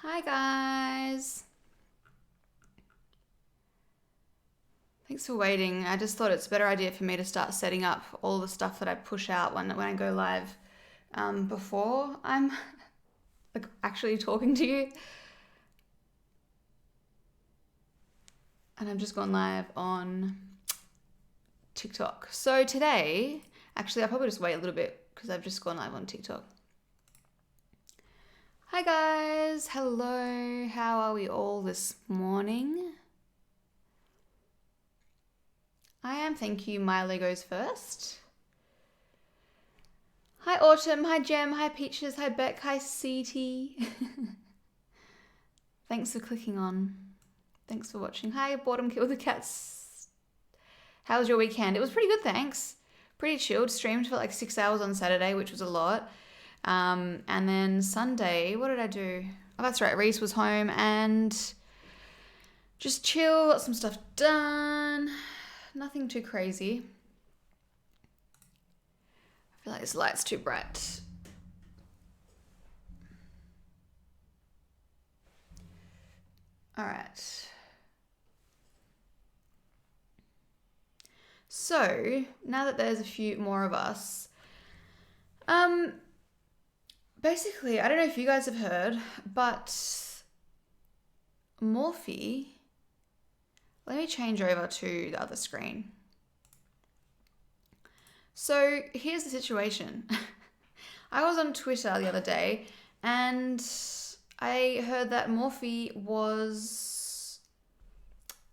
Hi guys. Thanks for waiting. I just thought it's a better idea for me to start setting up all the stuff that I push out when I go live before I'm like actually talking to you. And I've just gone live on TikTok. So today, actually I'll probably just wait a little bit because I've just gone live on TikTok. Hi guys. Hello. How are we all this morning? I am, thank you. Mielle goes first. Hi Autumn, hi Jem, hi Peaches, hi Beck, hi CT. Thanks for clicking on. Thanks for watching. Hi Boredom Kill the Cats. How was your weekend? It was pretty good, thanks. Pretty chilled. Streamed for like 6 hours on Saturday, which was a lot. And then Sunday, what did I do? Oh, that's right. Reese was home and just chill, got some stuff done. Nothing too crazy. I feel like this light's too bright. All right. So now that there's a few more of us, basically, I don't know if you guys have heard, but Morphe, let me change over to the other screen. So here's the situation. I was on Twitter the other day and I heard that Morphe was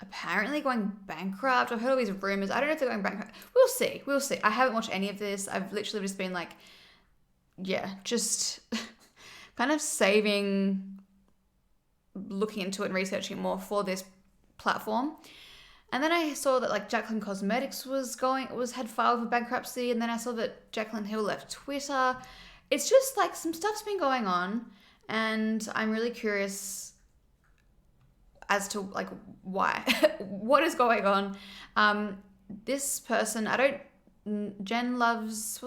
apparently going bankrupt. I've heard all these rumors. I don't know if they're going bankrupt. We'll see. We'll see. I haven't watched any of this. I've literally just been like, yeah, just kind of saving, looking into it and researching more for this platform. And then I saw that like Jaclyn Cosmetics had filed for bankruptcy, and then I saw that Jaclyn Hill left Twitter. It's just like some stuff's been going on, and I'm really curious as to like why, what is going on. This person, Jen Loves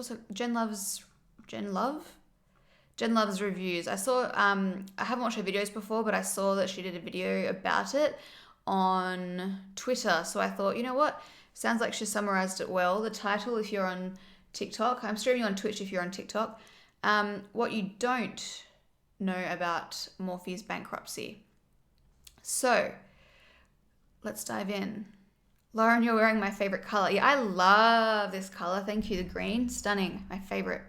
reviews. I saw, I haven't watched her videos before, but I saw that she did a video about it on Twitter. So I thought, you know what? Sounds like she summarized it well. The title, if you're on TikTok, I'm streaming on Twitch if you're on TikTok. What you don't know about Morphe's bankruptcy. So let's dive in. Lauren, you're wearing my favorite color. Yeah, I love this color. Thank you. The green, stunning. My favorite.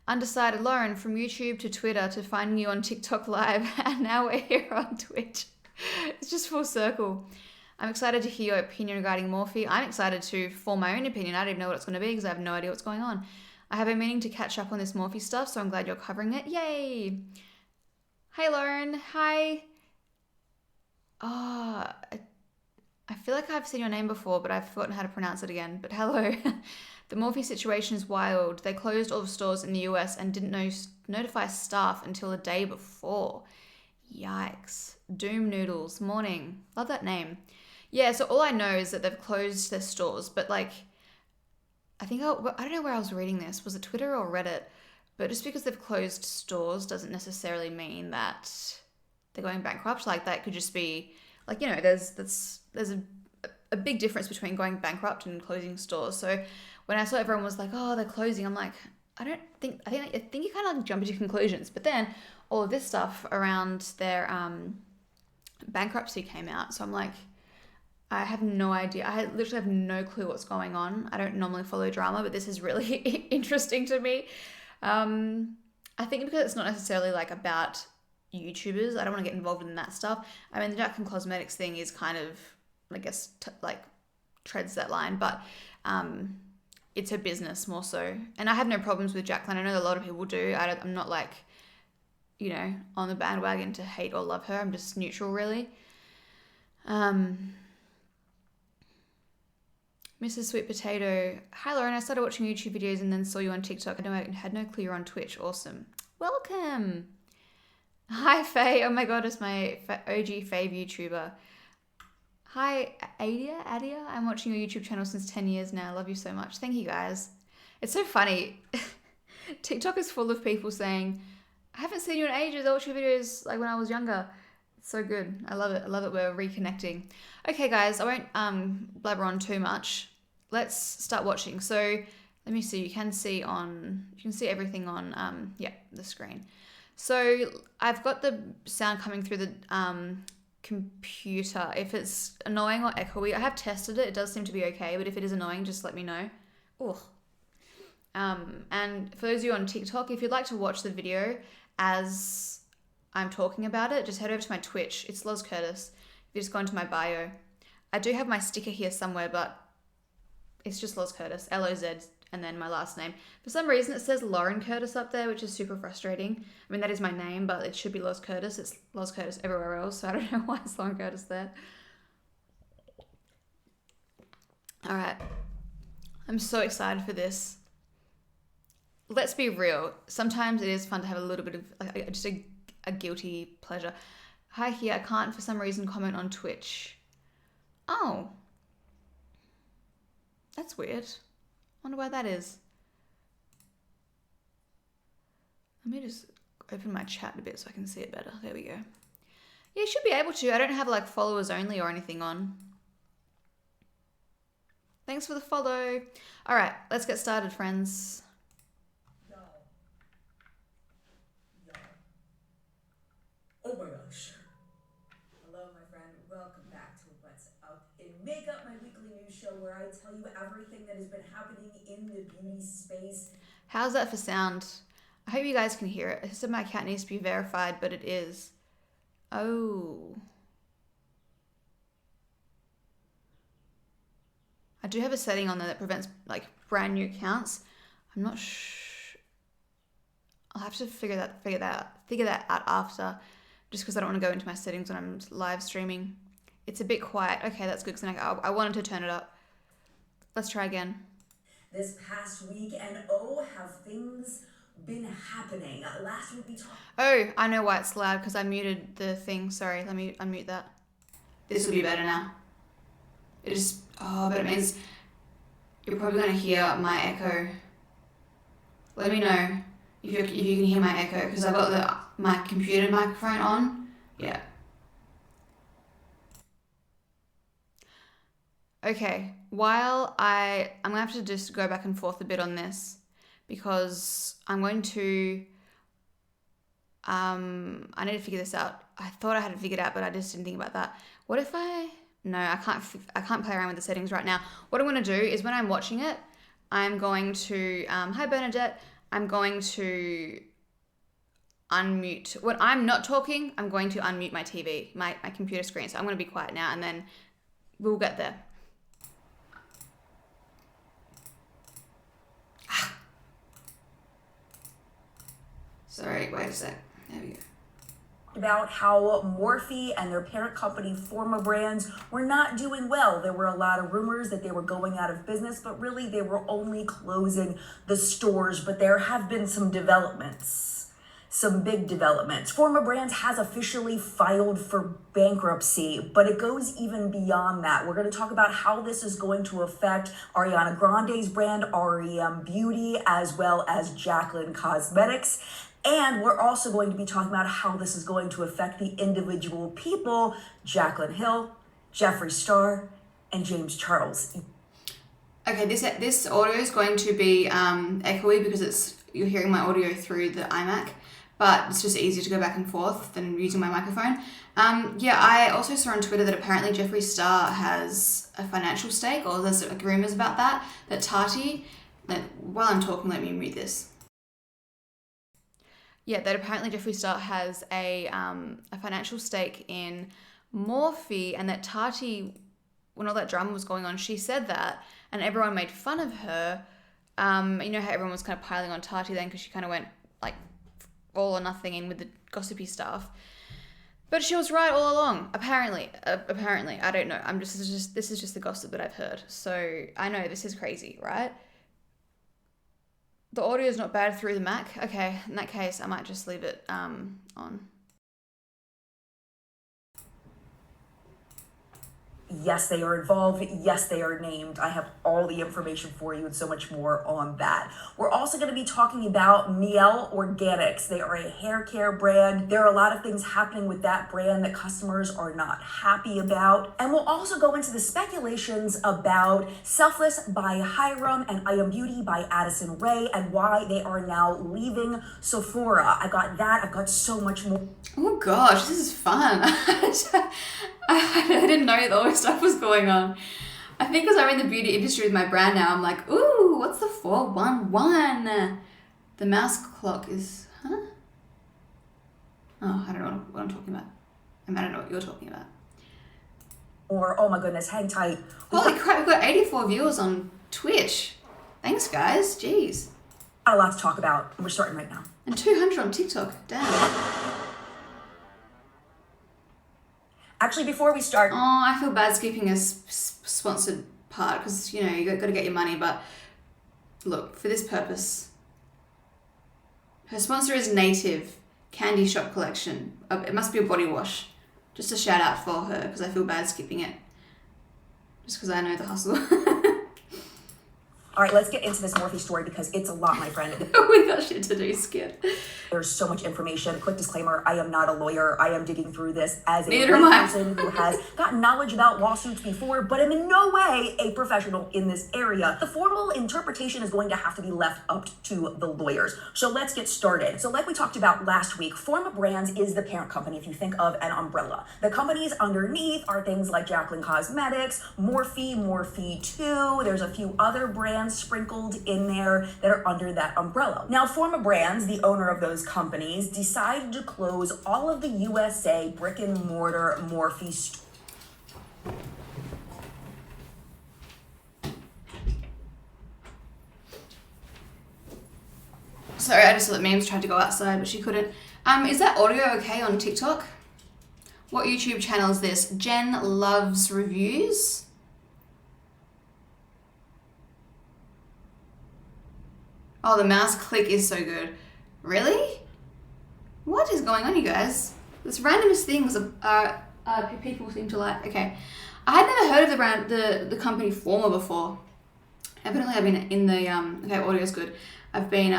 Undecided Lauren, from YouTube to Twitter to finding you on TikTok live, and now we're here on Twitch. It's just full circle. I'm excited to hear your opinion regarding Morphe. I'm excited to form my own opinion. I don't even know what it's going to be because I have no idea what's going on. I have been meaning to catch up on this Morphe stuff, so I'm glad you're covering it. Yay! Hi, Lauren. Hi. Oh, I feel like I've seen your name before, but I've forgotten how to pronounce it again. But hello. The Morphe situation is wild. They closed all the stores in the US and didn't notify staff until the day before. Yikes. Doom Noodles. Morning. Love that name. Yeah, so all I know is that they've closed their stores, but like, I don't know where I was reading this. Was it Twitter or Reddit? But just because they've closed stores doesn't necessarily mean that they're going bankrupt. Like that could just be like, you know, there's a big difference between going bankrupt and closing stores. So when I saw everyone was like, oh, they're closing, I'm like, I think you kind of like jump into conclusions. But then all of this stuff around their bankruptcy came out. So I'm like, I have no idea. I literally have no clue what's going on. I don't normally follow drama, but this is really interesting to me. I think because it's not necessarily like about YouTubers, I don't want to get involved in that stuff. I mean, the Jaclyn Cosmetics thing is kind of, I guess, like treads that line, but it's her business more so. And I have no problems with Jaclyn. I know a lot of people do. I'm not like, you know, on the bandwagon to hate or love her. I'm just neutral, really. Mrs. Sweet Potato. Hi, Lauren. I started watching YouTube videos and then saw you on TikTok. I had no clue you're on Twitch. Awesome. Welcome. Hi, Faye. Oh my God, it's my OG fave YouTuber. Hi, Adia. I'm watching your YouTube channel since 10 years now. I love you so much. Thank you, guys. It's so funny. TikTok is full of people saying, I haven't seen you in ages. I watched your videos like when I was younger. It's so good. I love it. I love it. We're reconnecting. Okay, guys, I won't blabber on too much. Let's start watching. So let me see. You can see everything on the screen. So I've got the sound coming through the computer. If it's annoying or echoey, I have tested it. It does seem to be okay, but if it is annoying, just let me know. Oh. And for those of you on TikTok, if you'd like to watch the video as I'm talking about it, just head over to my Twitch. It's Loz Curtis. If you just go into my bio. I do have my sticker here somewhere, but it's just Loz Curtis, L-O-Z, and then my last name. For some reason, it says Lauren Curtis up there, which is super frustrating. I mean, that is my name, but it should be Loz Curtis. It's Loz Curtis everywhere else, so I don't know why it's Lauren Curtis there. All right. I'm so excited for this. Let's be real. Sometimes it is fun to have a little bit of just a guilty pleasure. Hi here. I can't for some reason comment on Twitch. Oh. That's weird. Wonder why that is. Let me just open my chat a bit so I can see it better. There we go. Yeah, you should be able to. I don't have like followers only or anything on. Thanks for the follow. All right, let's get started, friends. Oh my gosh. Hello, my friend. Welcome back to What's Up in Makeup, my weekly news show where I tell you everything that has been happening in the beauty space. How's that for sound? I hope you guys can hear it. It said my cat needs to be verified, but it is. Oh. I do have a setting on there that prevents like brand new accounts. I'm not sure. I'll have to figure that out after, just because I don't want to go into my settings when I'm live streaming. It's a bit quiet. Okay, that's good, because I wanted to turn it up. Let's try again. This past week, and oh, have things been happening. Last week we talked. Oh, I know why it's loud, because I muted the thing. Sorry, let me unmute that. This will be better now. But it means you're probably going to hear my echo. Let me know if you can hear my echo, because I've got my computer microphone on. Yeah. Okay, while I'm going to have to just go back and forth a bit on this, because I'm going to, I need to figure this out. I thought I had it figured out, but I just didn't think about that. What if no, I can't play around with the settings right now. What I'm going to do is when I'm watching it, I'm going to, hi Bernadette, I'm going to unmute. When I'm not talking, I'm going to unmute my TV, my computer screen. So I'm going to be quiet now, and then we'll get there. Sorry, wait a sec. There we go. About how Morphe and their parent company Forma Brands were not doing well. There were a lot of rumors that they were going out of business, but really they were only closing the stores. But there have been some developments, some big developments. Forma Brands has officially filed for bankruptcy, but it goes even beyond that. We're going to talk about how this is going to affect Ariana Grande's brand, REM Beauty, as well as Jaclyn Cosmetics. And we're also going to be talking about how this is going to affect the individual people, Jaclyn Hill, Jeffree Star, and James Charles. Okay, this audio is going to be echoey because you're hearing my audio through the iMac, but it's just easier to go back and forth than using my microphone. I also saw on Twitter that apparently Jeffree Star has a financial stake, or there's like rumors about that Tati, while I'm talking, let me read this. Yeah, that apparently Jeffree Star has a financial stake in Morphe, and that Tati, when all that drama was going on, she said that, and everyone made fun of her. You know how everyone was kind of piling on Tati then because she kind of went like all or nothing in with the gossipy stuff. But she was right all along, apparently. I don't know. This is just the gossip that I've heard. So I know this is crazy, right? The audio is not bad through the Mac. Okay, in that case, I might just leave it on. Yes, they are involved. Yes, they are named. I have all the information for you and so much more on that. We're also going to be talking about Mielle Organics. They are a hair care brand. There are a lot of things happening with that brand that customers are not happy about. And we'll also go into the speculations about Selfless by Hiram and Item Beauty by Addison Rae and why they are now leaving Sephora. I got that. I've got so much more. Oh gosh, this is fun. I didn't know that all this stuff was going on. I think because I'm in the beauty industry with my brand now, I'm like, ooh, what's the 411? The mouse clock is, huh? Oh, I don't know what I'm talking about. I don't know what you're talking about. Or, oh my goodness, hang tight. Holy crap, we've got 84 viewers on Twitch. Thanks, guys. Jeez. Got a lot to talk about. We're starting right now. And 200 on TikTok. Damn. Actually, before we start... Oh, I feel bad skipping a sponsored part because, you know, you got to get your money. But look, for this purpose, her sponsor is Native Candy Shop Collection. It must be a body wash. Just a shout out for her because I feel bad skipping it. Just because I know the hustle. All right, let's get into this Morphe story because it's a lot, my friend. We got shit to do, Skip. There's so much information. Quick disclaimer, I am not a lawyer. I am digging through this as a Neither am I. person who has gotten knowledge about lawsuits before, but am in no way a professional in this area. The formal interpretation is going to have to be left up to the lawyers. So let's get started. So like we talked about last week, Forma Brands is the parent company if you think of an umbrella. The companies underneath are things like Jaclyn Hill Cosmetics, Morphe, Morphe 2. There's a few other brands sprinkled in there that are under that umbrella. Now, Forma Brands, the owner of those companies, decided to close all of the USA brick and mortar Morphe stores. Sorry, I just saw that Memes tried to go outside, but she couldn't. Is that audio okay on TikTok? What YouTube channel is this? Jen Loves Reviews. Oh, the mouse click is so good. Really? What is going on, you guys? This randomest things people seem to like. Okay. I had never heard of the brand, the company Forma before. Evidently I've been in the, okay, audio's good. I've been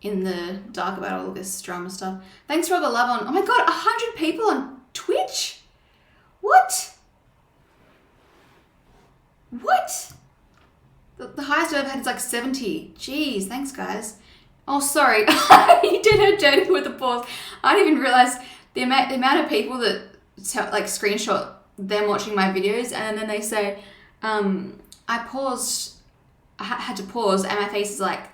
in the dark about all of this drama stuff. Thanks for all the love on, oh my God, 100 people on Twitch? What? What? The highest I've ever had is like 70. Jeez, thanks guys. Oh, sorry. You did her dirty with the pause. I didn't even realize the amount of people that like screenshot them watching my videos and then they say, I paused, I had to pause and my face is like,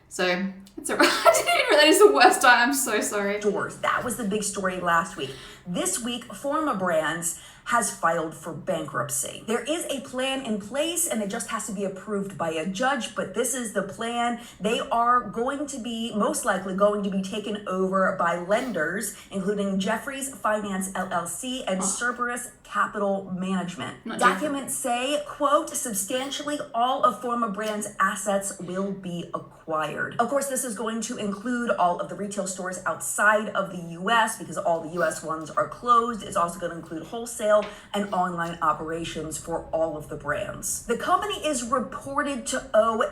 so it's alright. I didn't even realize it's the worst time. I'm so sorry. That was the big story last week. This week, Forma Brands has filed for bankruptcy. There is a plan in place and it just has to be approved by a judge, but this is the plan. They are going to be, most likely going to be taken over by lenders, including Jeffries Finance LLC and Cerberus Capital Management. Documents say, quote, substantially all of Forma Brands' assets will be acquired. Of course, this is going to include all of the retail stores outside of the US because all the US ones are closed. It's also going to include wholesale and online operations for all of the brands. The company is reported to owe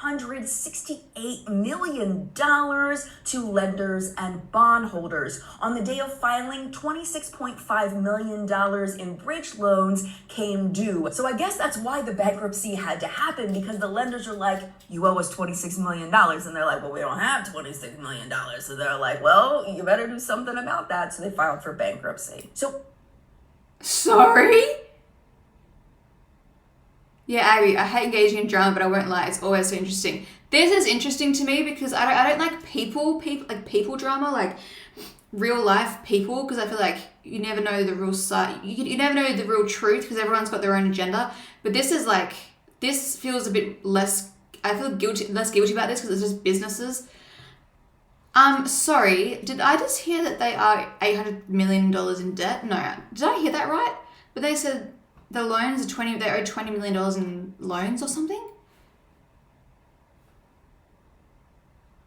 $868 million to lenders and bondholders. On the day of filing, $26.5 million in bridge loans came due. So I guess that's why the bankruptcy had to happen, because the lenders are like, you owe us $26 million. And they're like, well, we don't have $26 million. So they're like, well, you better do something about that. So they filed for bankruptcy. So sorry? Yeah, Abby, I hate engaging in drama, but I won't lie, it's always so interesting. This is interesting to me because I don't like people drama, like real life people, because I feel like you never know the real side. You never know the real truth because everyone's got their own agenda. But this is like, this feels a bit less, I feel less guilty about this because it's just businesses. Sorry, did I just hear that they are $800 million in debt? No, did I hear that right? But they said the loans are they owe $20 million in loans or something?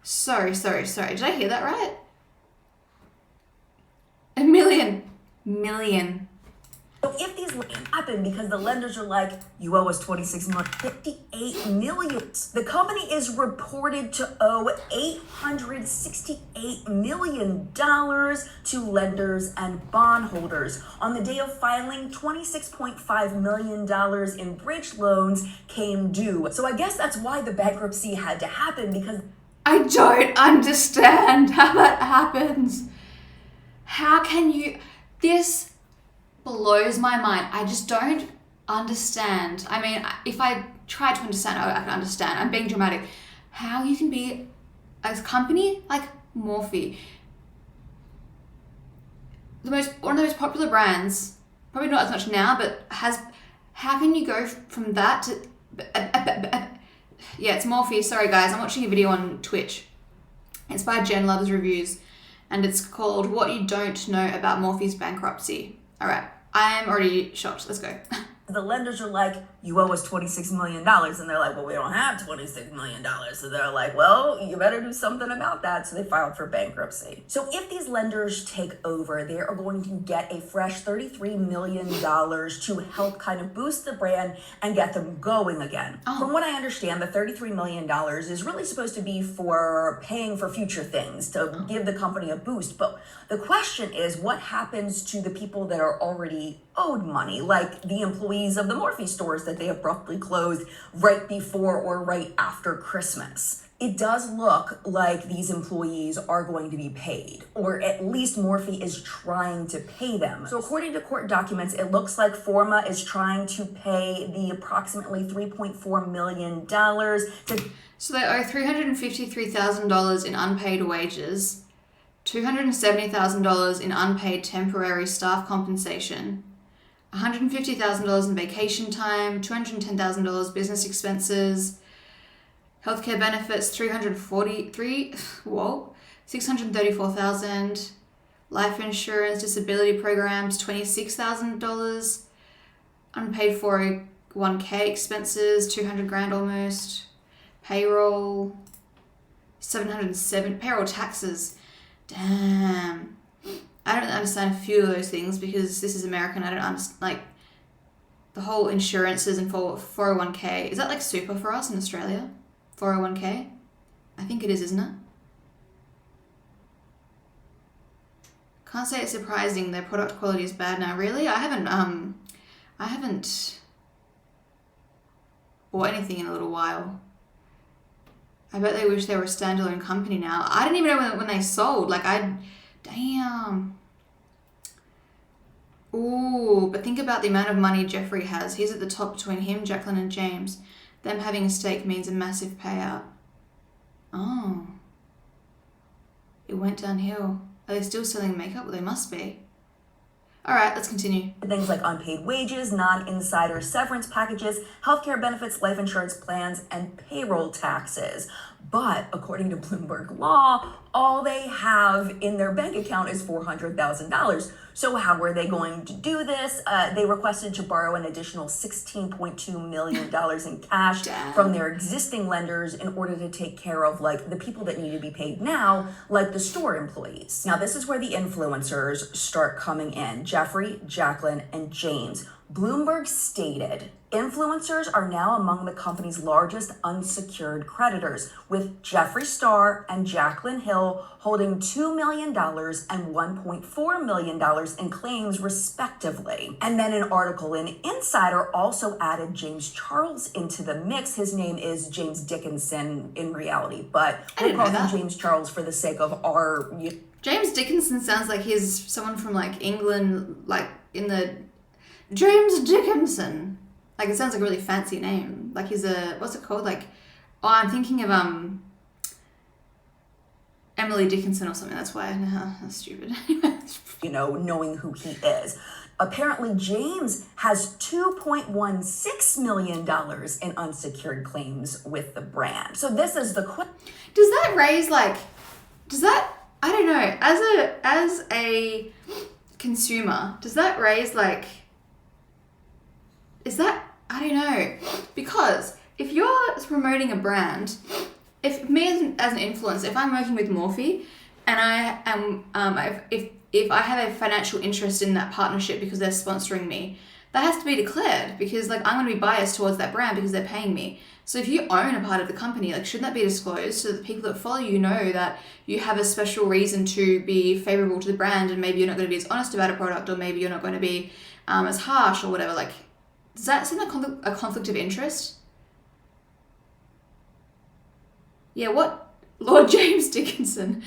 Sorry. Did I hear that right? $1 million. So if these happen because the lenders are like, you owe us 26 million, 58 million. The company is reported to owe $868 million to lenders and bondholders. On the day of filing, $26.5 million in bridge loans came due. So I guess that's why the bankruptcy had to happen, because I don't understand how that happens. How can you... This blows my mind. I just don't understand. I mean, if I try to understand, I can understand. I'm being dramatic. How you can be a company like Morphe, one of the most popular brands, probably not as much now, but how can you go from that to... Yeah, it's Morphe. Sorry, guys. I'm watching a video on Twitch. It's by Jen Loves Reviews, and it's called What You Don't Know About Morphe's Bankruptcy. All right. I am already shocked. Let's go. the lenders are like, you owe us $26 million. And they're like, well, we don't have $26 million. So they're like, well, you better do something about that. So they filed for bankruptcy. So if these lenders take over, they are going to get a fresh $33 million to help kind of boost the brand and get them going again. From what I understand, the $33 million is really supposed to be for paying for future things, to give the company a boost. But the question is, what happens to the people that are already owed money, like the employees of the Morphe stores that they abruptly closed right before or right after Christmas? It does look like these employees are going to be paid, or at least Morphe is trying to pay them. So according to court documents, it looks like Forma is trying to pay the approximately $3.4 million So they owe $353,000 in unpaid wages, $270,000 in unpaid temporary staff compensation, $150,000 in vacation time, $210,000 business expenses, healthcare benefits $634,000, life insurance, disability programs $26,000, unpaid 401k expenses $200,000 almost, payroll $707, payroll taxes. Damn. I don't understand a few of those things because this is American. I don't understand, like, the whole insurances and 401k. Is that like super for us in Australia? 401k? I think it is, isn't it? Can't say it's surprising their product quality is bad now. Really? I haven't bought anything in a little while. I bet they wish they were a standalone company now. I didn't even know when they sold. Like, damn. Ooh, but think about the amount of money Jeffrey has. He's at the top between him, Jaclyn, and James. Them having a stake means a massive payout. Oh. It went downhill. Are they still selling makeup? Well, they must be. All right, let's continue. Things like unpaid wages, non-insider severance packages, healthcare benefits, life insurance plans, and payroll taxes. But according to Bloomberg Law, all they have in their bank account is $400,000. So how were they going to do this? They requested to borrow an additional $16.2 million in cash from their existing lenders in order to take care of, like, the people that need to be paid now, like the store employees. Now, this is where the influencers start coming in. Jeffrey, Jaclyn, and James. Bloomberg stated, influencers are now among the company's largest unsecured creditors, with Jeffree Star and Jaclyn Hill holding $2 million and $1.4 million in claims, respectively. And then an article in Insider also added James Charles into the mix. His name is James Dickinson in reality, but we'll call him James Charles for the sake of our... James Dickinson sounds like he's someone from, like, England, like, in the... James Dickinson. Like, it sounds like a really fancy name. Like, he's a... What's it called? Like... Oh, I'm thinking of, Emily Dickinson or something. That's why. That's stupid. Knowing who he is. Apparently, James has $2.16 million in unsecured claims with the brand. So this is the... Does that raise, like... Does that... I don't know. As a consumer, does that raise, like... Is that... I don't know. Because if you're promoting a brand... If me as an influencer, if I'm working with Morphe and I am... if if I have a financial interest in that partnership because they're sponsoring me, that has to be declared, because like I'm going to be biased towards that brand because they're paying me. So if you own a part of the company, like shouldn't that be disclosed so that the people that follow you know that you have a special reason to be favorable to the brand, and maybe you're not going to be as honest about a product, or maybe you're not going to be as harsh or whatever. Like, does that seem like a conflict of interest? Yeah, what? Lord James Dickinson.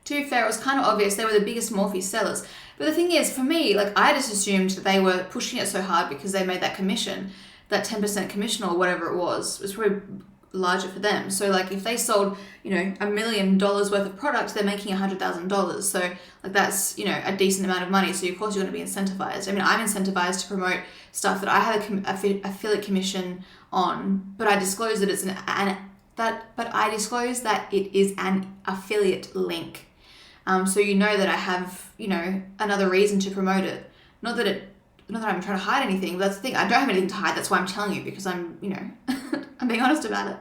To be fair, it was kind of obvious they were the biggest Morphe sellers. But the thing is, for me, like I just assumed that they were pushing it so hard because they made that commission, that 10% commission or whatever it was probably larger for them. So like if they sold, you know, $1 million worth of product, they're making $100,000. So like that's, you know, a decent amount of money. So of course you're going to be incentivized. I mean, I'm incentivized to promote stuff that I have an affiliate commission on, but I disclose that it's I disclose that it is an affiliate link. So you know that I have, you know, another reason to promote it. Not that I'm trying to hide anything, but that's the thing. I don't have anything to hide. That's why I'm telling you, because I'm, you know, I'm being honest about it.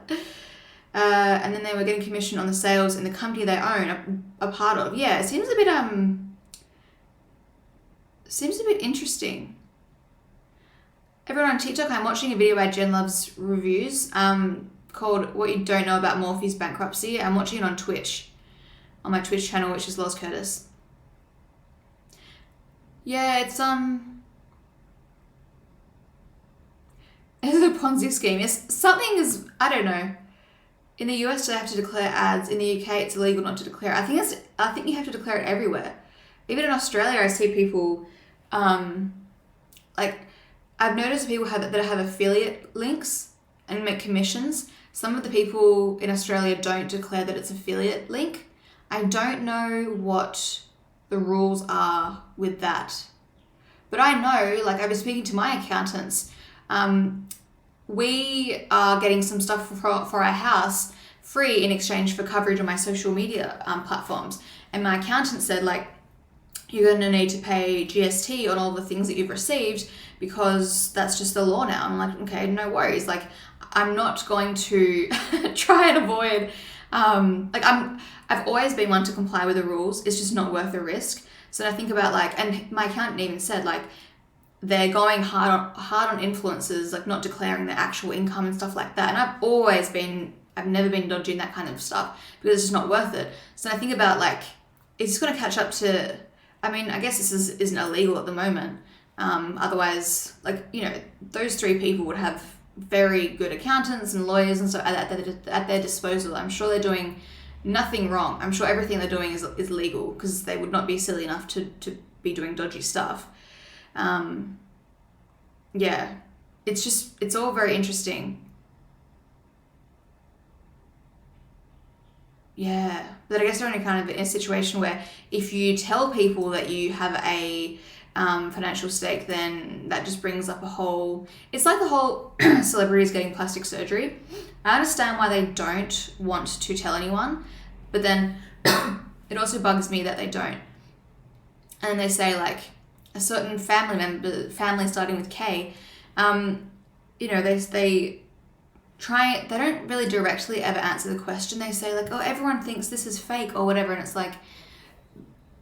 And then they were getting commission on the sales in the company they own, a part of. Yeah, it seems a bit interesting. Everyone on TikTok, I'm watching a video by Jen Love's Reviews, called What You Don't Know About Morphe's Bankruptcy. I'm watching it on Twitch, on my Twitch channel, which is Loz Curtis. Yeah, it's a Ponzi scheme. Yes, something is, I don't know. In the US, do they have to declare ads? In the UK, it's illegal not to declare. I think you have to declare it everywhere. Even in Australia, I see people, like, I've noticed people that have affiliate links and make commissions. Some of the people in Australia don't declare that it's affiliate link. I don't know what the rules are with that. But I know, like I've been speaking to my accountants, we are getting some stuff for our house free in exchange for coverage on my social media platforms. And my accountant said, like, you're going to need to pay GST on all the things that you've received because that's just the law now. I'm like, okay, no worries. Like, I'm not going to try and avoid, I've always been one to comply with the rules. It's just not worth the risk. So I think about like, and my accountant even said like, they're going hard on influencers, like not declaring their actual income and stuff like that. And I've never been dodgy in that kind of stuff because it's just not worth it. So I think about like, it's going to catch up to, I mean, I guess this isn't illegal at the moment. Otherwise, like, you know, those three people would have very good accountants and lawyers and stuff at their disposal. I'm sure they're doing nothing wrong. I'm sure everything they're doing is legal because they would not be silly enough to be doing dodgy stuff. Yeah, it's all very interesting. Yeah, but I guess they're only kind of in a situation where if you tell people that you have a financial stake, then that just brings up a whole, it's like the whole celebrities getting plastic surgery. I understand why they don't want to tell anyone, but then it also bugs me that they don't. And they say like a certain family starting with K, you know, they don't really directly ever answer the question. They say like, oh, everyone thinks this is fake or whatever. And it's like,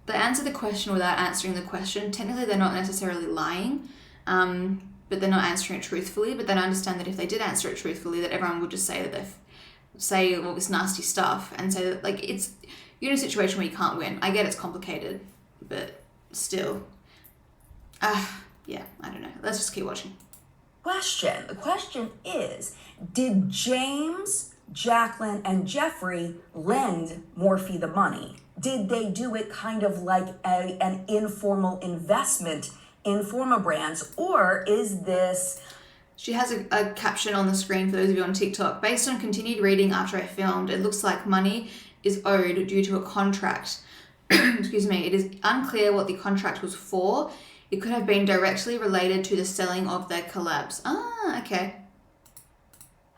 they answer the question without answering the question. Technically, they're not necessarily lying, but they're not answering it truthfully. But then I understand that if they did answer it truthfully, that everyone would just say that they say all this nasty stuff and say that like you're in a situation where you can't win. I get it's complicated, but still, yeah, I don't know. Let's just keep watching. The question is, did James, Jaclyn, and Jeffrey lend Morphe the money? Did they do it kind of like an informal investment in Forma Brands, or is this... She has a caption on the screen for those of you on TikTok. Based on continued reading after I filmed, it looks like money is owed due to a contract. Excuse me. It is unclear what the contract was for. It could have been directly related to the selling of their collabs. Ah, okay.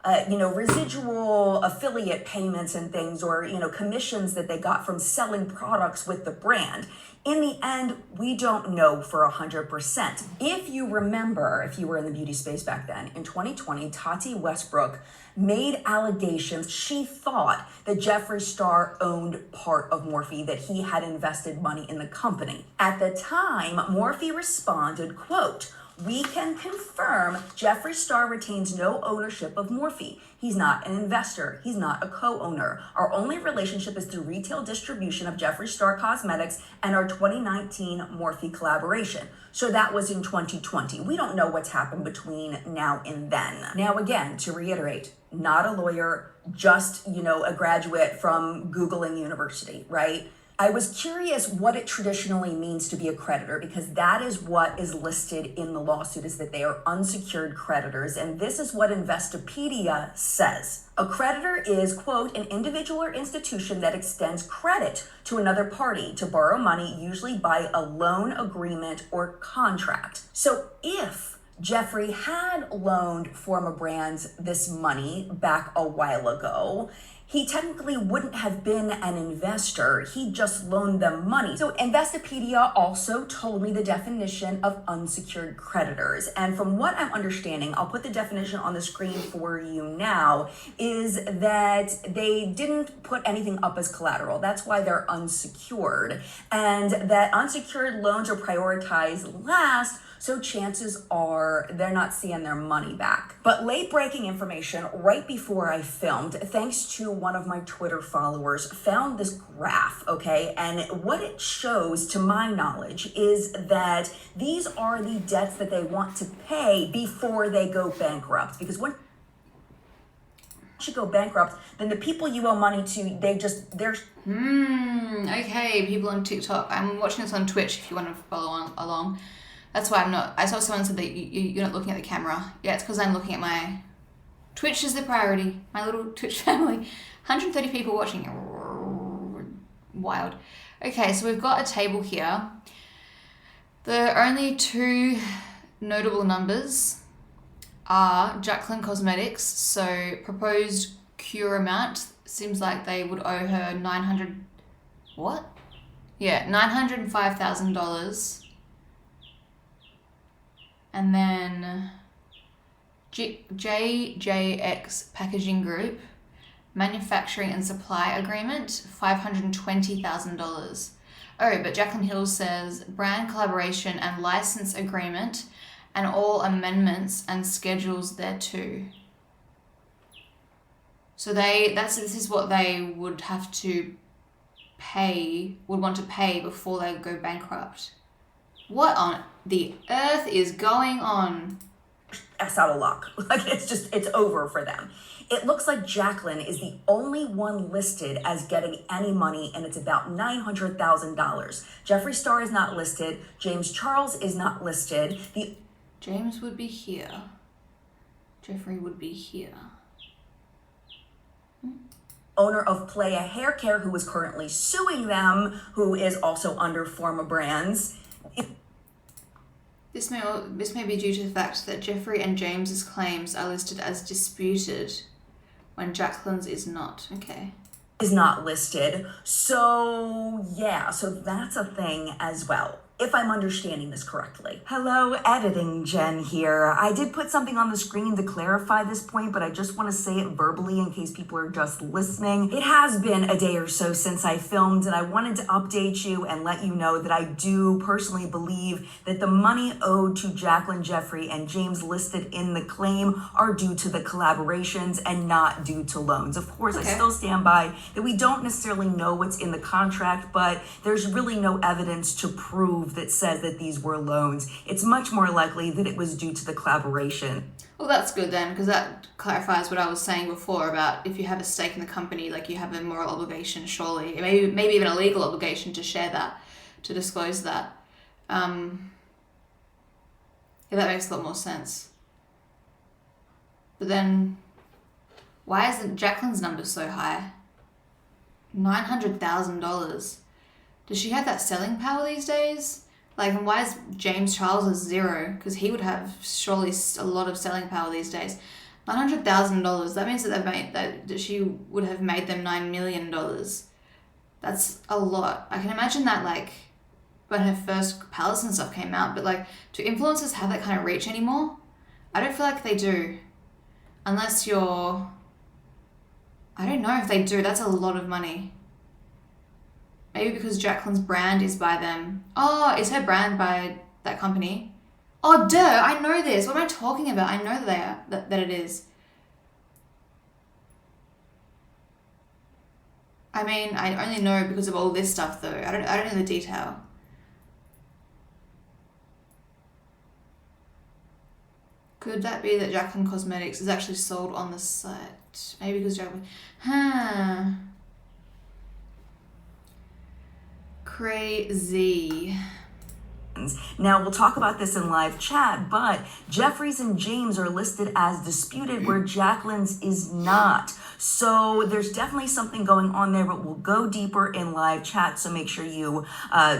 residual affiliate payments and things, or, commissions that they got from selling products with the brand. In the end, we don't know for 100%. If you remember, if you were in the beauty space back then, in 2020, Tati Westbrook made allegations. She thought that Jeffree Star owned part of Morphe, that he had invested money in the company. At the time, Morphe responded, quote, "We can confirm Jeffree Star retains no ownership of Morphe. He's not an investor. He's not a co-owner. Our only relationship is through retail distribution of Jeffree Star Cosmetics and our 2019 Morphe collaboration." So that was in 2020. We don't know what's happened between now and then. Now, again, to reiterate, not a lawyer, just, a graduate from Googling University, right? I was curious what it traditionally means to be a creditor, because that is what is listed in the lawsuit, is that they are unsecured creditors. And this is what Investopedia says. A creditor is, quote, "an individual or institution that extends credit to another party to borrow money, usually by a loan agreement or contract." So if Jeffree had loaned Forma Brands this money back a while ago, he technically wouldn't have been an investor. He just loaned them money. So Investopedia also told me the definition of unsecured creditors. And from what I'm understanding, I'll put the definition on the screen for you now, is that they didn't put anything up as collateral. That's why they're unsecured. And that unsecured loans are prioritized last, so chances are they're not seeing their money back. But late breaking information right before I filmed, thanks to one of my Twitter followers, found this graph, okay? And what it shows, to my knowledge, is that these are the debts that they want to pay before they go bankrupt. Because once you go bankrupt, then the people you owe money to, they're... Okay, people on TikTok. I'm watching this on Twitch if you want to follow along. That's why I'm not. I saw someone said that you're not looking at the camera. Yeah, it's because I'm looking at my... Twitch is the priority. My little Twitch family. 130 people watching. Wild. Okay, so we've got a table here. The only two notable numbers are Jaclyn Cosmetics. So proposed cure amount. Seems like they would owe her $905,000. And then JJX Packaging Group, manufacturing and supply agreement, $520,000. Oh, but Jaclyn Hill says brand collaboration and license agreement and all amendments and schedules thereto. So this is what they would have to want to pay before they go bankrupt. What on the earth is going on? That's out of luck. It's over for them. It looks like Jaclyn is the only one listed as getting any money, and it's about $900,000. Jeffree Star is not listed. James Charles is not listed. James would be here. Jeffree would be here. Owner of Playa Hair Care, who is currently suing them, who is also under Forma Brands. This may be due to the fact that Jeffree and James's claims are listed as disputed when Jaclyn's is not. Okay. Is not listed. So yeah, so that's a thing as well, if I'm understanding this correctly. Hello, editing Jen here. I did put something on the screen to clarify this point, but I just want to say it verbally in case people are just listening. It has been a day or so since I filmed, and I wanted to update you and let you know that I do personally believe that the money owed to Jaclyn, Jeffree, and James listed in the claim are due to the collaborations and not due to loans. Of course, okay. I still stand by that we don't necessarily know what's in the contract, but there's really no evidence to prove that says that these were loans. It's much more likely that it was due to the collaboration. Well, that's good then, because that clarifies what I was saying before about if you have a stake in the company, like you have a moral obligation, surely, maybe even a legal obligation to share that, to disclose that. Yeah, that makes a lot more sense. But then, why isn't Jaclyn's number so high? $900,000. Does she have that selling power these days? Like, and why is James Charles 0? Because he would have surely a lot of selling power these days. $100,000. That means that she would have made them $9 million. That's a lot. I can imagine that, like, when her first palettes and stuff came out, but like, do influencers have that kind of reach anymore? I don't feel like they do. Unless you're... I don't know if they do. That's a lot of money. Maybe because Jaclyn's brand is by them. Oh, is her brand by that company? Oh, duh, I know this. What am I talking about? I know that they are, that it is. I mean, I only know because of all this stuff, though. I don't know the detail. Could that be that Jaclyn Cosmetics is actually sold on the site? Maybe because Jaclyn... Huh. Crazy. Now, we'll talk about this in live chat, but Jeffrey's and James are listed as disputed where Jaclyn's is not. So there's definitely something going on there, but we'll go deeper in live chat. So make sure you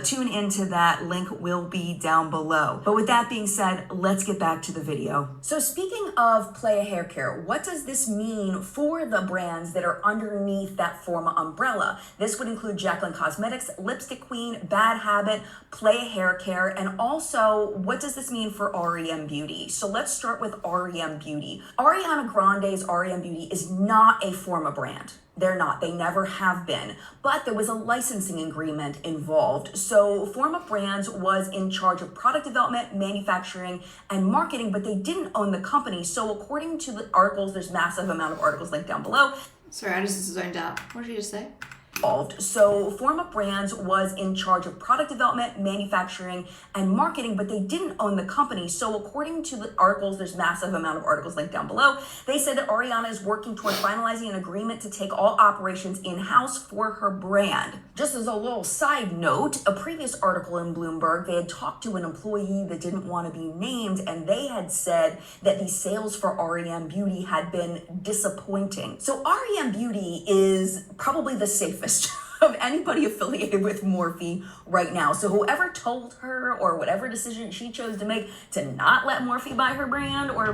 tune into that. Link will be down below. But with that being said, let's get back to the video. So speaking of Playa Hair Care, what does this mean for the brands that are underneath that Forma umbrella? This would include Jaclyn Cosmetics, Lipstick Queen, Bad Habit, Playa Hair Care, and also what does this mean for REM Beauty? So let's start with REM Beauty. Ariana Grande's REM Beauty is not a Forma brand. They're not. They never have been. But there was a licensing agreement involved. So Forma Brands was in charge of product development, manufacturing, and marketing, but they didn't own the company. So according to the articles, there's massive amount of articles linked down below. Sorry, I just zoned out. What did you just say? So Forma Brands was in charge of product development, manufacturing, and marketing, but they didn't own the company. So according to the articles, there's massive amount of articles linked down below. They said that Ariana is working toward finalizing an agreement to take all operations in-house for her brand. Just as a little side note, a previous article in Bloomberg, they had talked to an employee that didn't want to be named, and they had said that the sales for REM Beauty had been disappointing. So REM Beauty is probably the safest of anybody affiliated with Morphe right now. So whoever told her or whatever decision she chose to make to not let Morphe buy her brand or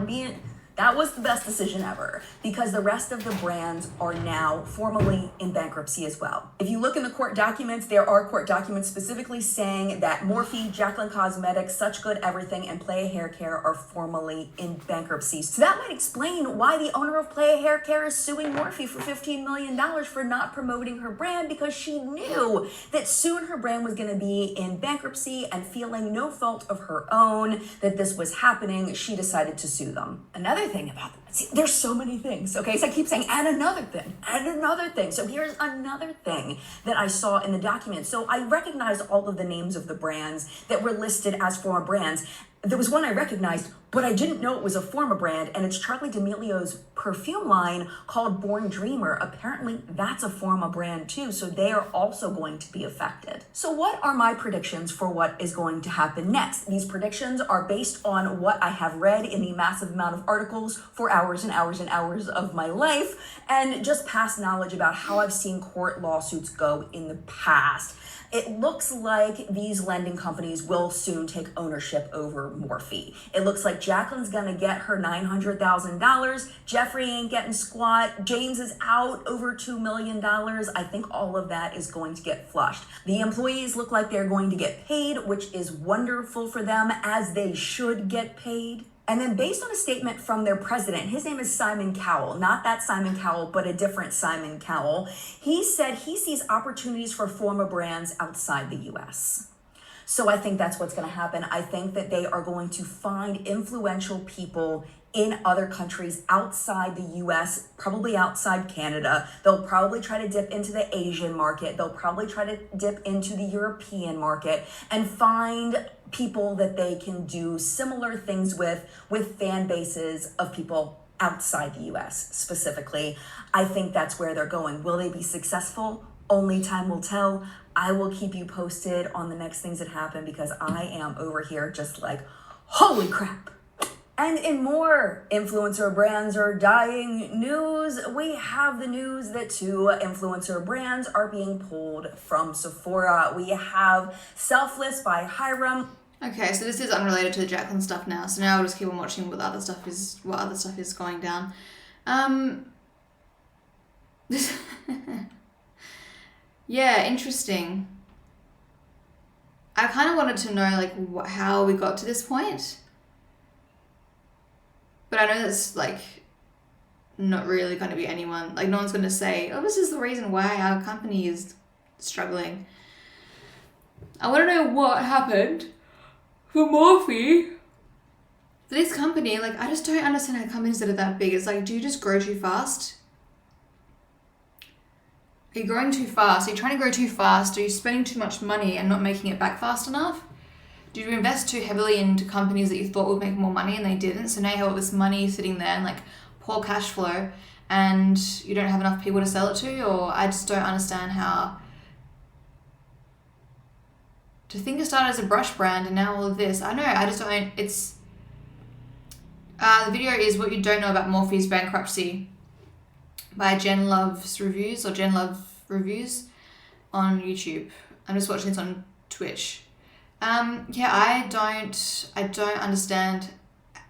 that was the best decision ever, because the rest of the brands are now formally in bankruptcy as well. If you look in the court documents, there are court documents specifically saying that Morphe, Jaclyn Cosmetics, Such Good Everything, and Playa Hair Care are formally in bankruptcy. So that might explain why the owner of Playa Hair Care is suing Morphe for $15 million for not promoting her brand, because she knew that soon her brand was going to be in bankruptcy, and feeling no fault of her own that this was happening, she decided to sue them. Another thing about them. See, there's so many things, okay? So I keep saying, and another thing, and another thing. So here's another thing that I saw in the document. So I recognized all of the names of the brands that were listed as Forma brands. There was one I recognized, but I didn't know it was a Forma brand, and it's Charli D'Amelio's perfume line called Born Dreamer. Apparently, that's a Forma brand too, so they are also going to be affected. So what are my predictions for what is going to happen next? These predictions are based on what I have read in the massive amount of articles for hours and hours and hours of my life, and just past knowledge about how I've seen court lawsuits go in the past. It looks like these lending companies will soon take ownership over Morphe. It looks like Jaclyn's gonna get her $900,000. Jeffrey ain't getting squat. James is out over $2 million. I think all of that is going to get flushed. The employees look like they're going to get paid, which is wonderful for them, as they should get paid. And then based on a statement from their president, his name is Simon Cowell, not that Simon Cowell, but a different Simon Cowell. He said he sees opportunities for Forma brands outside the US. So I think that's what's going to happen. I think that they are going to find influential people in other countries outside the US, probably outside Canada. They'll probably try to dip into the Asian market. They'll probably try to dip into the European market and find people that they can do similar things with fan bases of people outside the US specifically. I think that's where they're going. Will they be successful? Only time will tell. I will keep you posted on the next things that happen, because I am over here just like, holy crap. And in more influencer brands are dying news, we have the news that 2 influencer brands are being pulled from Sephora. We have Selfless by Hiram Okay, so this is unrelated to the Jaclyn stuff now. So now I'll just keep on watching what other stuff is going down. Yeah, interesting. I kind of wanted to know like how we got to this point, but I know that's like not really going to be anyone. Like no one's going to say, "Oh, this is the reason why our company is struggling." I want to know what happened for Morphe. For this company, like I just don't understand how companies that are that big. It's like, do you just grow too fast? Are you growing too fast? Are you trying to grow too fast? Are you spending too much money and not making it back fast enough? Did you invest too heavily into companies that you thought would make more money and they didn't? So now you have all this money sitting there and like poor cash flow and you don't have enough people to sell it to? Or I just don't understand how to think it started as a brush brand and now all of this. I know, I just don't, it's... the video is What You Don't Know About Morphe's Bankruptcy by Jen Love's Reviews, or Jen Love Reviews on YouTube. I'm just watching this on Twitch. Yeah, I don't understand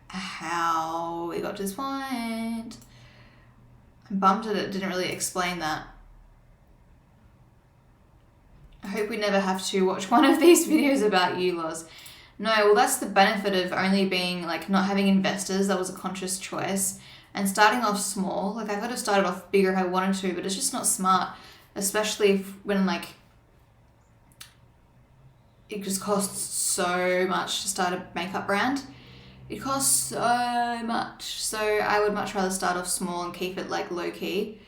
how we got to this point. I'm bummed that it didn't really explain that. I hope we never have to watch one of these videos about you, Loz. No, well that's the benefit of only being like not having investors. That was a conscious choice. And starting off small, like I could have started off bigger if I wanted to, but it's just not smart, especially when like it just costs so much to start a makeup brand. It costs so much. So I would much rather start off small and keep it like low key,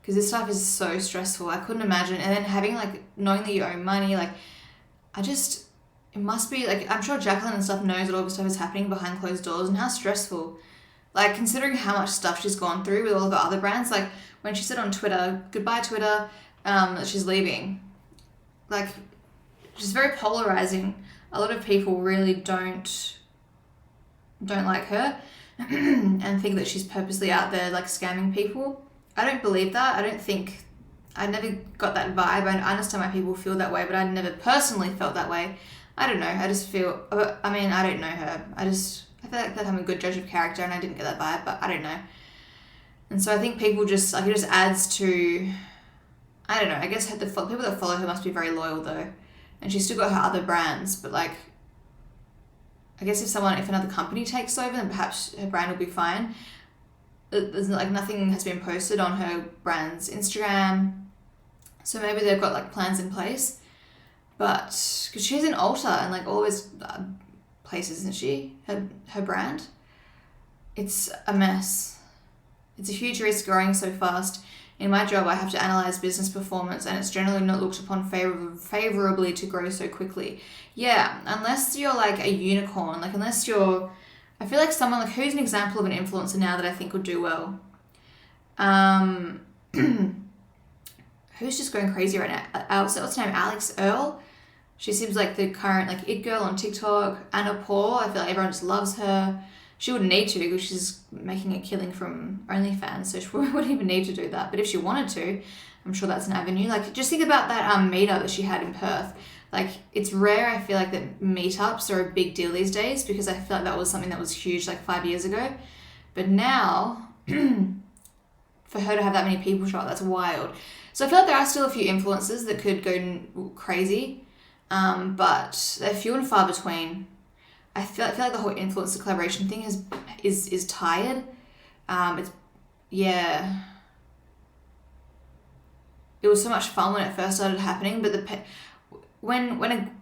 because this stuff is so stressful. I couldn't imagine. And then having like knowing that you owe money, like it must be like, I'm sure Jaclyn and stuff knows that all this stuff is happening behind closed doors and how stressful. Like considering how much stuff she's gone through with all the other brands, like when she said on Twitter, goodbye Twitter, that she's leaving, like she's very polarizing. A lot of people really don't like her and think that she's purposely out there like scamming people. I don't believe that. I never got that vibe. I understand why people feel that way, but I never personally felt that way. I don't know. I just feel, I mean, I don't know her. I feel like that I'm a good judge of character and I didn't get that vibe, but I don't know. And so I think people just, like it just adds to, I don't know, I guess the people that follow her must be very loyal though. And she's still got her other brands, but like, I guess if another company takes over, then perhaps her brand will be fine. There's like nothing has been posted on her brand's Instagram. So maybe they've got like plans in place. But, because she's in Ulta and like all those places, isn't she? Her brand. It's a mess. It's a huge risk growing so fast. In my job, I have to analyze business performance and it's generally not looked upon favorably to grow so quickly. Yeah, unless you're like a unicorn, like unless you're, I feel like someone like, who's an example of an influencer now that I think would do well? Who's just going crazy right now? What's her name? Alex Earl? She seems like the current like it girl on TikTok. Anna Paul, I feel like everyone just loves her. She wouldn't need to because she's making a killing from OnlyFans, so she wouldn't even need to do that. But if she wanted to, I'm sure that's an avenue. Like just think about that meetup that she had in Perth. Like it's rare, I feel like, that meetups are a big deal these days, because I feel like that was something that was huge like 5 years ago. But now, for her to have that many people show up, that's wild. So I feel like there are still a few influencers that could go crazy, but they're few and far between. I feel like the whole influencer collaboration thing is tired. It was so much fun when it first started happening, but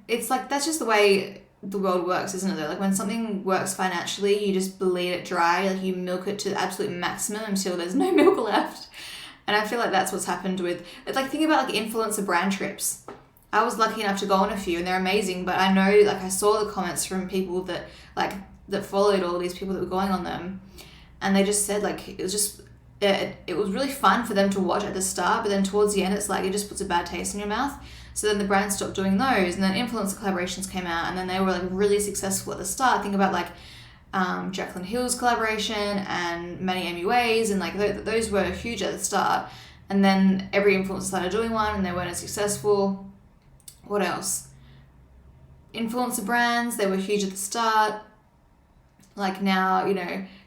it's like, that's just the way the world works, isn't it though? Like when something works financially, you just bleed it dry, like you milk it to the absolute maximum until there's no milk left. And I feel like that's what's happened with, it's like, think about like influencer brand trips. I was lucky enough to go on a few and they're amazing, but I know, like I saw the comments from people that followed all these people that were going on them, and they just said like it was just, it was really fun for them to watch at the start, but then towards the end it's like it just puts a bad taste in your mouth. So then the brand stopped doing those, and then influencer collaborations came out, and then they were like really successful at the start. Think about like Jaclyn Hill's collaboration and Manny MUA's, and like those were huge at the start, and then every influencer started doing one and they weren't as successful. What else? influencer brands, they were huge at the start. Like now,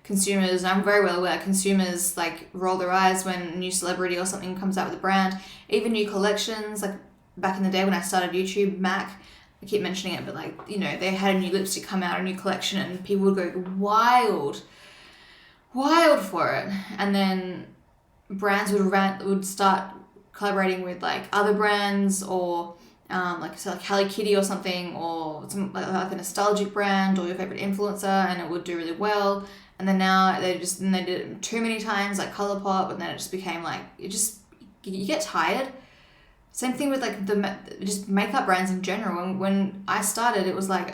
consumers, I'm very well aware, consumers like roll their eyes when a new celebrity or something comes out with a brand. Even new collections, like back in the day when I started YouTube, MAC, I keep mentioning it, but they had a new lipstick come out, a new collection, and people would go wild for it. And then brands would start collaborating with like other brands, or like Hello Kitty or something, or some like a nostalgic brand or your favorite influencer, and it would do really well. And then now they did it too many times, like ColourPop, and then it just became like you get tired. Same thing with like just makeup brands in general. When I started, it was like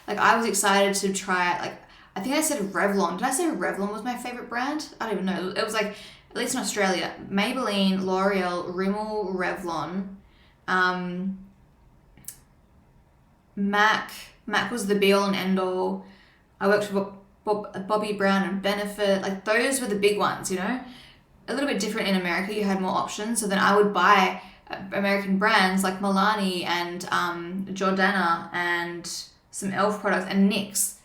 I was excited to try it. Like I think I said Revlon. Did I say Revlon was my favorite brand? I don't even know. It was like, at least in Australia, Maybelline, L'Oreal, Rimmel, Revlon, MAC was the be all and end all. I worked with Bobbi Brown and Benefit. Like those were the big ones, A little bit different in America. You had more options. So then I would buy American brands like Milani and Jordana and some e.l.f. products and NYX.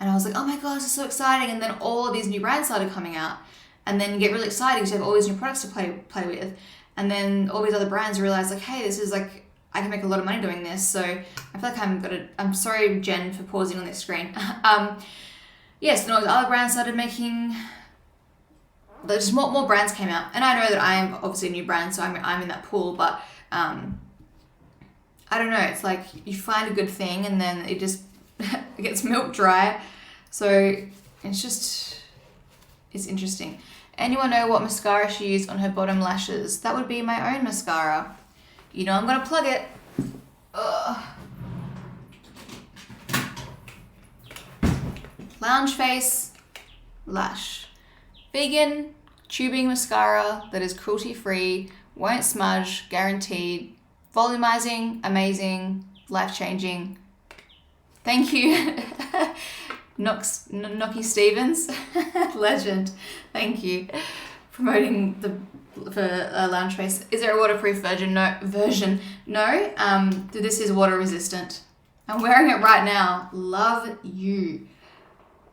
And I was like, oh my God, this is so exciting. And then all of these new brands started coming out. And then you get really excited because you have all these new products to play with. And then all these other brands realize like, hey, this is like, I can make a lot of money doing this. So I feel like I'm sorry, Jen, for pausing on this screen. Yes, then all these other brands started making, just more brands came out. And I know that I am obviously a new brand, so I'm in that pool, but I don't know, it's like you find a good thing and then it just it gets milk dry. So it's interesting. Anyone know what mascara she used on her bottom lashes? That would be my own mascara. I'm gonna plug it. Ugh. Lounge Face Lash. Vegan tubing mascara that is cruelty free, won't smudge, guaranteed. Volumizing, amazing, life changing. Thank you. Nocky Stevens, legend. Thank you. Promoting for Lounge Face. Is there a waterproof version? No. This is water resistant. I'm wearing it right now. Love you.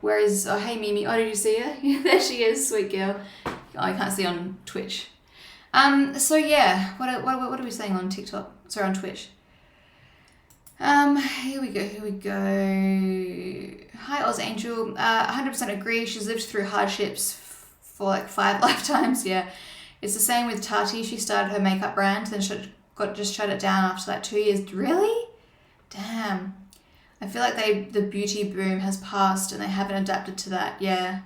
Where is, oh hey Mimi, oh did you see her? There she is, sweet girl. Oh, I can't see on Twitch. So yeah, what are we saying on TikTok? Sorry, on Twitch. Here we go. Hi Oz Angel, 100% agree. She's lived through hardships for like 5 lifetimes. Yeah, it's the same with Tati. She started her makeup brand, then just shut it down after like 2 years. Really? Damn. I feel like the beauty boom has passed and they haven't adapted to that. Yeah,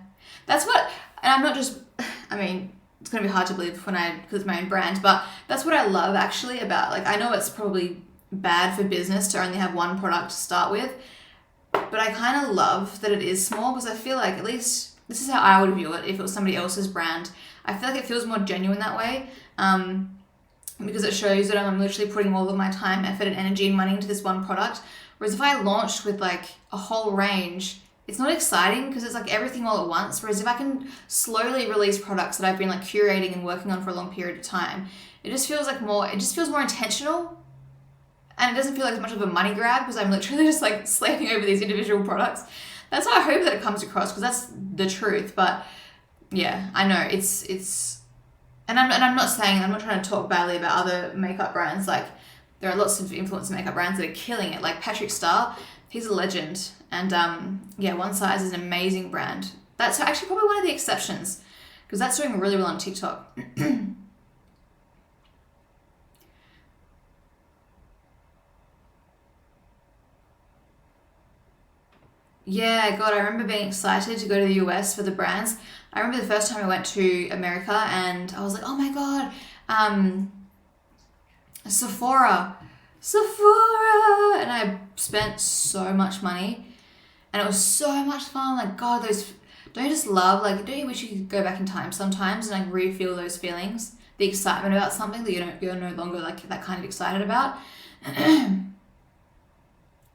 that's what. And I'm not just. I mean, it's gonna be hard to believe because it's my own brand, but that's what I love actually about. Like, I know it's probably bad for business to only have one product to start with, but I kind of love that it is small because I feel like, at least this is how I would view it if it was somebody else's brand. I feel like it feels more genuine that way, because it shows that I'm literally putting all of my time, effort, and energy and money into this one product. Whereas if I launched with like a whole range, it's not exciting because it's like everything all at once. Whereas if I can slowly release products that I've been like curating and working on for a long period of time, it just feels more intentional. And it doesn't feel like as much of a money grab because I'm literally just like slaving over these individual products. That's how I hope that it comes across, because that's the truth. But yeah, I know it's and I'm not trying to talk badly about other makeup brands. Like, there are lots of influencer makeup brands that are killing it. Like Patrick Star, he's a legend. And yeah, One Size is an amazing brand. That's actually probably one of the exceptions, because that's doing really well on TikTok. Yeah, God, I remember being excited to go to the US for the brands. I remember the first time I went to America and I was like, oh my God, Sephora, and I spent so much money and it was so much fun. Like, God, don't you just love, like, don't you wish you could go back in time sometimes and like re-feel those feelings, the excitement about something that you're no longer like that kind of excited about?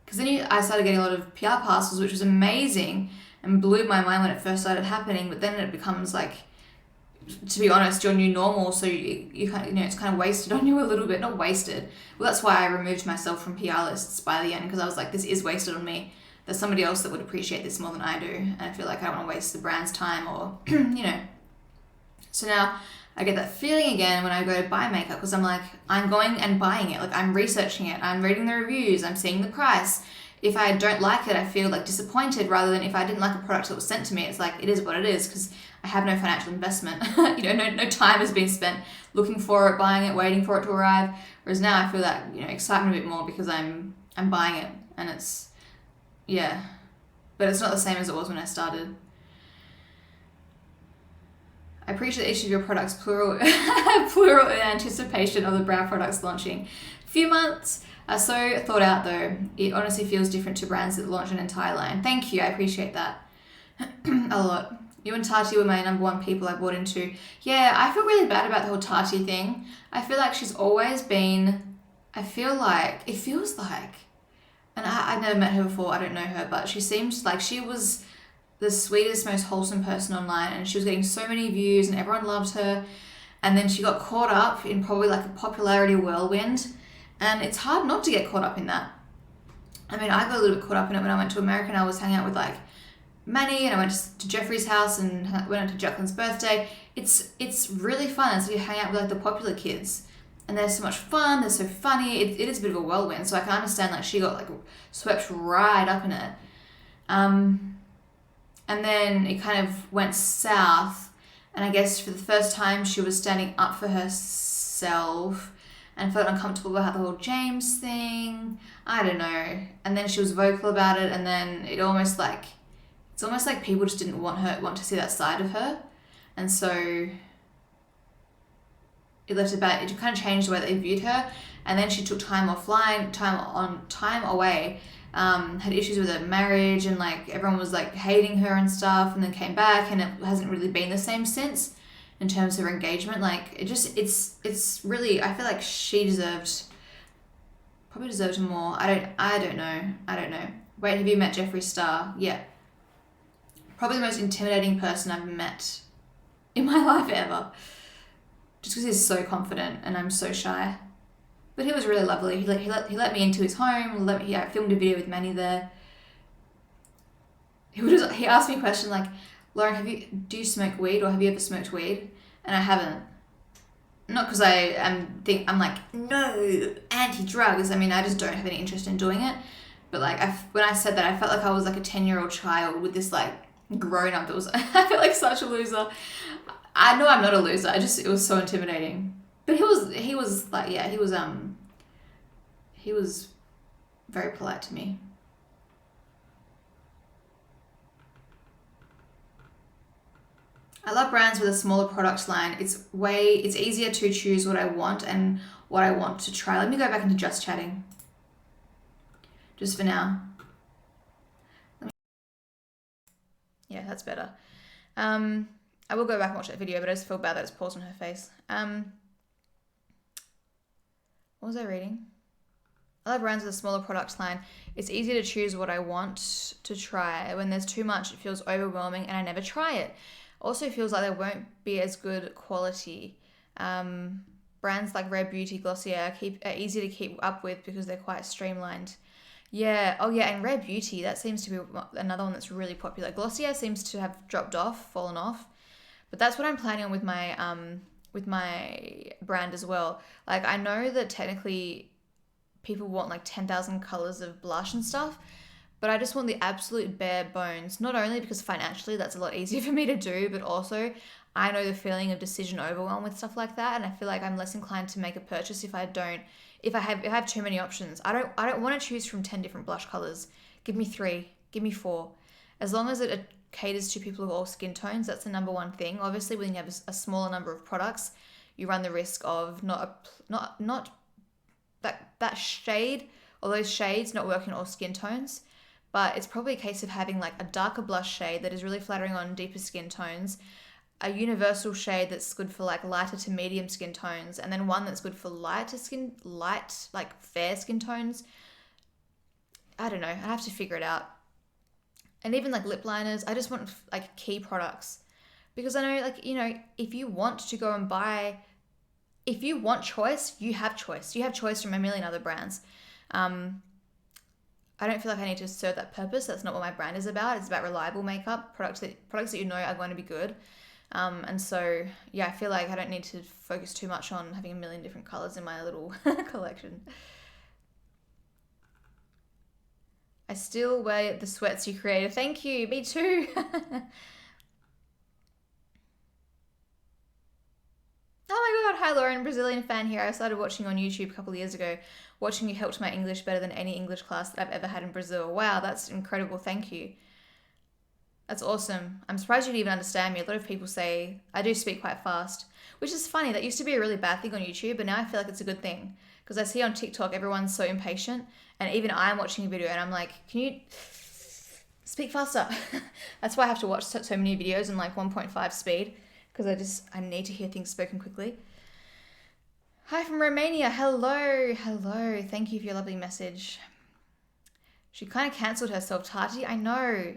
Because then I started getting a lot of PR parcels, which was amazing and blew my mind when it first started happening. But then it becomes like, to be honest, your new normal. So you kind of, it's kind of wasted on you a little bit. Not wasted. Well, that's why I removed myself from PR lists by the end, because I was like, this is wasted on me. There's somebody else that would appreciate this more than I do, and I feel like I don't want to waste the brand's time or So now I get that feeling again when I go to buy makeup, because I'm like, I'm going and buying it. Like, I'm researching it, I'm reading the reviews, I'm seeing the price. If I don't like it, I feel like disappointed, rather than if I didn't like a product that was sent to me, it's like, it is what it is, because I have no financial investment. No time has been spent looking for it, buying it, waiting for it to arrive. Whereas now I feel that, excitement a bit more, because I'm buying it, and it's, yeah. But it's not the same as it was when I started. I appreciate each of your products plural in anticipation of the brow products launching. Few months are so thought out though. It honestly feels different to brands that launch an entire line. Thank you, I appreciate that a lot. You and Tati were my number one people I bought into. Yeah, I feel really bad about the whole Tati thing. I feel like she's always been, it feels like, and I've never met her before, I don't know her, but she seems like she was the sweetest, most wholesome person online, and she was getting so many views and everyone loved her. And then she got caught up in probably like a popularity whirlwind, and it's hard not to get caught up in that. I mean, I got a little bit caught up in it when I went to America, and I was hanging out with like Manny, and I went to Jeffrey's house and went out to Jaclyn's birthday. It's really fun, and so you hang out with like the popular kids, and they're so much fun, they're so funny. It is a bit of a whirlwind, so I can understand like she got like swept right up in it. And then it kind of went south, and I guess for the first time she was standing up for herself and felt uncomfortable about the whole James thing. I don't know. And then she was vocal about it, and then it's almost like people just didn't want to see that side of her. And so it kind of changed the way they viewed her. And then she took time away. Had issues with her marriage, and like everyone was like hating her and stuff, and then came back, and it hasn't really been the same since in terms of her engagement. Like it's really, I feel like she probably deserved more. I don't know. Wait, have you met Jeffree Star? Yeah. Probably the most intimidating person I've met in my life ever. Just because he's so confident and I'm so shy. But he was really lovely. He let me into his home. I filmed a video with Manny there. He asked me a question like, Lauren, do you smoke weed, or have you ever smoked weed? And I haven't. Not because I'm like, no, anti-drugs. I mean, I just don't have any interest in doing it. But like, when I said that, I felt like I was like a 10-year-old child with this like grown-up that was, I felt like such a loser. I know I'm not a loser. It was so intimidating. But he was like, yeah, he was very polite to me. I love brands with a smaller product line. It's easier to choose what I want and what I want to try. Let me go back into just chatting. Just for now. Yeah, that's better. I will go back and watch that video, but I just feel bad that it's paused on her face. What was I reading? I love brands with a smaller product line. It's easier to choose what I want to try. When there's too much, it feels overwhelming and I never try it. Also feels like they won't be as good quality. Brands like Rare Beauty, Glossier are easy to keep up with because they're quite streamlined. Yeah, oh yeah, and Rare Beauty, that seems to be another one that's really popular. Glossier seems to have fallen off. But that's what I'm planning on with my brand as well. Like, I know that technically people want like 10,000 colors of blush and stuff, but I just want the absolute bare bones, not only because financially that's a lot easier for me to do, but also I know the feeling of decision overwhelm with stuff like that, and I feel like I'm less inclined to make a purchase if I have too many options. I don't want to choose from 10 different blush colors. Give me 3, give me 4. As long as it caters to people of all skin tones, that's the number one thing. Obviously, when you have a smaller number of products, you run the risk of not that shade or those shades not working on all skin tones. But it's probably a case of having like a darker blush shade that is really flattering on deeper skin tones, a universal shade that's good for like lighter to medium skin tones, and then one that's good for light like fair skin tones. I don't know. I have to figure it out. And even like lip liners, I just want like key products Because I know, like, if you want to go and buy, if you want choice, you have choice. You have choice from a million other brands. I don't feel like I need to serve that purpose. That's not what my brand is about. It's about reliable makeup, products that are going to be good. And so, yeah, I feel like I don't need to focus too much on having a million different colors in my little collection. I still wear the sweats you created. Thank you. Me too. Oh my god, hi Lauren, Brazilian fan here. I started watching on YouTube a couple of years ago. Watching you helped my English better than any English class that I've ever had in Brazil. Wow, that's incredible. Thank you. That's awesome. I'm surprised you didn't even understand me. A lot of people say I do speak quite fast, which is funny. That used to be a really bad thing on YouTube, but now I feel like it's a good thing. Because I see on TikTok everyone's so impatient, and even I'm watching a video and I'm like, can you speak faster? That's why I have to watch so many videos in like 1.5 speed, because I need to hear things spoken quickly. Hi from Romania. Hello. Thank you for your lovely message. She kind of cancelled herself, Tati. I know.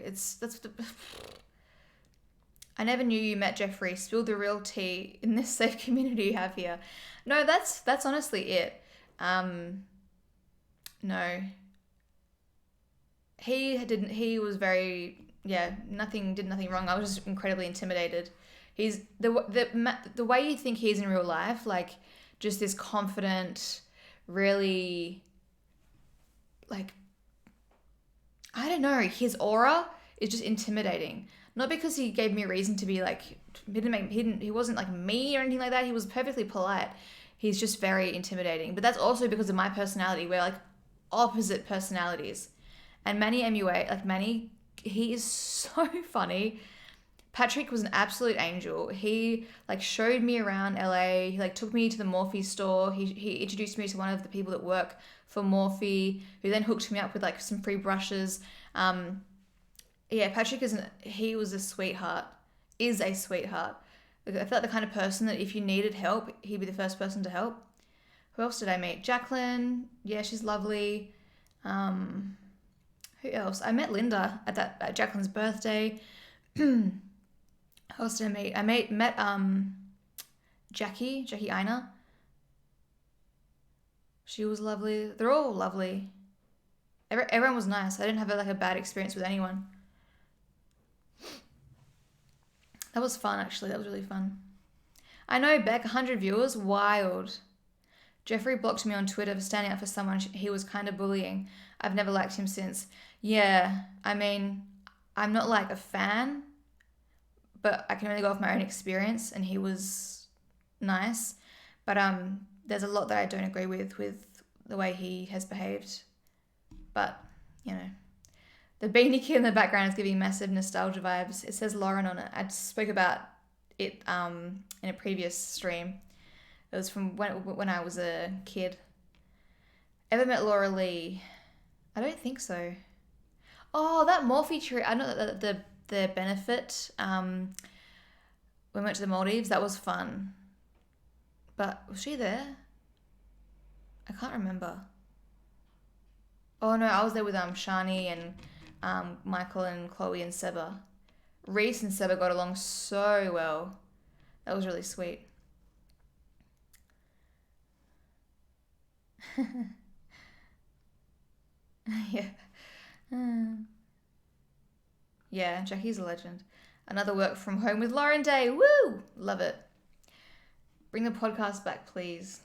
I never knew you met Jeffrey. Spill the real tea in this safe community you have here. No, that's honestly it. No. He was very, did nothing wrong. I was just incredibly intimidated. He's the way you think he is in real life, like just this confident, really, like, I don't know, his aura is just intimidating. Not because he gave me a reason to be like, he wasn't like me or anything like that. He was perfectly polite. He's just very intimidating. But that's also because of my personality. We're like opposite personalities. And Manny, he is so funny. Patrick was an absolute angel. He like showed me around LA. He like took me to the Morphe store. He introduced me to one of the people that work for Morphe, who then hooked me up with like some free brushes. Patrick he was a sweetheart. Is a sweetheart. I felt like the kind of person that if you needed help, he'd be the first person to help. Who else did I meet? Jaclyn. Yeah, she's lovely. Who else? I met Linda at Jaclyn's birthday. Who else did I meet? I met Jackie Ina. She was lovely. They're all lovely. Everyone was nice. I didn't have a bad experience with anyone. That was fun, actually. That was really fun. I know, Beck, 100 viewers. Wild. Jeffrey blocked me on Twitter for standing up for someone he was kind of bullying. I've never liked him since. Yeah, I mean, I'm not like a fan, but I can only go off my own experience, and he was nice. But there's a lot that I don't agree with the way he has behaved. But, the beanie kid in the background is giving massive nostalgia vibes. It says Lauren on it. I spoke about it in a previous stream. It was from when I was a kid. Ever met Laura Lee? I don't think so. Oh, that Morphe trip. I know that the benefit. We went to the Maldives. That was fun. But was she there? I can't remember. Oh no, I was there with Shani and Michael and Chloe and Seba. Reese and Seba got along so well. That was really sweet. Yeah. Yeah, Jackie's a legend. Another work from home with Lauren Day. Woo! Love it. Bring the podcast back, please.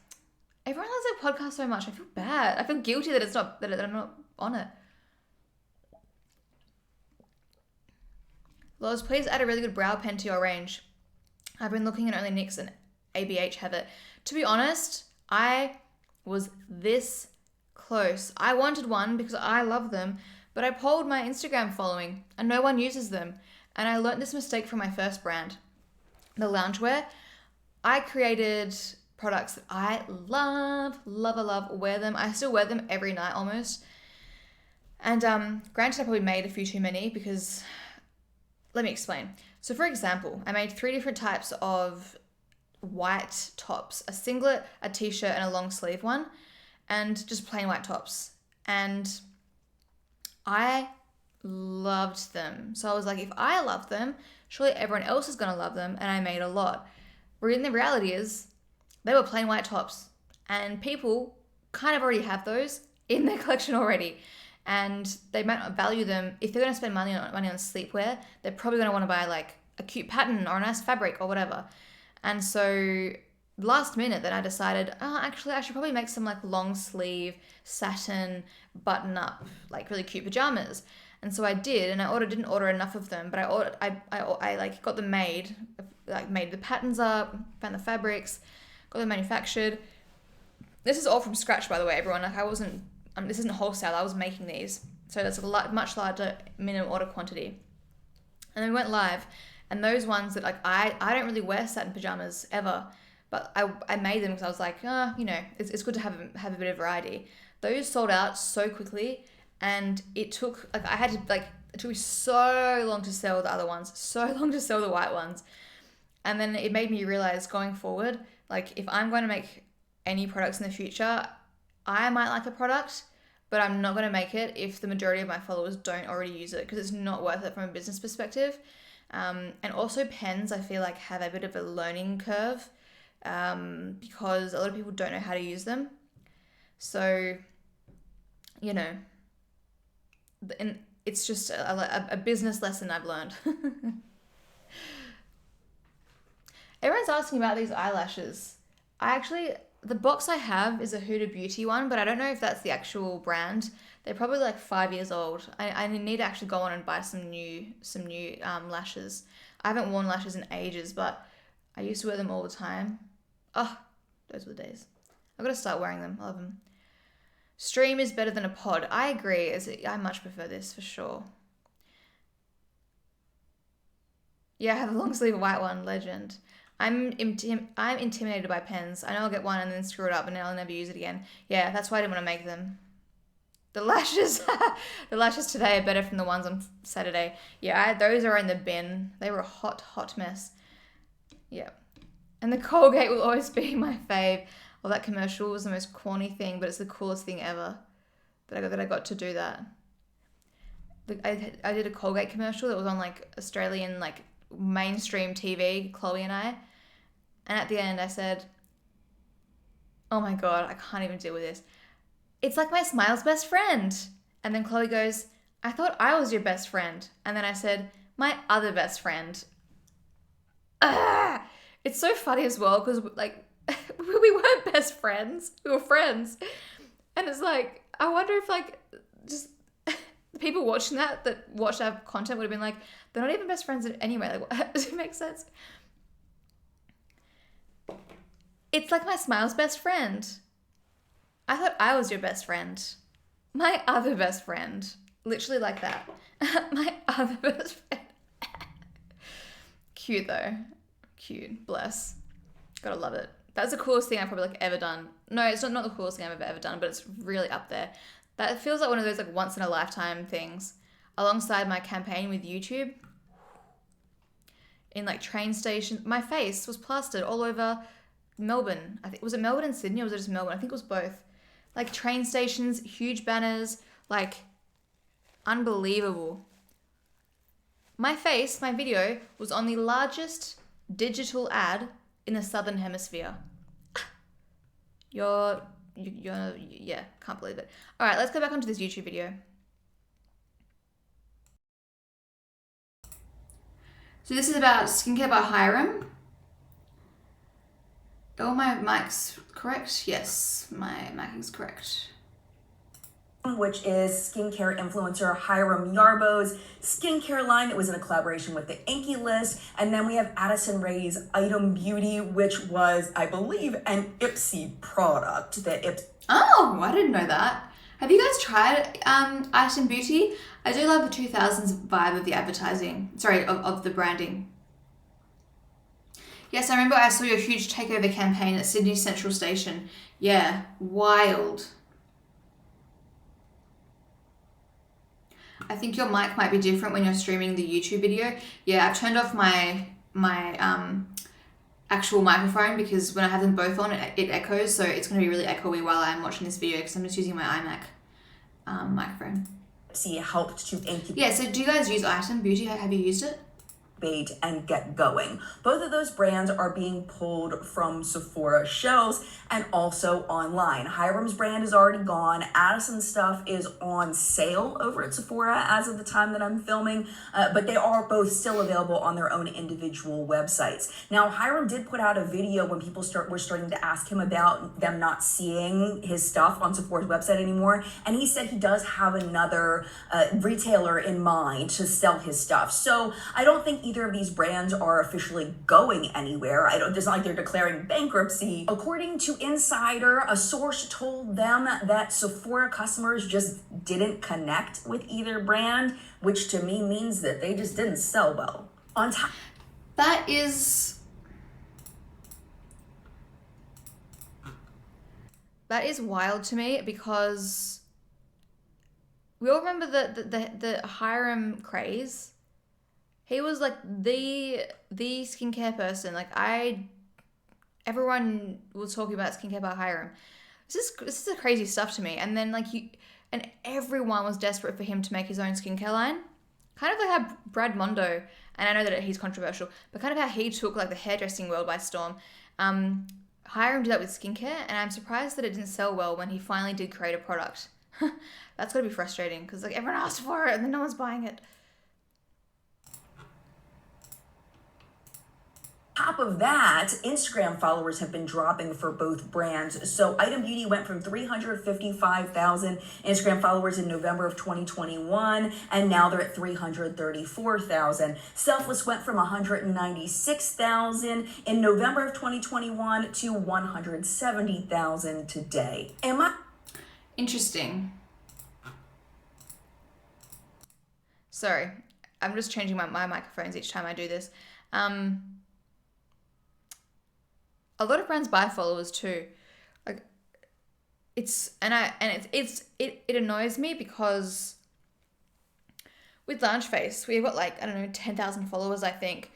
Everyone loves their podcast so much. I feel bad. I feel guilty that I'm not on it. Loz, please add a really good brow pen to your range. I've been looking and only NYX and ABH have it. To be honest, I was this close. I wanted one because I love them, but I polled my Instagram following and no one uses them. And I learned this mistake from my first brand, the loungewear. I created products that I love, wear them. I still wear them every night almost. And granted, I probably made a few too many because, let me explain. So for example, I made 3 different types of white tops, a singlet, a t-shirt, and a long sleeve one, and just plain white tops. And I loved them. So I was like, if I love them, surely everyone else is going to love them. And I made a lot. The reality is, they were plain white tops. And people kind of already have those in their collection already. And they might not value them. If they're going to spend money on sleepwear, they're probably going to want to buy like a cute pattern or a nice fabric or whatever. And so last minute then I decided, oh, actually I should probably make some like long sleeve satin button up, like really cute pajamas. And so I did, and didn't order enough of them, but I like got them made, like made the patterns up, found the fabrics, got them manufactured. This is all from scratch, by the way, everyone. Like I wasn't, this isn't wholesale. I was making these, so that's a much larger minimum order quantity. And then we went live, and those ones that like I don't really wear satin pajamas ever, but I made them because I was like, it's good to have a bit of variety. Those sold out so quickly. And it took, like, it took me so long to sell the other ones, so long to sell the white ones. And then it made me realize going forward, like, if I'm going to make any products in the future, I might like a product, but I'm not going to make it if the majority of my followers don't already use it, because it's not worth it from a business perspective. And also pens, I feel like, have a bit of a learning curve, because a lot of people don't know how to use them. So, and it's just a business lesson I've learned. Everyone's asking about these eyelashes. The box I have is a Huda Beauty one, but I don't know if that's the actual brand. They're probably like 5 years old. I need to actually go on and buy some new lashes. I haven't worn lashes in ages, but I used to wear them all the time. Oh, those were the days. I've got to start wearing them. I love them. Stream is better than a pod. I agree. I much prefer this for sure. Yeah, I have a long sleeve white one. Legend. I'm intimidated by pens. I know I'll get one and then screw it up and then I'll never use it again. Yeah, that's why I didn't want to make them. The lashes, the lashes today are better from the ones on Saturday. Yeah, those are in the bin. They were a hot mess. Yeah. And the Colgate will always be my fave. Well, that commercial was the most corny thing, but it's the coolest thing ever that I got to do that. I did a Colgate commercial that was on like Australian like mainstream TV, Chloe and I. And at the end I said, oh my God, I can't even deal with this. It's like my Smile's best friend. And then Chloe goes, I thought I was your best friend. And then I said, my other best friend. It's so funny as well because like, we weren't best friends. We were friends. And it's like, I wonder if like just the people watching that watched our content would have been like, they're not even best friends anyway. Like, what? Does it make sense? It's like my Smile's best friend. I thought I was your best friend. My other best friend. Literally like that. My other best friend. Cute though. Cute. Bless. Gotta love it. That's the coolest thing I've probably like ever done. No, it's not the coolest thing I've ever done, but it's really up there. That feels like one of those like once in a lifetime things. Alongside my campaign with YouTube. In like train stations. My face was plastered all over Melbourne. Was it Melbourne and Sydney or was it just Melbourne? I think it was both. Like train stations, huge banners, like unbelievable. My face, my video, was on the largest digital ad in the Southern Hemisphere. Yeah, can't believe it. All right, let's go back onto this YouTube video. So this is about skincare by Hiram. Oh, my mic's correct? Yes, my mic is correct. Which is skincare influencer Hiram Yarbo's skincare line that was in a collaboration with the Inkey List. And then we have Addison Rae's Item Beauty, which was, I believe, an Ipsy product. Oh, I didn't know that. Have you guys tried Item Beauty? I do love the 2000s vibe of the advertising. Sorry, of the branding. Yes, I remember I saw your huge takeover campaign at Sydney Central Station. Yeah, wild. I think your mic might be different when you're streaming the YouTube video. Yeah, I've turned off my actual microphone because when I have them both on, it echoes. So it's going to be really echoey while I'm watching this video because I'm just using my iMac microphone. helped to incubate Yeah, so do you guys use Item Beauty? Have you used it? and get going. Both of those brands are being pulled from Sephora shelves and also online. Hiram's brand is already gone. Addison's stuff is on sale over at Sephora as of the time that I'm filming, but they are both still available on their own individual websites. Now, Hiram did put out a video when people were starting to ask him about them not seeing his stuff on Sephora's website anymore, and he said he does have another retailer in mind to sell his stuff. So I don't think either of these brands are officially going anywhere. It's not like they're declaring bankruptcy. According to Insider, a source told them that Sephora customers just didn't connect with either brand, which to me means that they just didn't sell well. On top, That is wild to me, because we all remember the Hiram craze. He was like the skincare person. Like everyone was talking about skincare by Hiram. This is the crazy stuff to me. And then and everyone was desperate for him to make his own skincare line. Kind of like how Brad Mondo, and I know that he's controversial, but kind of how he took like the hairdressing world by storm. Hiram did that with skincare, and I'm surprised that it didn't sell well when he finally did create a product. That's gotta be frustrating, because like everyone asked for it and then no one's buying it. top of that, Instagram followers have been dropping for both brands. So Item Beauty went from 355,000 Instagram followers in November of 2021, and now they're at 334,000. Selfless went from 196,000 in November of 2021 to 170,000 today. Interesting. Sorry, I'm just changing my microphones each time I do this. A lot of brands buy followers too. Like it annoys me, because with Face, we've got like, I don't know, 10,000 followers, I think.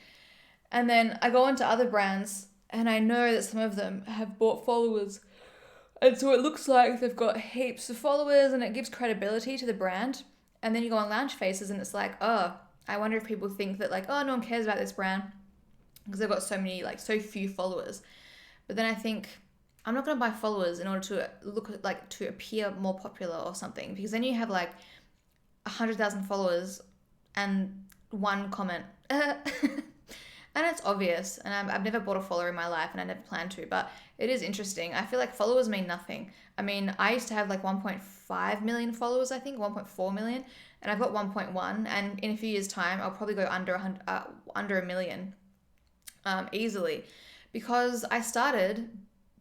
And then I go into other brands and I know that some of them have bought followers. And so it looks like they've got heaps of followers and it gives credibility to the brand. And then you go on Faces and it's like, oh, I wonder if people think that like, oh, no one cares about this brand because they've got so few followers. But then I think, I'm not going to buy followers in order to to appear more popular or something, because then you have like 100,000 followers and one comment. And it's obvious. And I've never bought a follower in my life, and I never plan to, but it is interesting. I feel like followers mean nothing. I mean, I used to have like 1.5 million followers, I think, 1.4 million, and I've got 1.1, and in a few years' time, I'll probably go under a million easily. Because I started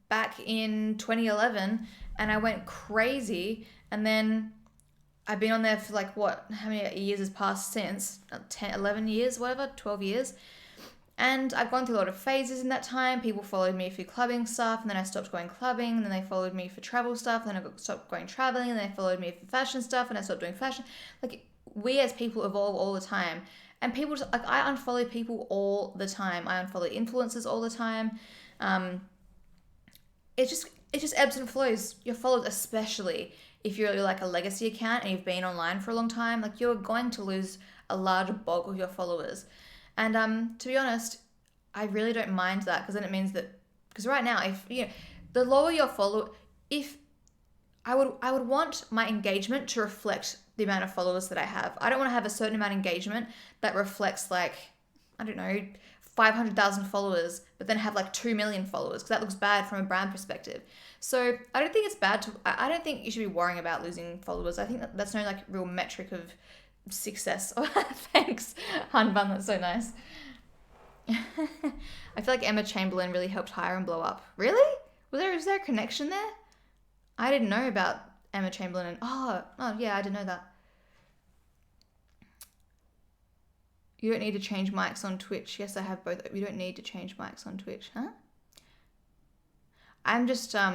back in 2011 and I went crazy, and then I've been on there for like how many years has passed since? 10, 11 years, whatever, 12 years. And I've gone through a lot of phases in that time. People followed me for clubbing stuff, and then I stopped going clubbing, and then they followed me for travel stuff, and then I stopped going traveling, and then they followed me for fashion stuff, and I stopped doing fashion. Like, we as people evolve all the time. And people just, like, I unfollow people all the time. I unfollow influencers all the time. It just ebbs and flows. Your followers, especially if you're like a legacy account and you've been online for a long time, like, you're going to lose a large bulk of your followers. And to be honest, I really don't mind that, because then it means that, because right now, if the lower your follow, if I would want my engagement to reflect the amount of followers that I have. I don't want to have a certain amount of engagement that reflects like, I don't know, 500,000 followers, but then have like 2 million followers, because that looks bad from a brand perspective. So I don't think it's bad I don't think you should be worrying about losing followers. I think that's no like real metric of success. Oh, thanks, Han Bun, that's so nice. I feel like Emma Chamberlain really helped Hiram blow up. Really? Was there a connection there? I didn't know about Emma Chamberlain and oh yeah, I didn't know that. You don't need to change mics on Twitch. Yes, I have both. You don't need to change mics on Twitch, huh? I'm just I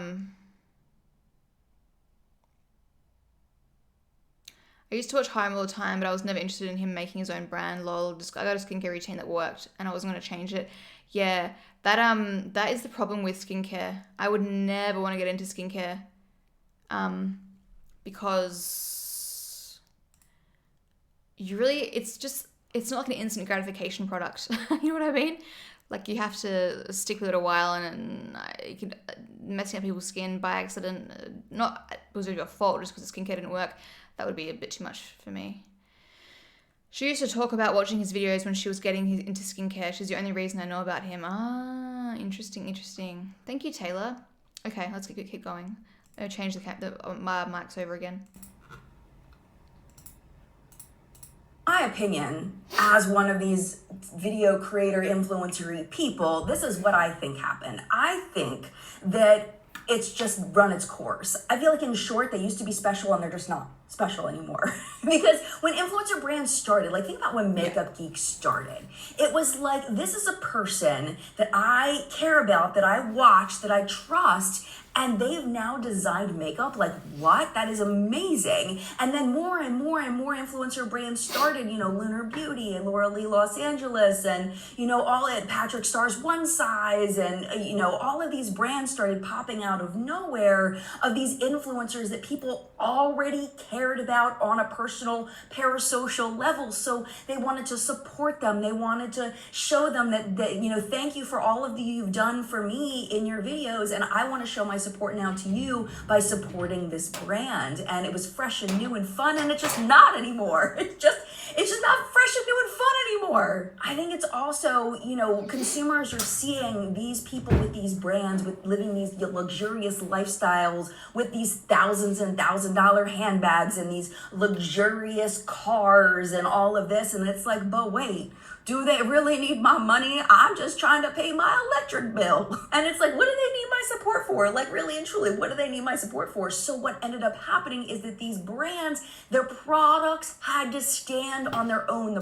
used to watch Hiram all the time, but I was never interested in him making his own brand. Lol, I got a skincare routine that worked, and I wasn't going to change it. Yeah, that is the problem with skincare. I would never want to get into skincare, because it's not like an instant gratification product. You know what I mean? Like you have to stick with it a while, and you could messing up people's skin by accident, not because of your fault, just because the skincare didn't work. That would be a bit too much for me. She used to talk about watching his videos when she was getting into skincare. She's the only reason I know about him. Ah, interesting. Thank you, Taylor. Okay, let's keep going. I'm gonna change my mics over again. My opinion, as one of these video creator influencer people, this is what I think happened. I think that it's just run its course. I feel like in short, they used to be special and they're just not special anymore. Because when influencer brands started, like think about when Makeup Geek started. It was like, this is a person that I care about, that I watch, that I trust, and they've now designed makeup. Like, what? That is amazing. And then more and more influencer brands started, you know, Lunar Beauty and Laura Lee Los Angeles, and, you know, all at Patrick Starr's One Size, and, you know, all of these brands started popping out of nowhere of these influencers that people already cared about on a personal parasocial level. So they wanted to support them. They wanted to show them that, you know, thank you for all of the you've done for me in your videos, and I want to show my support now to you by supporting this brand. And it was fresh and new and fun, and it's just not anymore. It's just not fresh and new and fun anymore. I think it's also, you know, consumers are seeing these people with these brands, with living these luxurious lifestyles, with these thousands and $1,000 handbags and these luxurious cars and all of this, and it's like, but wait, do they really need my money? I'm just trying to pay my electric bill. And it's like, what do they need my support for? Like, really and truly, what do they need my support for? So what ended up happening is that these brands, their products had to stand on their own.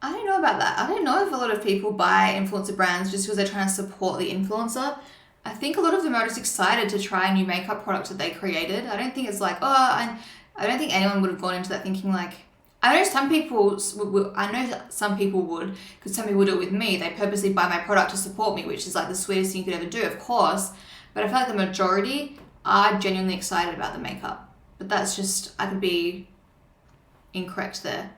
I don't know about that. I don't know if a lot of people buy influencer brands just because they're trying to support the influencer. I think a lot of them are just excited to try a new makeup product that they created. I don't think it's like, I don't think anyone would have gone into that thinking like, I know some people would, because some people do it with me. They purposely buy my product to support me, which is like the sweetest thing you could ever do, of course. But I feel like the majority are genuinely excited about the makeup. But that's just, I could be incorrect there.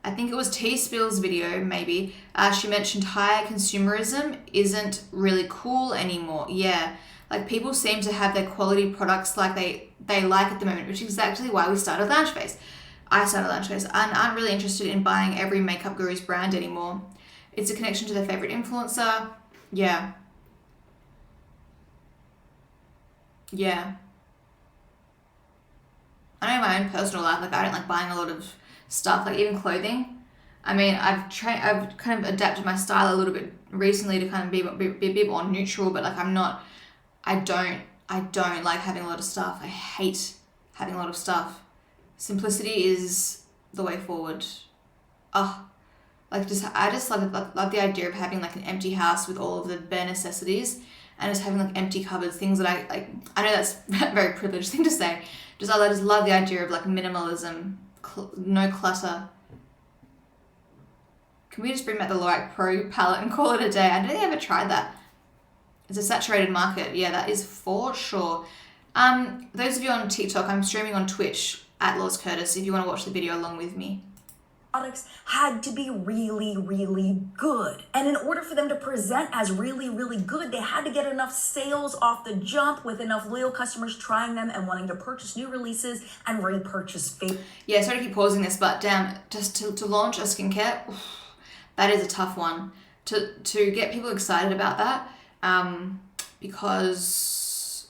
I think it was T Spill's video, maybe. She mentioned higher consumerism isn't really cool anymore. Yeah, like people seem to have their quality products like they like at the moment, which is exactly why we started Loungeface. I started Loungeface and aren't really interested in buying every makeup guru's brand anymore. It's a connection to their favorite influencer. Yeah. I know my own personal life, like I don't like buying a lot of stuff, like even clothing. I mean, I've kind of adapted my style a little bit recently to kind of be a bit more neutral, but like I don't like having a lot of stuff. I hate having a lot of stuff. Simplicity is the way forward. I just love the idea of having like an empty house with all of the bare necessities and just having like empty cupboards, things that I like. I know that's a very privileged thing to say. I just love the idea of like minimalism, no clutter. Can we just bring back the Lorac Pro palette and call it a day? I don't think I ever tried that. It's a saturated market. Yeah, that is for sure. Those of you on TikTok, I'm streaming on Twitch at Laws Curtis if you want to watch the video along with me. Products had to be really, really good. And in order for them to present as really, really good, they had to get enough sales off the jump with enough loyal customers trying them and wanting to purchase new releases and repurchase Yeah, sorry to keep pausing this, but damn, just to launch a skincare, that is a tough one. To get people excited about that, because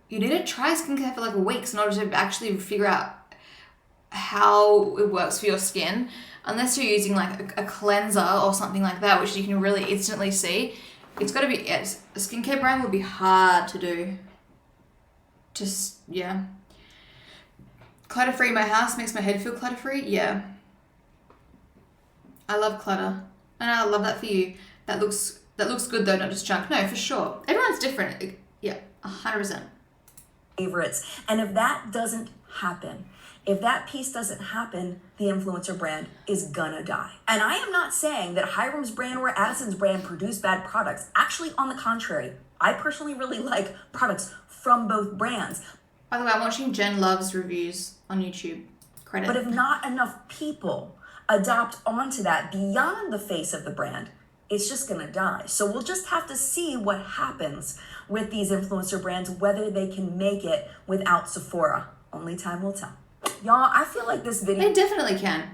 you need to try skincare for like weeks in order to actually figure out how it works for your skin, unless you're using like a cleanser or something like that, which you can really instantly see. It's got to be, a skincare brand would be hard to do. Clutter free my house makes my head feel clutter free. Yeah, I love clutter, and I love that for you. That looks good though, not just junk. No, for sure, everyone's different. Yeah, 100%. Favorites, and if that doesn't happen, if that piece doesn't happen, the influencer brand is gonna die. And I am not saying that Hiram's brand or Addison's brand produce bad products. Actually, on the contrary, I personally really like products from both brands. By the way, I'm watching Jen Love's reviews on YouTube. Credit. But if not enough people adopt onto that beyond the face of the brand, it's just gonna die. So we'll just have to see what happens with these influencer brands, whether they can make it without Sephora. Only time will tell. Y'all, I feel like this video... They definitely can.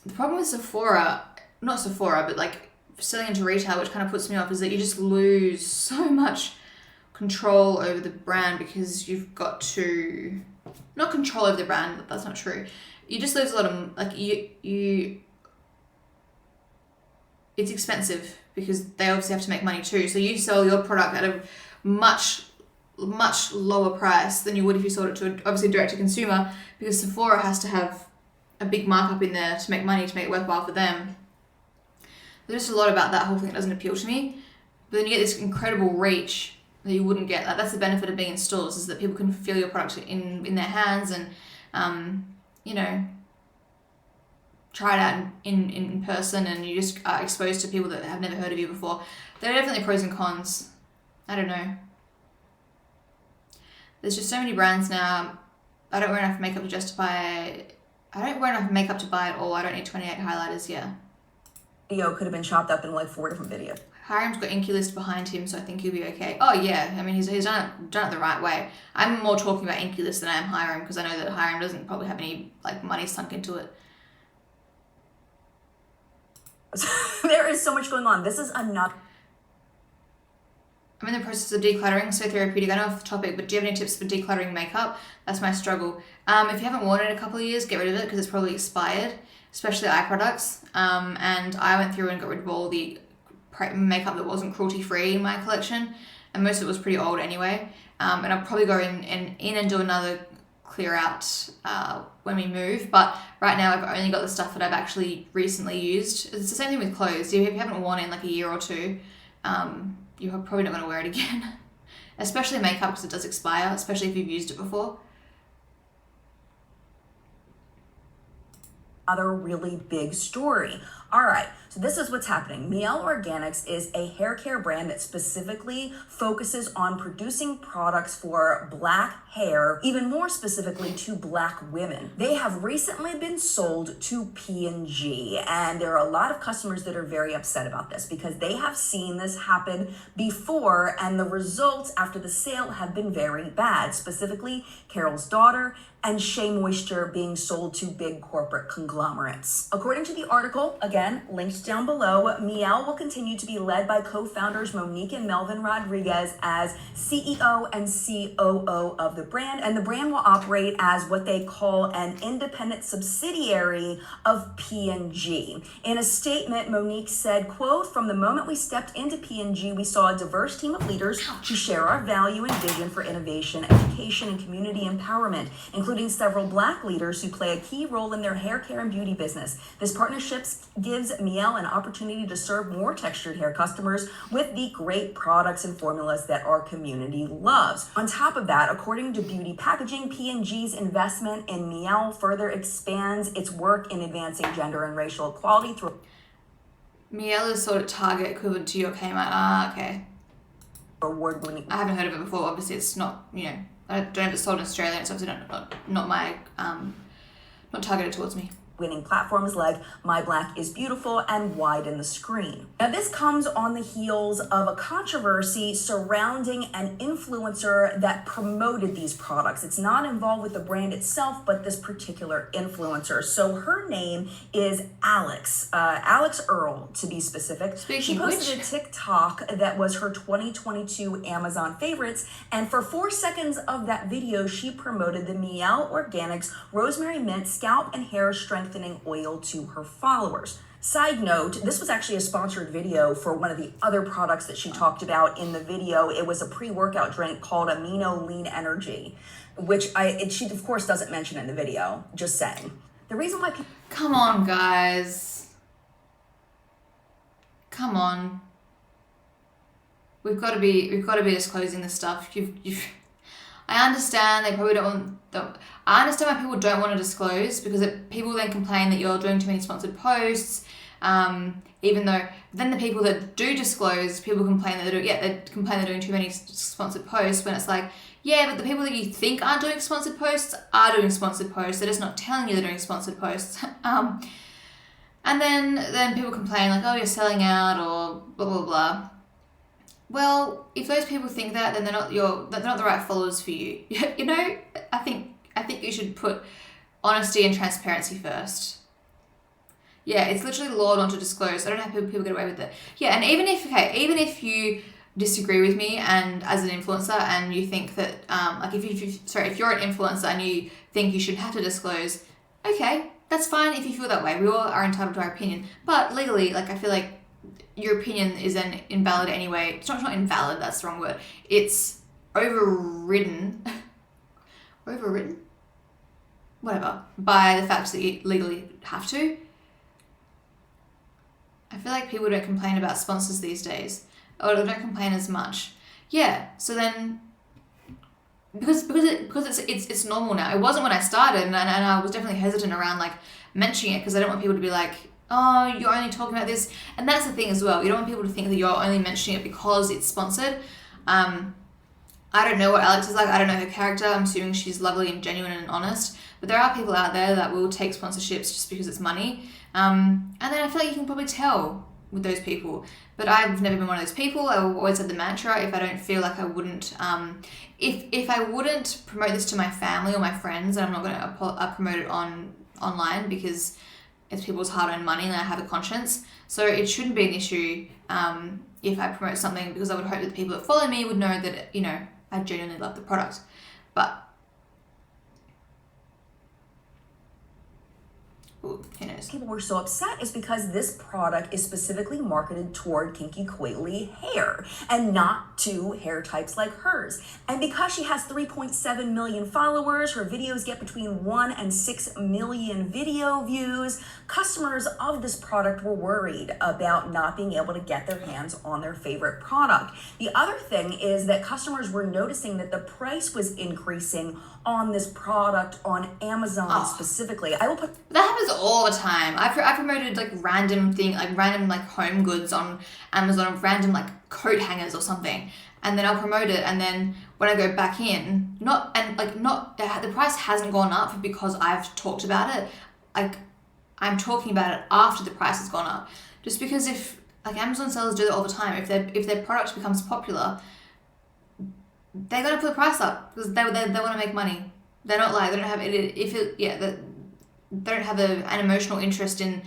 The problem with Sephora, not Sephora, but like selling into retail, which kind of puts me off, is that you just lose so much control over the brand because you've got to... Not control over the brand, that's not true. You just lose a lot of, like, you it's expensive because they obviously have to make money too. So you sell your product at a much lower price than you would if you sold it to obviously direct to consumer, because Sephora has to have a big markup in there to make money, to make it worthwhile for them. There's just a lot about that whole thing that doesn't appeal to me. But then you get this incredible reach that you wouldn't get. That's the benefit of being in stores, is that people can feel your product in their hands and you know, try it out in person, and you just are exposed to people that have never heard of you before. There are definitely pros and cons. I don't know. There's just so many brands now. I don't wear enough makeup to justify... I don't wear enough makeup to buy it all. I don't need 28 highlighters, yeah. Video could have been chopped up in like 4 different videos. Hiram's got Inky List behind him, so I think he'll be okay. Oh yeah, I mean, he's done it the right way. I'm more talking about Inky List than I am Hiram, because I know that Hiram doesn't probably have any like money sunk into it. There is so much going on. This is enough. I'm in the process of decluttering, so therapeutic. I know off the topic, but do you have any tips for decluttering makeup? That's my struggle. If you haven't worn it in a couple of years, get rid of it because it's probably expired, especially eye products. And I went through and got rid of all the makeup that wasn't cruelty-free in my collection, and most of it was pretty old anyway. And I'll probably go in and do another clear out when we move. But right now I've only got the stuff that I've actually recently used. It's the same thing with clothes. If you haven't worn it in like a year or two, you're probably not going to wear it again. Especially makeup, because it does expire, especially if you've used it before. Other really big story. All right, so this is what's happening. Mielle Organics is a hair care brand that specifically focuses on producing products for Black hair, even more specifically to Black women. They have recently been sold to P&G, and there are a lot of customers that are very upset about this because they have seen this happen before, and the results after the sale have been very bad, specifically Carol's Daughter and Shea Moisture being sold to big corporate conglomerates. According to the article, again, linked down below, Mielle will continue to be led by co-founders Monique and Melvin Rodriguez as CEO and COO of the brand, and the brand will operate as what they call an independent subsidiary of P&G. In a statement, Monique said, quote, "From the moment we stepped into P&G, we saw a diverse team of leaders who share our value and vision for innovation, education, and community empowerment, including several Black leaders who play a key role in their hair care and beauty business. This partnership gives Mielle an opportunity to serve more textured hair customers with the great products and formulas that our community loves." On top of that, according to Beauty Packaging, P&G's investment in Mielle further expands its work in advancing gender and racial equality through... Mielle is sort of Target equivalent to your Kmart. Okay. award-winning... I haven't heard of it before. Obviously, it's not, you know, I don't have it sold in Australia. It's obviously not my, not targeted towards me. Winning platforms like My Black is Beautiful and Widen the Screen. Now, this comes on the heels of a controversy surrounding an influencer that promoted these products. It's not involved with the brand itself, but this particular influencer. So her name is Alex Earl, to be specific. She posted a TikTok that was her 2022 Amazon favorites, and for 4 seconds of that video, she promoted the Mielle Organics Rosemary Mint Scalp and Hair Strengthening Oil to her followers. Side note, this was actually a sponsored video for one of the other products that she talked about in the video. It was a pre-workout drink called Amino Lean Energy, which she of course doesn't mention in the video, just saying. The reason why people... Come on, guys. Come on. We've got to be disclosing this stuff. I understand they probably I understand why people don't want to disclose, because people then complain that you're doing too many sponsored posts Even though then the people that do disclose, people complain that they complain they're doing too many sponsored posts, when it's like, yeah, but the people that you think aren't doing sponsored posts are doing sponsored posts. They're just not telling you they're doing sponsored posts. And then people complain like, oh, you're selling out or blah blah blah. Well, if those people think that, then they're not the right followers for you. You know, I think you should put honesty and transparency first. Yeah, it's literally law not to disclose. I don't know how people get away with it. Yeah, and even if you disagree with me and as an influencer and you think that if you're an influencer and you think you shouldn't have to disclose, okay, that's fine if you feel that way. We all are entitled to our opinion, but legally, like, I feel like your opinion is then invalid anyway. It's not invalid, that's the wrong word. It's overridden. Overridden? Whatever. By the fact that you legally have to. I feel like people don't complain about sponsors these days. Or they don't complain as much. Yeah, so then because it's normal now. It wasn't when I started, and I was definitely hesitant around like mentioning it because I don't want people to be like, oh, you're only talking about this. And that's the thing as well. You don't want people to think that you're only mentioning it because it's sponsored. I don't know what Alex is like. I don't know her character. I'm assuming she's lovely and genuine and honest. But there are people out there that will take sponsorships just because it's money. And then I feel like you can probably tell with those people. But I've never been one of those people. I always had the mantra, if I don't feel like I wouldn't, if I wouldn't promote this to my family or my friends, then I'm not going to promote it online because it's people's hard-earned money and I have a conscience. So it shouldn't be an issue if I promote something, because I would hope that the people that follow me would know that, you know, I genuinely love the product. But who knows? People were so upset is because this product is specifically marketed toward kinky coily hair and not to hair types like hers. And because she has 3.7 million followers, her videos get between 1 and 6 million video views. Customers of this product were worried about not being able to get their hands on their favorite product. The other thing is that customers were noticing that the price was increasing on this product on Amazon specifically. I will put that happens all the time. I promoted like random home goods on Amazon, random like coat hangers or something, and then I'll promote it, and then when I go back in, the price hasn't gone up because I've talked about it. Like, I'm talking about it after the price has gone up, just because if like Amazon sellers do that all the time. If their product becomes popular, they're gonna put the price up because they want to make money. They're not like, they don't have they don't have an emotional interest in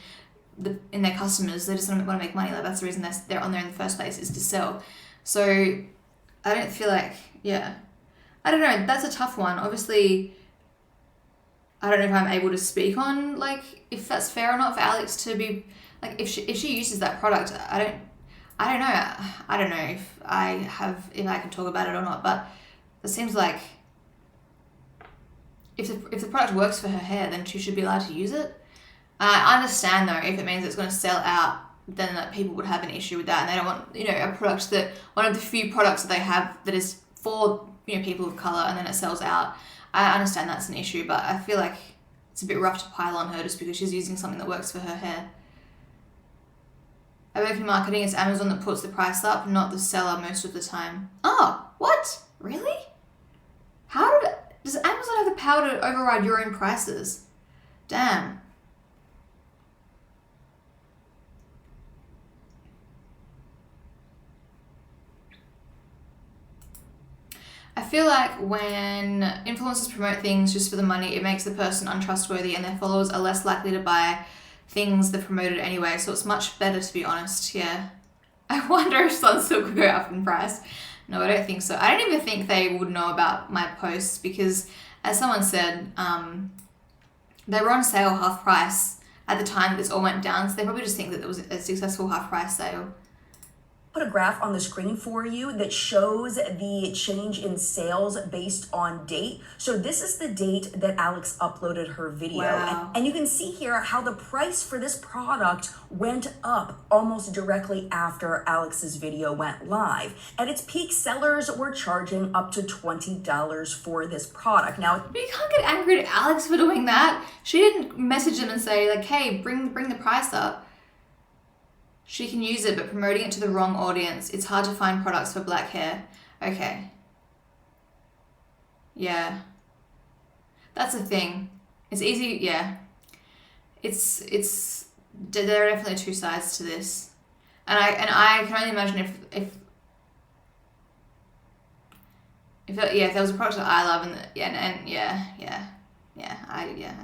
their customers. They just want to make money. Like, that's the reason they're on there in the first place, is to sell. So I don't feel like, I don't know. That's a tough one. Obviously, I don't know if I'm able to speak on like if that's fair or not for Alex to be like, if she uses that product. I don't know if I can talk about it or not, but it seems like if the product works for her hair, then she should be allowed to use it. I understand though, if it means it's going to sell out, then that people would have an issue with that, and they don't want, you know, a product that, one of the few products that they have that is for, you know, people of color, and then it sells out. I understand that's an issue, but I feel like it's a bit rough to pile on her just because she's using something that works for her hair. I work in marketing. It's Amazon that puts the price up, not the seller most of the time. Oh, what? Really? Does Amazon have the power to override your own prices? Damn. I feel like when influencers promote things just for the money, it makes the person untrustworthy and their followers are less likely to buy things they're promoted anyway, so it's much better to be honest. Yeah. I wonder if Sunsilk could go up in price. No, I don't think so. I don't even think they would know about my posts because, as someone said, they were on sale half price at the time this all went down, so they probably just think that it was a successful half price sale. Put a graph on the screen for you that shows the change in sales based on date. So this is the date that Alex uploaded her video. Wow. And you can see here how the price for this product went up almost directly after Alex's video went live. At its peak, sellers were charging up to $20 for this product. Now, But you can't get angry at Alex for doing that. She didn't message them and say like, hey, bring the price up. She can use it, but promoting it to the wrong audience. It's hard to find products for black hair. Okay. Yeah. That's the thing. It's easy, yeah. There are definitely two sides to this. And I can only imagine if there was a product that I love I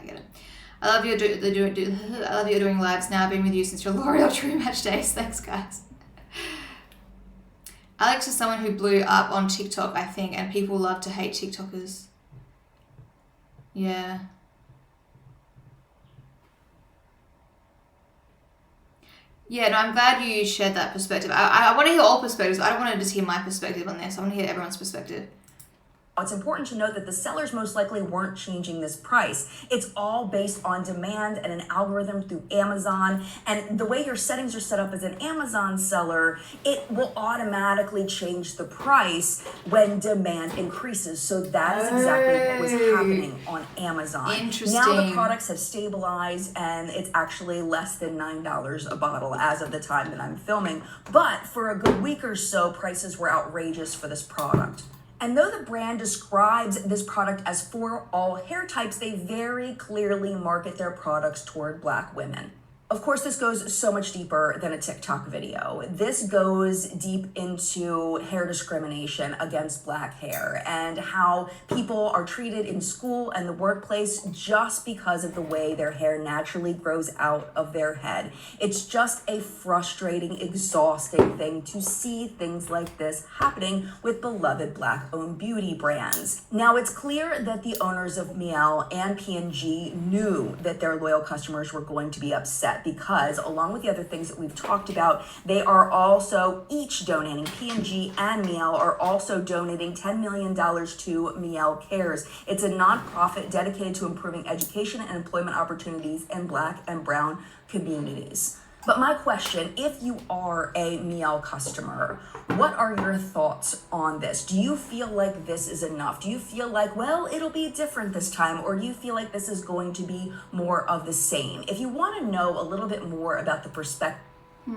get it. I love you I love you're doing lives now. I've been with you since your L'Oreal True Match days. Thanks, guys. Alex is someone who blew up on TikTok, I think, and people love to hate TikTokers. Yeah. Yeah, no, I'm glad you shared that perspective. I want to hear all perspectives. I don't want to just hear my perspective on this. I want to hear everyone's perspective. It's important to note that the sellers most likely weren't changing this price. It's all based on demand and an algorithm through Amazon. And the way your settings are set up as an Amazon seller, it will automatically change the price when demand increases. So that is exactly what was happening on Amazon. Interesting. Now the products have stabilized and it's actually less than $9 a bottle as of the time that I'm filming. But for a good week or so, prices were outrageous for this product. And though the brand describes this product as for all hair types, they very clearly market their products toward Black women. Of course, this goes so much deeper than a TikTok video. This goes deep into hair discrimination against Black hair and how people are treated in school and the workplace just because of the way their hair naturally grows out of their head. It's just a frustrating, exhausting thing to see things like this happening with beloved Black-owned beauty brands. Now, it's clear that the owners of Mielle and P&G knew that their loyal customers were going to be upset, because along with the other things that we've talked about, they are also each donating, P&G and Mielle are also donating $10 million to Mielle Cares. It's a nonprofit dedicated to improving education and employment opportunities in Black and brown communities. But my question, if you are a Mielle customer, what are your thoughts on this? Do you feel like this is enough? Do you feel like, well, it'll be different this time? Or do you feel like this is going to be more of the same? If you want to know a little bit more about the perspective. I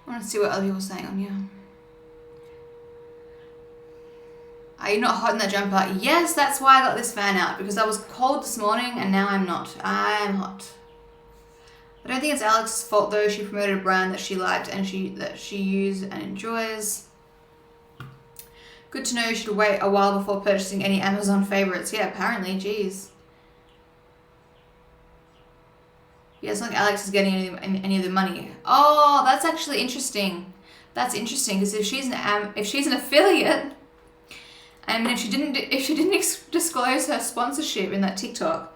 want to see what other people are saying on here. Are you not hot in that jumper? Yes, that's why I got this fan out, because I was cold this morning and now I'm not. I'm hot. I don't think it's Alex's fault though. She promoted a brand that she liked and that she used and enjoys. Good to know you should wait a while before purchasing any Amazon favorites. Yeah, apparently, geez. Yeah, it's not like Alex is getting any of the money. Oh, that's actually interesting. That's interesting, because if she's an affiliate, and if she didn't disclose her sponsorship in that TikTok,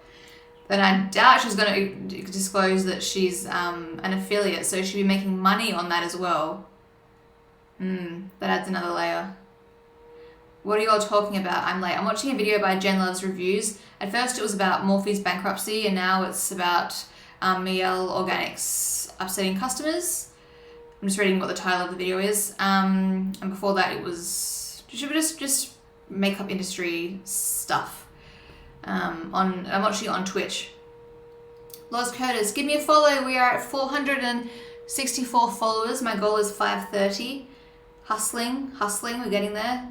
then I doubt she's going to disclose that she's an affiliate, so she'll be making money on that as well. That adds another layer. What are you all talking about? I'm late. I'm watching a video by Jen Loves Reviews. At first it was about Morphe's bankruptcy, and now it's about Mielle Organics upsetting customers. I'm just reading what the title of the video is. And before that it was just makeup industry stuff. I'm watching it on Twitch. Loz Curtis, give me a follow. We are at 464 followers. My goal is 530. Hustling. We're getting there.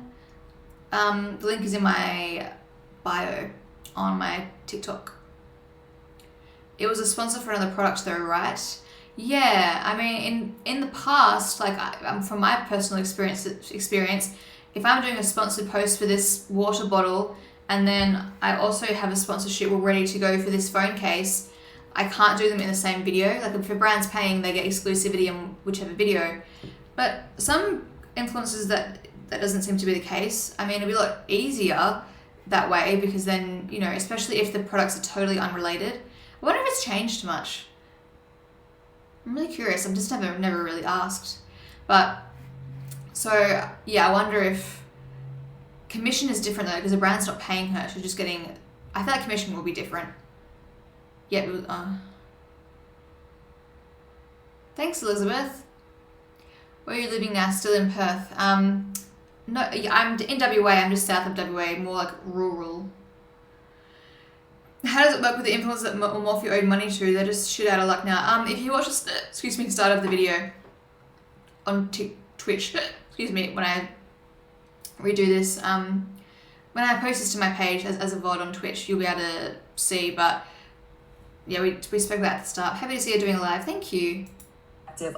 The link is in my bio on my TikTok. It was a sponsor for another product though, right? Yeah, I mean, in the past, like from my personal experience, if I'm doing a sponsored post for this water bottle, and then I also have a sponsorship all ready to go for this phone case, I can't do them in the same video. Like if a brand's paying, they get exclusivity on whichever video. But some influencers that doesn't seem to be the case. I mean, it'd be a lot easier that way, because then, you know, especially if the products are totally unrelated. I wonder if it's changed much. I'm really curious. I'm just never really asked. But so yeah, I wonder if commission is different though, because the brand's not paying her. She's just getting. I feel like commission will be different. Yeah. Thanks, Elizabeth. Where are you living now? Still in Perth. No, I'm in WA. I'm just south of WA, more like rural. how does it work with the influencers that Morphe owed money to? They're just shit out of luck now. If you watch the start of the video on Twitch, when I redo this, when I post this to my page as a VOD on Twitch, you'll be able to see. But yeah, we spoke about at the start. Happy to see you doing a live. Thank you.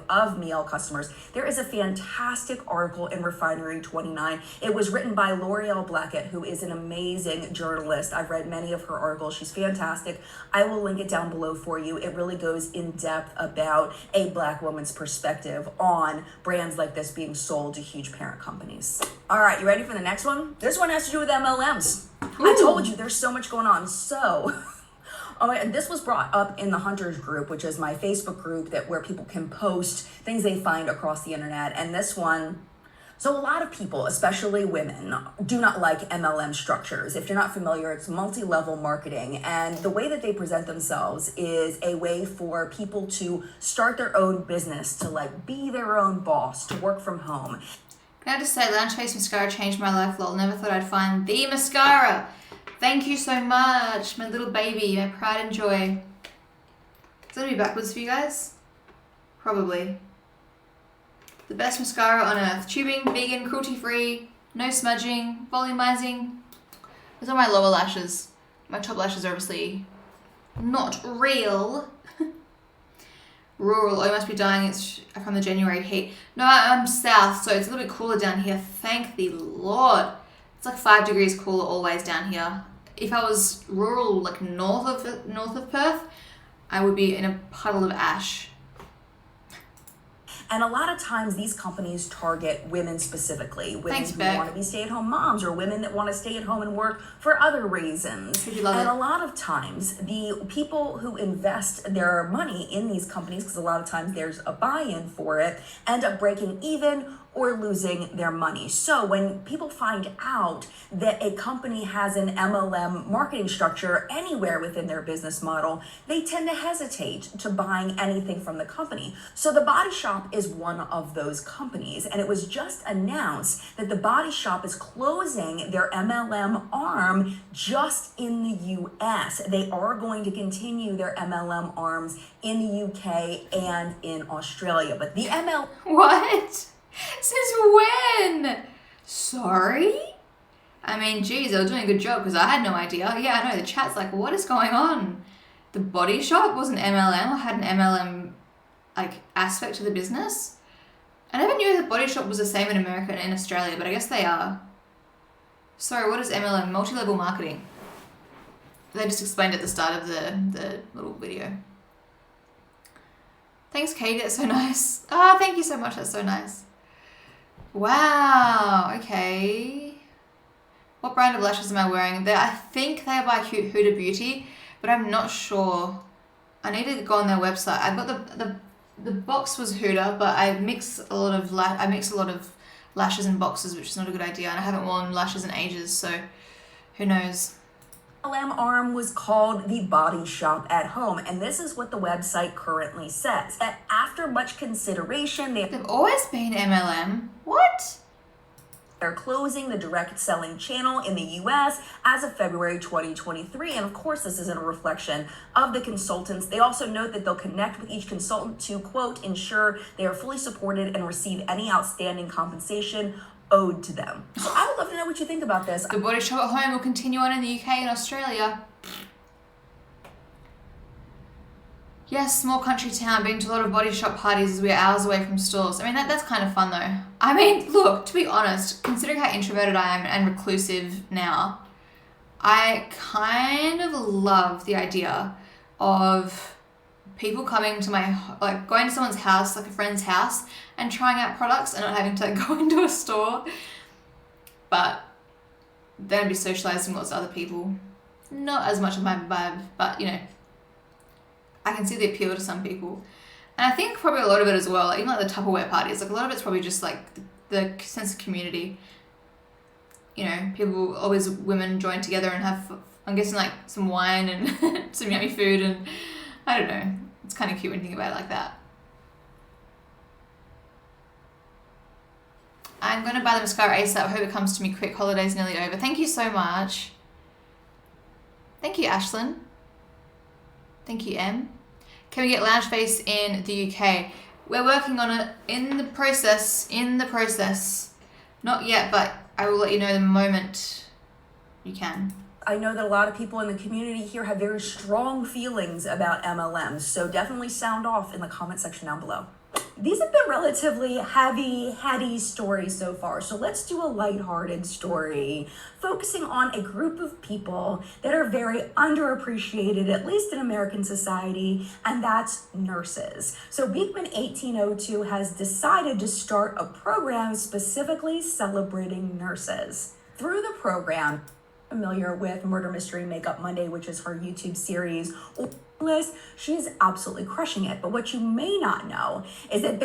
Of Mielle customers. There is a fantastic article in Refinery 29. It was written by L'Oreal Blackett, who is an amazing journalist. I've read many of her articles. She's fantastic. I will link it down below for you. It really goes in depth about a Black woman's perspective on brands like this being sold to huge parent companies. All right, you ready for the next one? This one has to do with MLMs. Ooh. I told you there's so much going on. So and this was brought up in the Hunters group, which is my Facebook group where people can post things they find across the internet. And this one, so a lot of people, especially women, do not like MLM structures. If you're not familiar, it's multi-level marketing. And the way that they present themselves is a way for people to start their own business, to like be their own boss, to work from home. Can I just say, Lounge Face Mascara changed my life, lol. Never thought I'd find the mascara. Thank you so much, my little baby, my pride and joy. Is that gonna be backwards for you guys? Probably. The best mascara on earth. Tubing, vegan, cruelty-free, no smudging, volumizing. Those are my lower lashes. My top lashes are obviously not real. Rural, oh, you must be dying, it's from the January heat. No, I'm south, so it's a little bit cooler down here, thank the Lord. It's like 5 degrees cooler always down here. If I was rural, like north of Perth, I would be in a puddle of ash. And a lot of times these companies target women specifically, women who want to be stay-at-home moms or women that want to stay at home and work for other reasons. And a lot of times the people who invest their money in these companies, because a lot of times there's a buy-in for it, end up breaking even or losing their money. So when people find out that a company has an MLM marketing structure anywhere within their business model, they tend to hesitate to buying anything from the company. So the Body Shop is one of those companies, and it was just announced that the Body Shop is closing their MLM arm just in the US. They are going to continue their MLM arms in the UK and in Australia, but the What? Since when? Sorry? I mean, geez, they were doing a good job because I had no idea. Yeah, I know, the chat's like, what is going on? The Body Shop was an MLM or had an MLM like aspect to the business? I never knew the Body Shop was the same in America and in Australia, but I guess they are. Sorry, what is MLM? Multi-level marketing. They just explained at the start of the little video. Thanks, Katie, that's so nice. Oh, thank you so much, that's so nice. Wow, okay. What brand of lashes am I wearing? I think they are by Huda Beauty, but I'm not sure. I need to go on their website. I've got the box was Huda, but I mix a lot of lashes in boxes, which is not a good idea. And I haven't worn lashes in ages, so who knows. MLM arm was called the Body Shop at Home, and this is what the website currently says. That after much consideration, they've always been MLM. What? They're closing the direct selling channel in the US as of February 2023. And of course, this isn't a reflection of the consultants. They also note that they'll connect with each consultant to, quote, ensure they are fully supported and receive any outstanding compensation owed to them. So I would love to know what you think about this. The Body Shop at Home will continue on in the UK and Australia. Yes, small country town, been to a lot of Body Shop parties as we're hours away from stores. I mean, that's kind of fun though. I mean, look, to be honest, considering how introverted I am and reclusive now, I kind of love the idea of people coming to my, like going to someone's house, like a friend's house, and trying out products and not having to go into a store. But then I'd be socializing with lots of other people. Not as much of my vibe, but you know, I can see the appeal to some people. And I think probably a lot of it as well, like, even like the Tupperware parties, like a lot of it's probably just like the sense of community. You know, people, always women join together and have, I'm guessing like some wine and some yummy food, and I don't know. It's kind of cute when you think about it like that. I'm going to buy the mascara ASAP. Hope it comes to me quick. Holiday's nearly over. Thank you so much. Thank you, Ashlyn. Thank you, M. Can we get lounge face in the UK? We're working on it. In the process. Not yet, but I will let you know the moment you can. I know that a lot of people in the community here have very strong feelings about MLMs, so definitely sound off in the comment section down below. These have been relatively heady stories so far, so let's do a lighthearted story focusing on a group of people that are very underappreciated, at least in American society, and that's nurses. So Beekman 1802 has decided to start a program specifically celebrating nurses. Through the program, familiar with Murder Mystery Makeup Monday, which is her YouTube series, she's absolutely crushing it. But what you may not know is that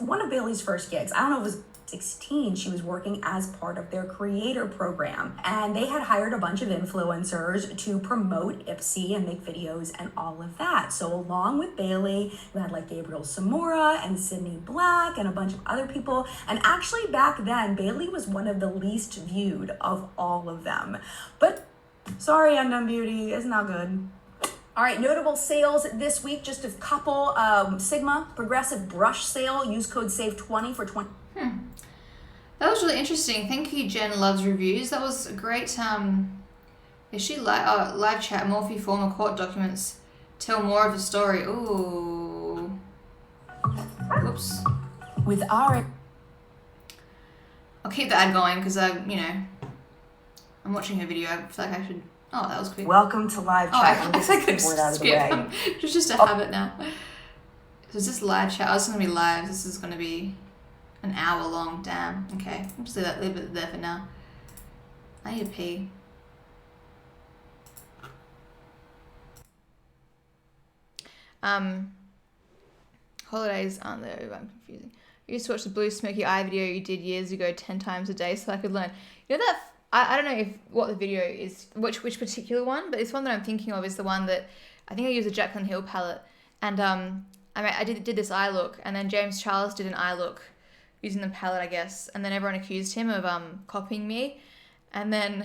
one of Bailey's first gigs, I don't know if it was 16, she was working as part of their creator program. And they had hired a bunch of influencers to promote Ipsy and make videos and all of that. So along with Bailey, we had like Gabriel Samora and Sydney Black and a bunch of other people. And actually back then, Bailey was one of the least viewed of all of them. But sorry, Undone Beauty, it's not good. All right, notable sales this week, just a couple. Sigma Progressive Brush Sale. Use code SAVE20 for 20. That was really interesting. Thank you, Jen Loves Reviews. That was a great. Is she live chat? Morphe former court documents tell more of the story. Ooh. Whoops. With our... I'll keep the ad going because I'm watching her video. I feel like I should. Oh, that was quick. Welcome to live chat. I could skip. It's just a habit now. So is this live chat? Oh, it's going to be live. This is going to be an hour long. Damn. Okay. I'll just leave it there for now. I need to pee. Holidays aren't there. I'm confusing. I used to watch the Blue Smoky Eye video you did years ago 10 times a day so I could learn. You know that... I don't know what the video is, which particular one, but this one that I'm thinking of is the one that I think I used a Jaclyn Hill palette, and I did this eye look, and then James Charles did an eye look using the palette, I guess, and then everyone accused him of copying me, and then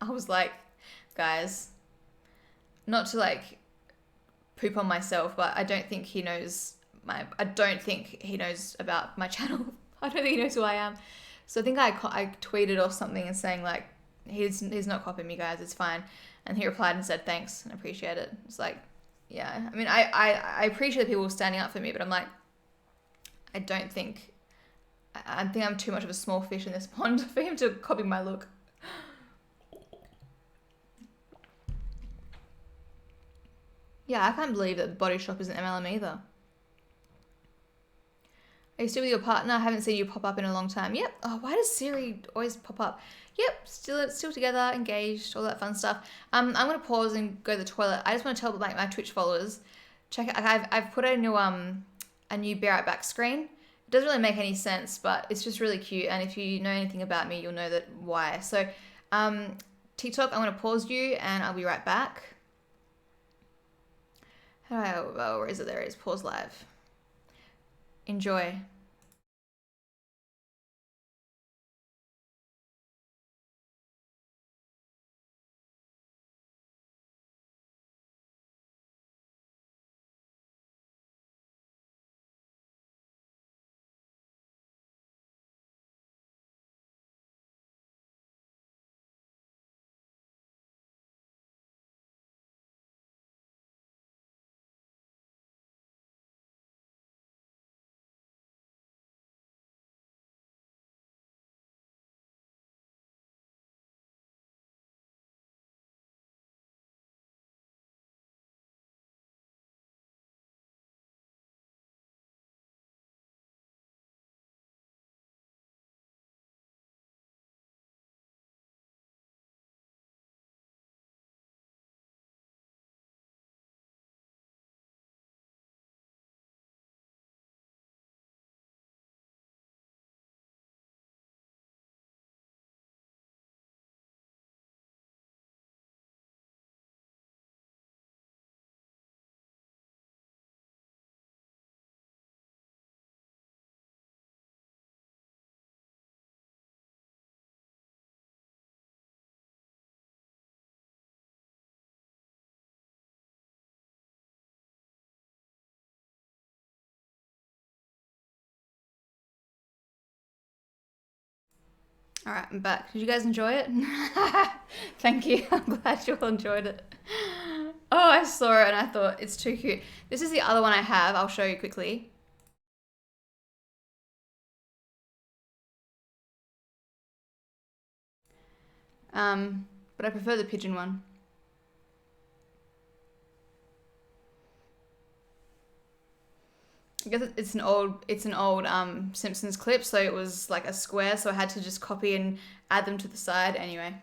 I was like, guys, not to like poop on myself, but I don't think he knows about my channel. I don't think he knows who I am. So I think I tweeted or something and saying like, he's not copying me, guys, it's fine. And he replied and said thanks and appreciate it. It's like, yeah, I mean, I appreciate people standing up for me, but I'm like, I think I'm too much of a small fish in this pond for him to copy my look. Yeah, I can't believe that the Body Shop isn't MLM either. Are you still with your partner? I haven't seen you pop up in a long time. Yep. Oh, why does Siri always pop up? Yep. Still together, engaged, all that fun stuff. I'm gonna pause and go to the toilet. I just want to tell like my Twitch followers, check it. I've put a new Be Right Back screen. It doesn't really make any sense, but it's just really cute. And if you know anything about me, you'll know that why. So, TikTok, I'm gonna pause you and I'll be right back. Where is it? There it is. Pause live. Enjoy. All right, I'm back. Did you guys enjoy it? Thank you. I'm glad you all enjoyed it. Oh, I saw it and I thought it's too cute. This is the other one I have. I'll show you quickly. But I prefer the pigeon one. I guess it's an old Simpsons clip, so it was like a square, so I had to just copy and add them to the side. Anyway.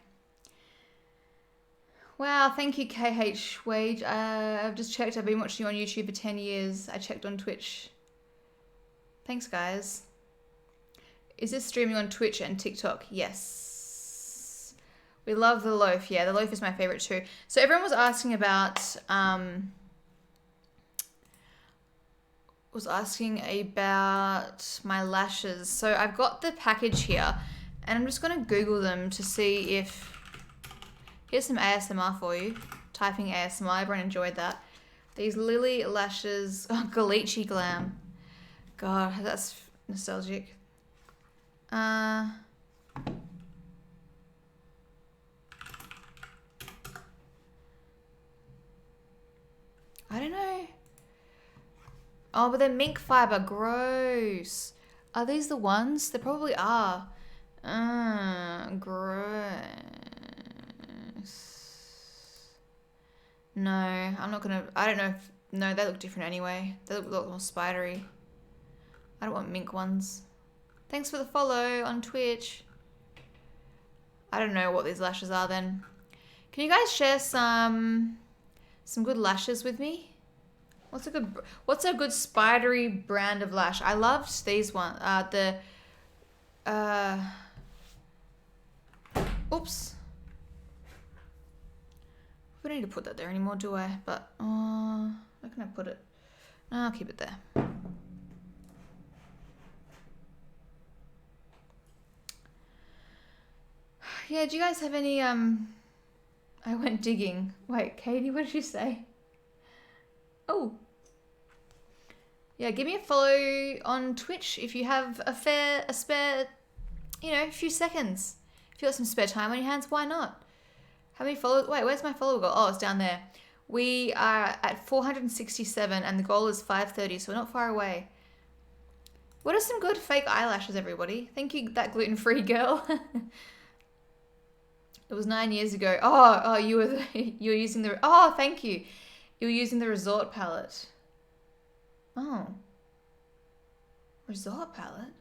Wow, thank you, KH Wage. I've just checked. I've been watching you on YouTube for 10 years. I checked on Twitch. Thanks, guys. Is this streaming on Twitch and TikTok? Yes. We love the loaf. Yeah, the loaf is my favorite too. So everyone was asking about my lashes. So I've got the package here and I'm just going to Google them to see if... Here's some ASMR for you. Typing ASMR, everyone enjoyed that. These Lily lashes, oh, Galici Glam. God, that's nostalgic. I don't know. Oh, but they're mink fiber. Gross. Are these the ones? They probably are. Gross. No, I'm not gonna... I don't know if... No, they look different anyway. They look more spidery. I don't want mink ones. Thanks for the follow on Twitch. I don't know what these lashes are then. Can you guys share some good lashes with me? What's a good spidery brand of lash? I loved these ones. Oops. I don't need to put that there anymore, do I? But where can I put it? No, I'll keep it there. Yeah, do you guys have any I went digging. Wait, Katie, what did you say? Oh. Yeah, give me a follow on Twitch if you have a spare, a few seconds. If you got some spare time on your hands, why not? How many followers? Wait, where's my follower goal? Oh, it's down there. We are at 467 and the goal is 530, so we're not far away. What are some good fake eyelashes, everybody? Thank you, that gluten-free girl. It was 9 years ago. Oh, you were using the... Oh, thank you. You were using the Resort palette. Oh. Resort palette?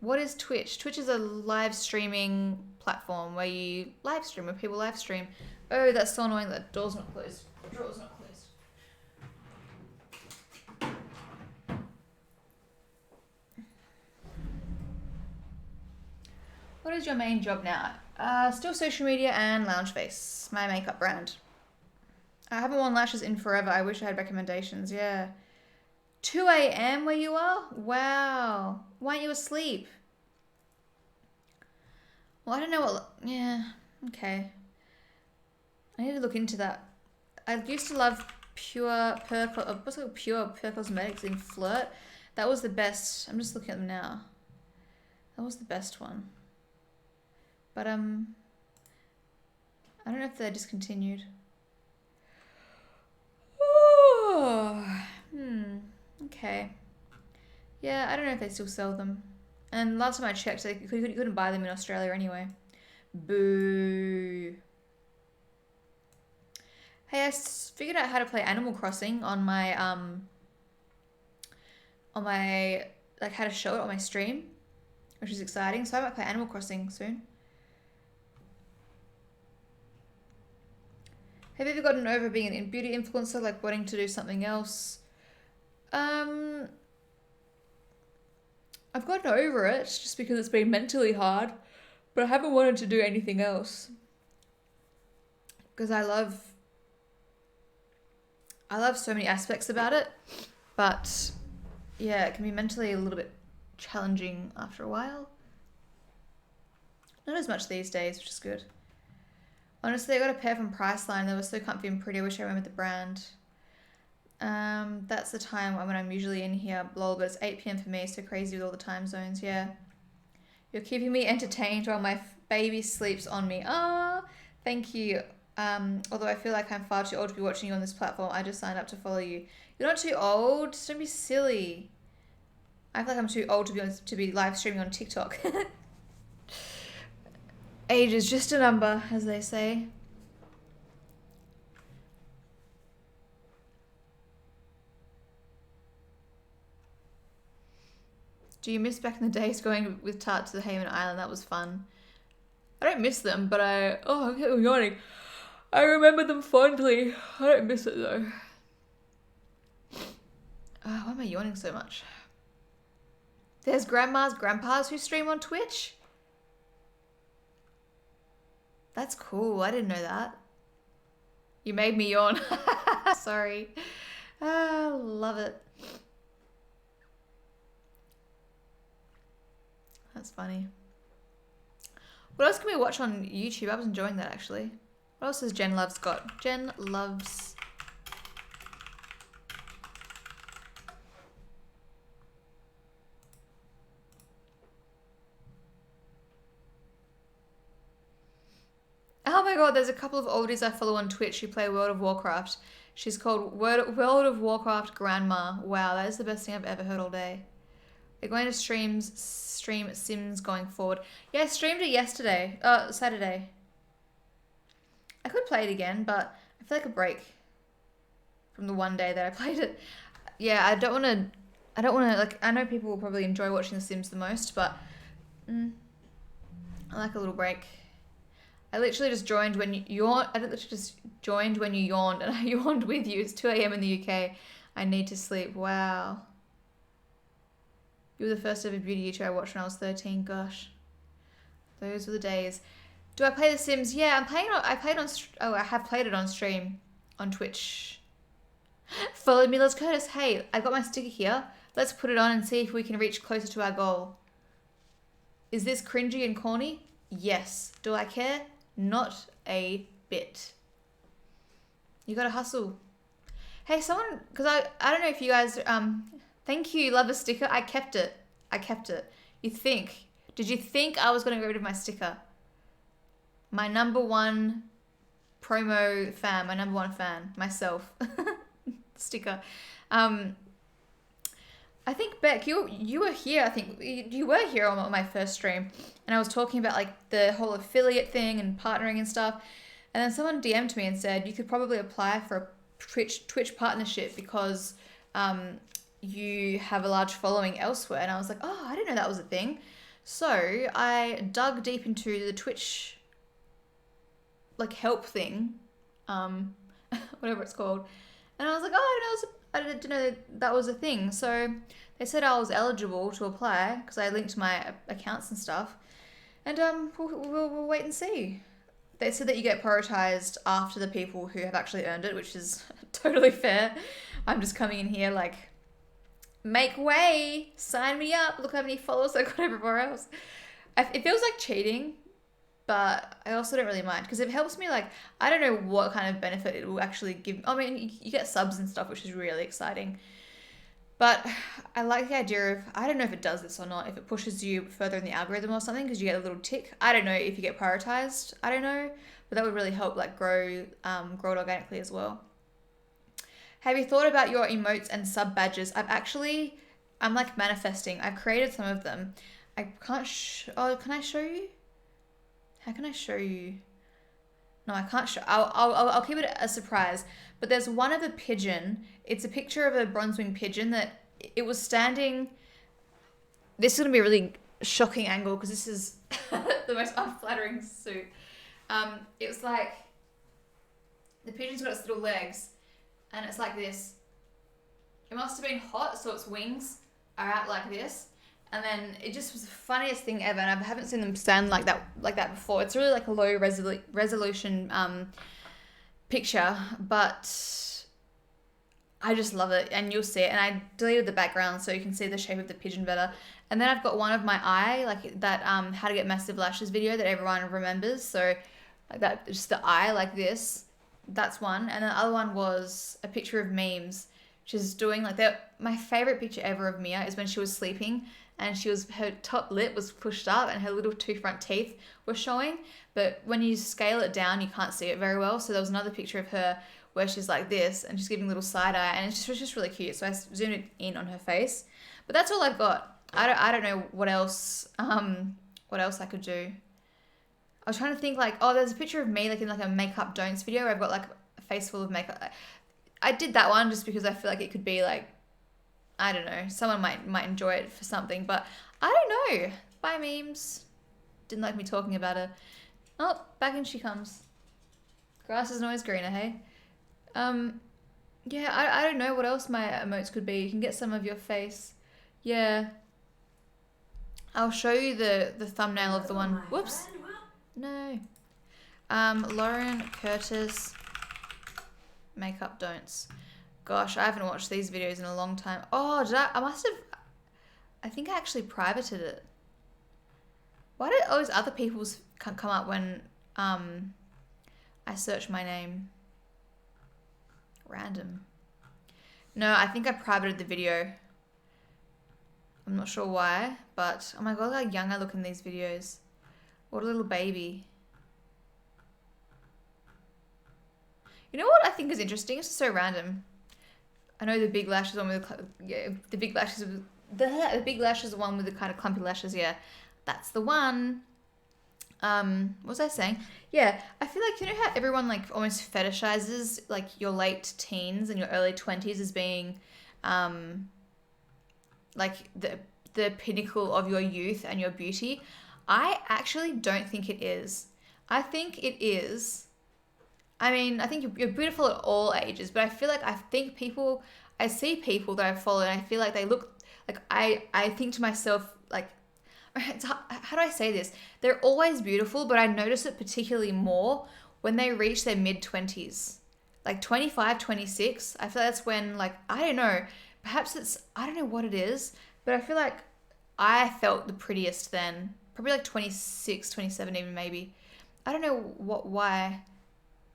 What is Twitch? Twitch is a live streaming platform where you live stream, where people live stream. Oh, that's so annoying. That door's not closed. The drawer's not closed. What is your main job now? Still social media and Loungeface, my makeup brand. I haven't worn lashes in forever. I wish I had recommendations. Yeah. 2 a.m. where you are? Wow. Why aren't you asleep? Well, I don't know what... Yeah. Okay. I need to look into that. I used to love Pure Cosmetics in Flirt. That was the best. I'm just looking at them now. That was the best one. But, I don't know if they're discontinued. Okay. Yeah, I don't know if they still sell them. And last time I checked, you couldn't buy them in Australia anyway. Boo. Hey, I figured out how to play Animal Crossing on my, like how to show it on my stream, which is exciting. So I might play Animal Crossing soon. Have you ever gotten over being a beauty influencer, like wanting to do something else? I've gotten over it just because it's been mentally hard, but I haven't wanted to do anything else. Because I love so many aspects about it, but yeah, it can be mentally a little bit challenging after a while. Not as much these days, which is good. Honestly, I got a pair from Priceline. They were so comfy and pretty. I wish I remembered the brand. That's the time when I'm usually in here, lol, but it's 8 p.m. for me, so crazy with all the time zones, yeah. You're keeping me entertained while my baby sleeps on me. Ah, thank you. Although I feel like I'm far too old to be watching you on this platform, I just signed up to follow you. You're not too old. Just don't be silly. I feel like I'm too old to be live streaming on TikTok. Age is just a number, as they say. Do you miss back in the days going with Tart to the Hayman Island? That was fun. I don't miss them, but I'm yawning. I remember them fondly. I don't miss it though. Why am I yawning so much? There's grandpas who stream on Twitch? That's cool. I didn't know that. You made me yawn. Sorry. Love it. That's funny. What else can we watch on YouTube? I was enjoying that actually. What else has Jen Loves got? Jen Loves... Oh my god, there's a couple of oldies I follow on Twitch who play World of Warcraft. She's called World of Warcraft Grandma. Wow, that is the best thing I've ever heard all day. They're going to stream Sims going forward. Yeah, I streamed it yesterday. Saturday. I could play it again, but I feel like a break from the one day that I played it. Yeah, I don't want to, like, I know people will probably enjoy watching The Sims the most, but I like a little break. I literally just joined when you yawned. I literally just joined when you yawned, and I yawned with you. It's 2 a.m. in the UK. I need to sleep. Wow. You were the first ever beauty YouTuber I watched when I was 13. Gosh. Those were the days. Do I play The Sims? Yeah, I have played it on stream on Twitch. Follow me, Les Curtis. Hey, I got my sticker here. Let's put it on and see if we can reach closer to our goal. Is this cringy and corny? Yes. Do I care? Not a bit. You gotta hustle. Hey, someone, because I don't know if you guys, thank you, love a sticker. I kept it. Did you think I was going to get rid of my sticker? My number one promo fan, my number one fan, myself. Sticker. I think, Beck, you were here, I think, you were here on my first stream, and I was talking about, like, the whole affiliate thing and partnering and stuff, and then someone DM'd me and said, you could probably apply for a Twitch partnership because you have a large following elsewhere, and I was like, oh, I didn't know that was a thing. So I dug deep into the Twitch, like, help thing, whatever it's called, and I was like, oh, I didn't know that was a thing. So they said I was eligible to apply because I linked my accounts and stuff, and we'll wait and see. They said that you get prioritized after the people who have actually earned it, which is totally fair. I'm just coming in here like, make way, sign me up, look how many followers I got everywhere else. It feels like cheating, but I also don't really mind because it helps me, like, I don't know what kind of benefit it will actually give. I mean, you get subs and stuff, which is really exciting. But I like the idea of, I don't know if it does this or not, if it pushes you further in the algorithm or something because you get a little tick. I don't know if you get prioritized. I don't know, but that would really help, like, grow it organically as well. Have you thought about your emotes and sub badges? I'm like manifesting. I've created some of them. I can't can I show you? How can I show you? No, I can't show. I'll keep it a surprise. But there's one of a pigeon. It's a picture of a bronze-winged pigeon that it was standing. This is going to be a really shocking angle because this is the most unflattering suit. It's like the pigeon's got its little legs and it's like this. It must have been hot, so its wings are out like this. And then it just was the funniest thing ever, and I haven't seen them stand like that before. It's really like a low resolution picture, but I just love it, and you'll see it. And I deleted the background so you can see the shape of the pigeon better. And then I've got one of my eye, like that how to get massive lashes video that everyone remembers. So like that, just the eye like this. That's one. And the other one was a picture of memes She's doing like that. My favorite picture ever of Mia is when she was sleeping and her top lip was pushed up and her little two front teeth were showing. But when you scale it down, you can't see it very well. So there was another picture of her where she's like this and she's giving a little side eye, and it's just really cute. So I zoomed it in on her face. But that's all I've got. I don't know what else I could do. I was trying to think like, oh, there's a picture of me like in like a makeup don'ts video where I've got like a face full of makeup. I did that one just because I feel like it could be like, I don't know, someone might enjoy it for something, but I don't know. Bye memes. Didn't like me talking about her. Oh, back in she comes. Grass isn't always greener, hey? Yeah, I don't know what else my emotes could be. You can get some of your face. Yeah. I'll show you the thumbnail of the one. Whoops. No. Lauren Curtis makeup don'ts. Gosh, I haven't watched these videos in a long time. Oh, I think I actually privated it. Why did always other people's come up when I search my name? Random. No, I think I privated the video. I'm not sure why, but oh my god, how young I look in these videos. What a little baby. You know what I think is interesting? It's just so random. I know the big lashes one with the big lashes the one with the kind of clumpy lashes. Yeah, that's the one. What was I saying? Yeah, I feel like, you know how everyone like almost fetishizes like your late teens and your early 20s as being like the pinnacle of your youth and your beauty. I actually don't think it is. I think it is. I mean, I think you're beautiful at all ages, but I feel like I see people that I follow and I feel like they look like I think to myself like, how do I say this? They're always beautiful, but I notice it particularly more when they reach their mid-20s. Like 25, 26. I feel like that's when, like, I don't know. Perhaps I don't know what it is, but I feel like I felt the prettiest then. Probably like 26, 27 even maybe. I don't know why.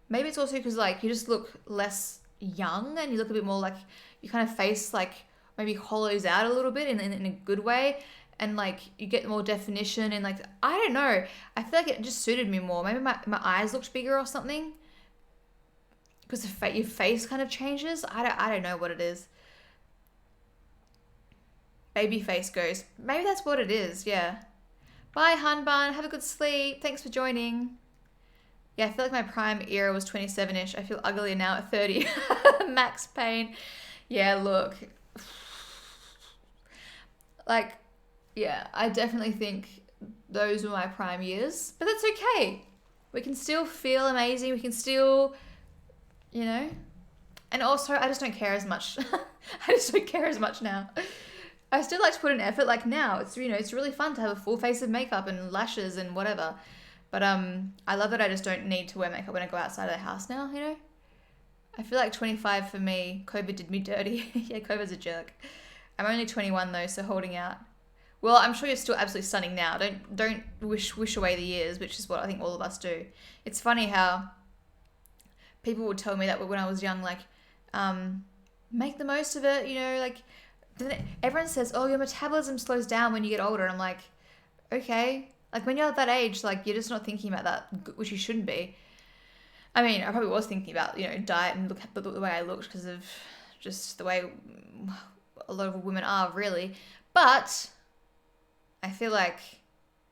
Maybe it's also because, like, you just look less young and you look a bit more like your kind of face, like, maybe hollows out a little bit in a good way. And like you get more definition and like, I don't know. I feel like it just suited me more. Maybe my eyes looked bigger or something. Because your face kind of changes. I don't know what it is. Baby face goes. Maybe that's what it is, yeah. Bye, hun bun. Have a good sleep. Thanks for joining. Yeah, I feel like my prime era was 27-ish. I feel uglier now at 30. Max pain. Yeah, look. Like, yeah, I definitely think those were my prime years. But that's okay. We can still feel amazing. We can still, you know. And also, I just don't care as much. I just don't care as much now. I still like to put in effort. Like now, it's, you know, it's really fun to have a full face of makeup and lashes and whatever. But I love that I just don't need to wear makeup when I go outside of the house now, you know. I feel like 25 for me, COVID did me dirty. Yeah, COVID's a jerk. I'm only 21 though, so holding out. Well, I'm sure you're still absolutely stunning now. Don't wish away the years, which is what I think all of us do. It's funny how people would tell me that when I was young, like, make the most of it, you know, like, everyone says, oh, your metabolism slows down when you get older. And I'm like, okay. Like, when you're at that age, like, you're just not thinking about that, which you shouldn't be. I mean, I probably was thinking about, you know, diet and look at the way I looked because of just the way a lot of women are, really. But I feel like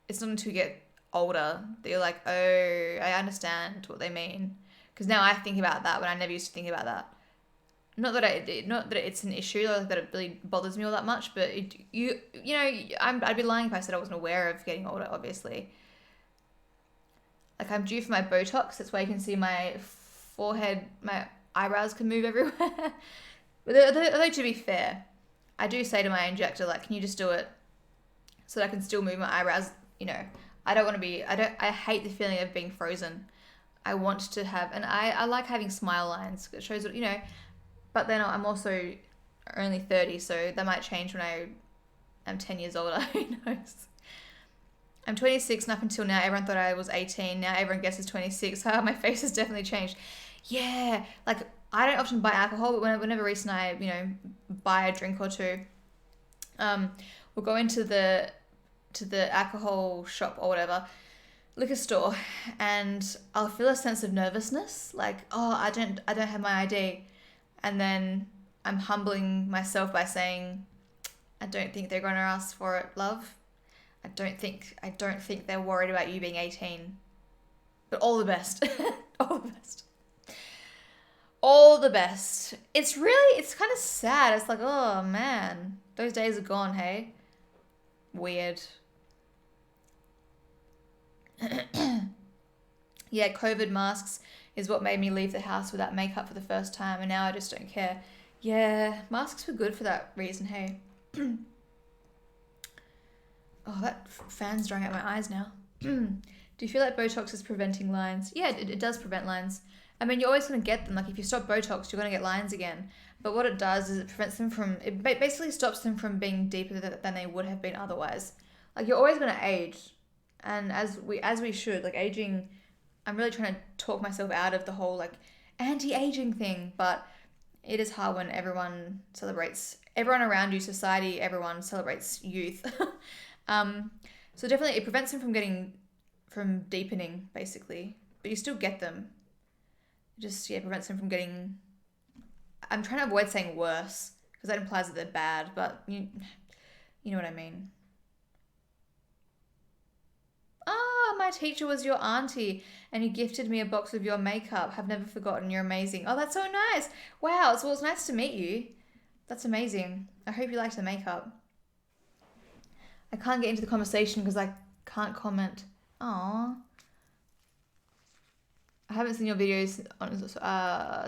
it's not until you get older that you're like, oh, I understand what they mean. Because now I think about that when I never used to think about that. Not that it's an issue, like that it really bothers me all that much, but you know, I'd be lying if I said I wasn't aware of getting older, obviously. Like, I'm due for my Botox. That's why you can see my forehead, my eyebrows can move everywhere. But although, to be fair, I do say to my injector, like, can you just do it so that I can still move my eyebrows? You know, I don't want to be, I hate the feeling of being frozen. I want to have, and I like having smile lines. It shows, you know, but then I'm also only 30, so that might change when I am 10 years older. Who knows? I'm 26, and up until now, everyone thought I was 18. Now everyone guesses 26. My face has definitely changed. Yeah, like, I don't often buy alcohol, but whenever Reese and I, buy a drink or two, we'll go into the alcohol shop or whatever, liquor store, and I'll feel a sense of nervousness, like, oh, I don't have my ID, and then I'm humbling myself by saying, I don't think they're going to ask for it, love. I don't think they're worried about you being 18. But all the best. All the best. All the best. It's kind of sad. It's like, oh man, those days are gone, hey? Weird. Yeah, COVID masks is what made me leave the house without makeup for the first time, and now I just don't care. Yeah, masks were good for that reason, hey? Oh, that fan's drying out my eyes now. Do you feel like Botox is preventing lines? Yeah, it does prevent lines. I mean, you're always going to get them. Like, if you stop Botox, you're going to get lines again. But what it does is it prevents them from... It basically stops them from being deeper than they would have been otherwise. Like, you're always going to age. And as we should. Like, aging... I'm really trying to talk myself out of the whole, like, anti-aging thing. But it is hard when everyone around you, society, everyone celebrates youth. So definitely it prevents them from deepening, basically. But you still get them. It just, prevents them from getting... I'm trying to avoid saying worse, because that implies that they're bad, but you know what I mean. Ah, my teacher was your auntie, and you gifted me a box of your makeup. Have never forgotten. You're amazing. Oh, that's so nice. Wow, it's nice to meet you. That's amazing. I hope you liked the makeup. I can't get into the conversation because I can't comment. Aww. I haven't seen your videos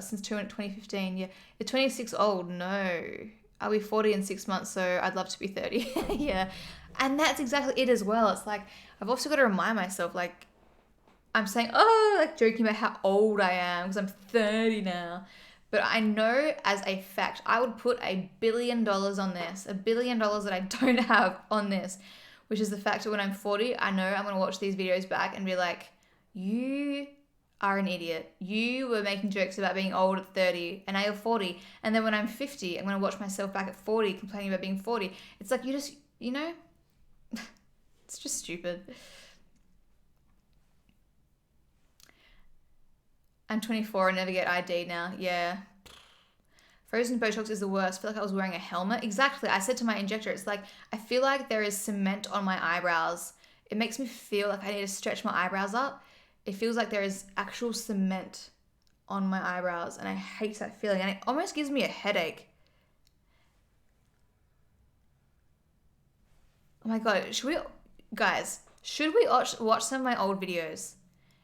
since 2015. Yeah, you're 26 old. No. I'll be 40 in 6 months, so I'd love to be 30. Yeah. And that's exactly it as well. It's like, I've also got to remind myself, like, I'm saying, oh, like joking about how old I am because I'm 30 now. But I know as a fact, I would put $1 billion on this, $1 billion that I don't have on this, which is the fact that when I'm 40, I know I'm going to watch these videos back and be like, you are an idiot. You were making jokes about being old at 30 and now you're 40. And then when I'm 50, I'm going to watch myself back at 40 complaining about being 40. It's like, you just, it's just stupid. I'm 24 and never get ID now. Yeah. Frozen Botox is the worst. I feel like I was wearing a helmet. Exactly. I said to my injector, it's like, I feel like there is cement on my eyebrows. It makes me feel like I need to stretch my eyebrows up. It feels like there is actual cement on my eyebrows, and I hate that feeling. And it almost gives me a headache. Oh my God. Should we watch some of my old videos?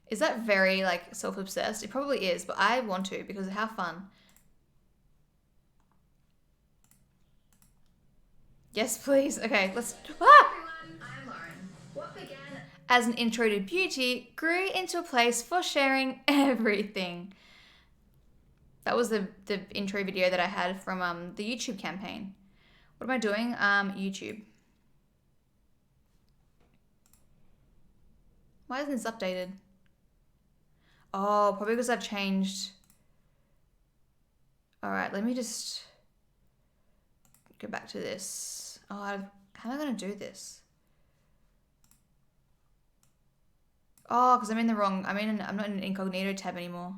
Is that very, like, self-obsessed? It probably is, but I want to because how fun. Yes, please. Okay, let's... Ah! Everyone, I'm Lauren. What began as an intro to beauty grew into a place for sharing everything. That was the intro video that I had from the YouTube campaign. What am I doing? YouTube. Why isn't this updated? Oh, probably because I've changed. All right, let me just go back to this. Oh, how am I going to do this? Oh, because I'm in the wrong, I'm not in an incognito tab anymore.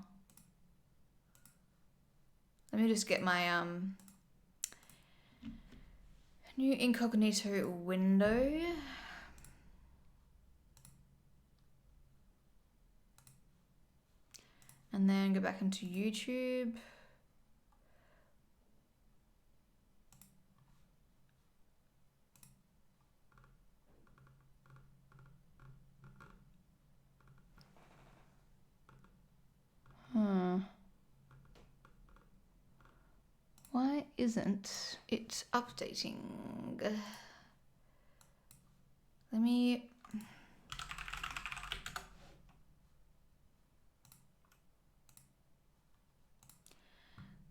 Let me just get my new incognito window. And then go back into YouTube. Why isn't it updating? Let me...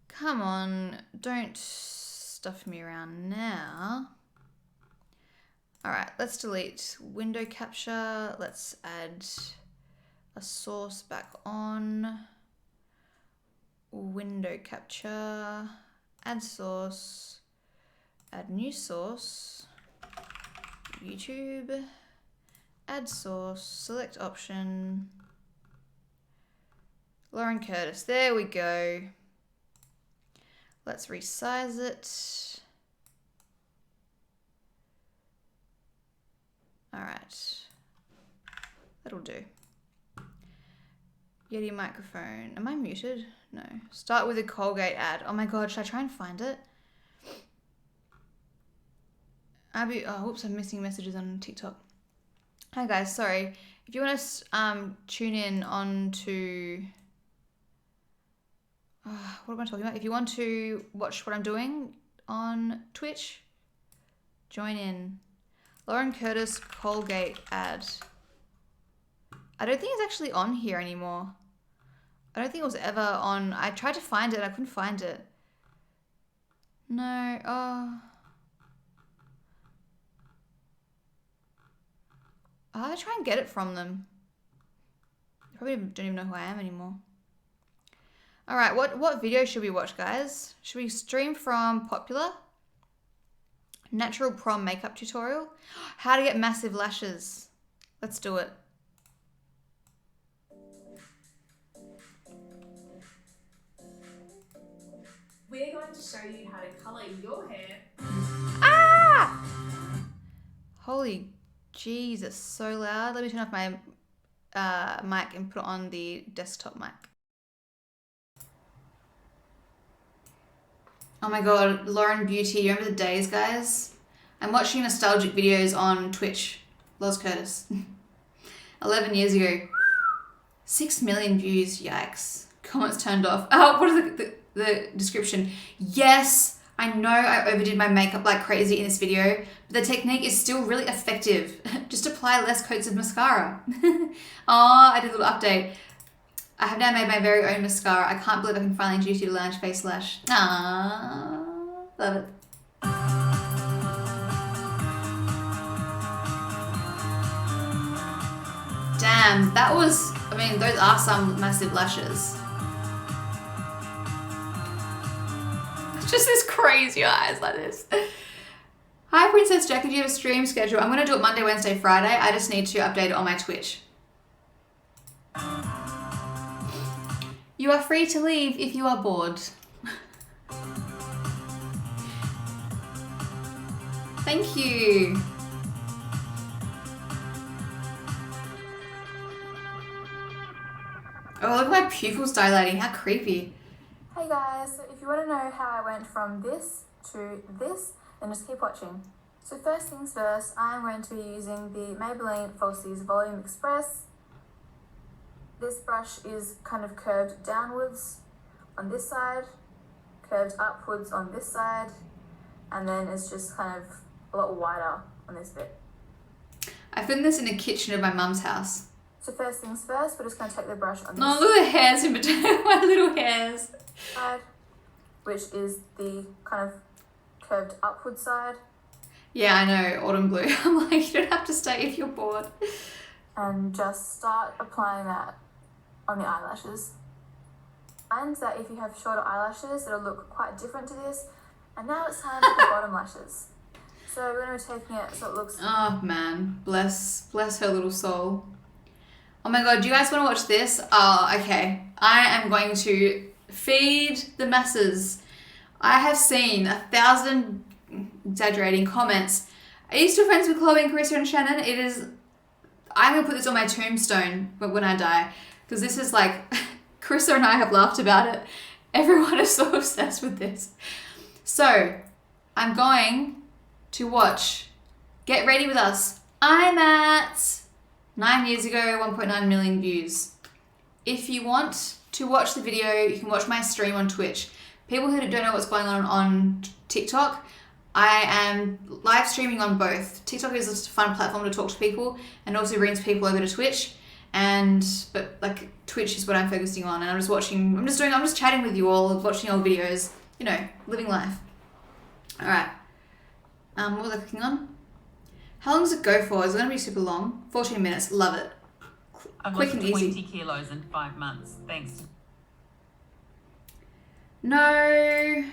Come on, don't stuff me around now. All right, let's delete window capture. Let's add a source back on. window capture, add source, add new source, YouTube, add source, select option, Lauren Curtis, there we go. Let's resize it. All right, that'll do. Yeti microphone, am I muted? No. Start with a Colgate ad. Oh my God, should I try and find it? Abby, oh, whoops, I'm missing messages on TikTok. Hi guys, sorry. If you want to tune in on to, what am I talking about? If you want to watch what I'm doing on Twitch, join in. Lauren Curtis Colgate ad. I don't think it's actually on here anymore. I don't think it was ever on. I tried to find it, I couldn't find it. No, oh. I'll try and get it from them. They probably don't even know who I am anymore. All right, what video should we watch, guys? Should we stream from Popular? Natural prom makeup tutorial? How to get massive lashes. Let's do it. We're going to show you how to colour your hair. Ah! Holy Jesus, so loud. Let me turn off my mic and put it on the desktop mic. Oh my God, Lauren Beauty, you remember the days, guys? I'm watching nostalgic videos on Twitch. Loz Curtis. 11 years ago. 6 million views, yikes. Comments turned off. Oh, what is the description? Yes, I know I overdid my makeup like crazy in this video, but the technique is still really effective. Just apply less coats of mascara. Oh, I did a little update. I have now made my very own mascara. I can't believe I can finally introduce you to Lounge Face Lash. Ah, love it. Damn, that was, I mean, those are some massive lashes. Just this crazy eyes like this. Hi, Princess Jackie, do you have a stream schedule? I'm going to do it Monday, Wednesday, Friday. I just need to update it on my Twitch. You are free to leave if you are bored. Thank you. Oh, look at my pupils dilating. How creepy. Hey guys, so if you want to know how I went from this to this, then just keep watching. So first things first, I'm going to be using the Maybelline Falsies Volume Express. This brush is kind of curved downwards on this side, curved upwards on this side, and then it's just kind of a lot wider on this bit. I filmed this in the kitchen of my mum's house. So first things first, we're just going to take the brush on this Oh, look at the hairs in between my little hairs. side, which is the kind of curved upward side. Yeah, I know, autumn blue. I'm like, you don't have to stay if you're bored. And just start applying that on the eyelashes. And that if you have shorter eyelashes, it'll look quite different to this. And now it's time for the bottom lashes. So we're going to be taking it so it looks... Oh man, bless her little soul. Oh my God, do you guys want to watch this? Oh, okay. I am going to feed the masses. I have seen 1,000, exaggerating, comments. Are you still friends with Chloe and Carissa and Shannon? It is... I'm going to put this on my tombstone when I die. Because this is like... Carissa and I have laughed about it. Everyone is so obsessed with this. So, I'm going to watch Get Ready With Us. I'm at 9 years ago, 1.9 million views. If you want to watch the video, you can watch my stream on Twitch. People who don't know what's going on TikTok, I am live streaming on both. TikTok is just a fun platform to talk to people and also brings people over to Twitch. But like Twitch is what I'm focusing on, and I'm just chatting with you all, watching all videos, you know, living life. All right. What was I clicking on? How long does it go for? Is it going to be super long? 14 minutes. Love it. I've Quick lost and easy. 20 kilos in 5 months. Thanks. No. I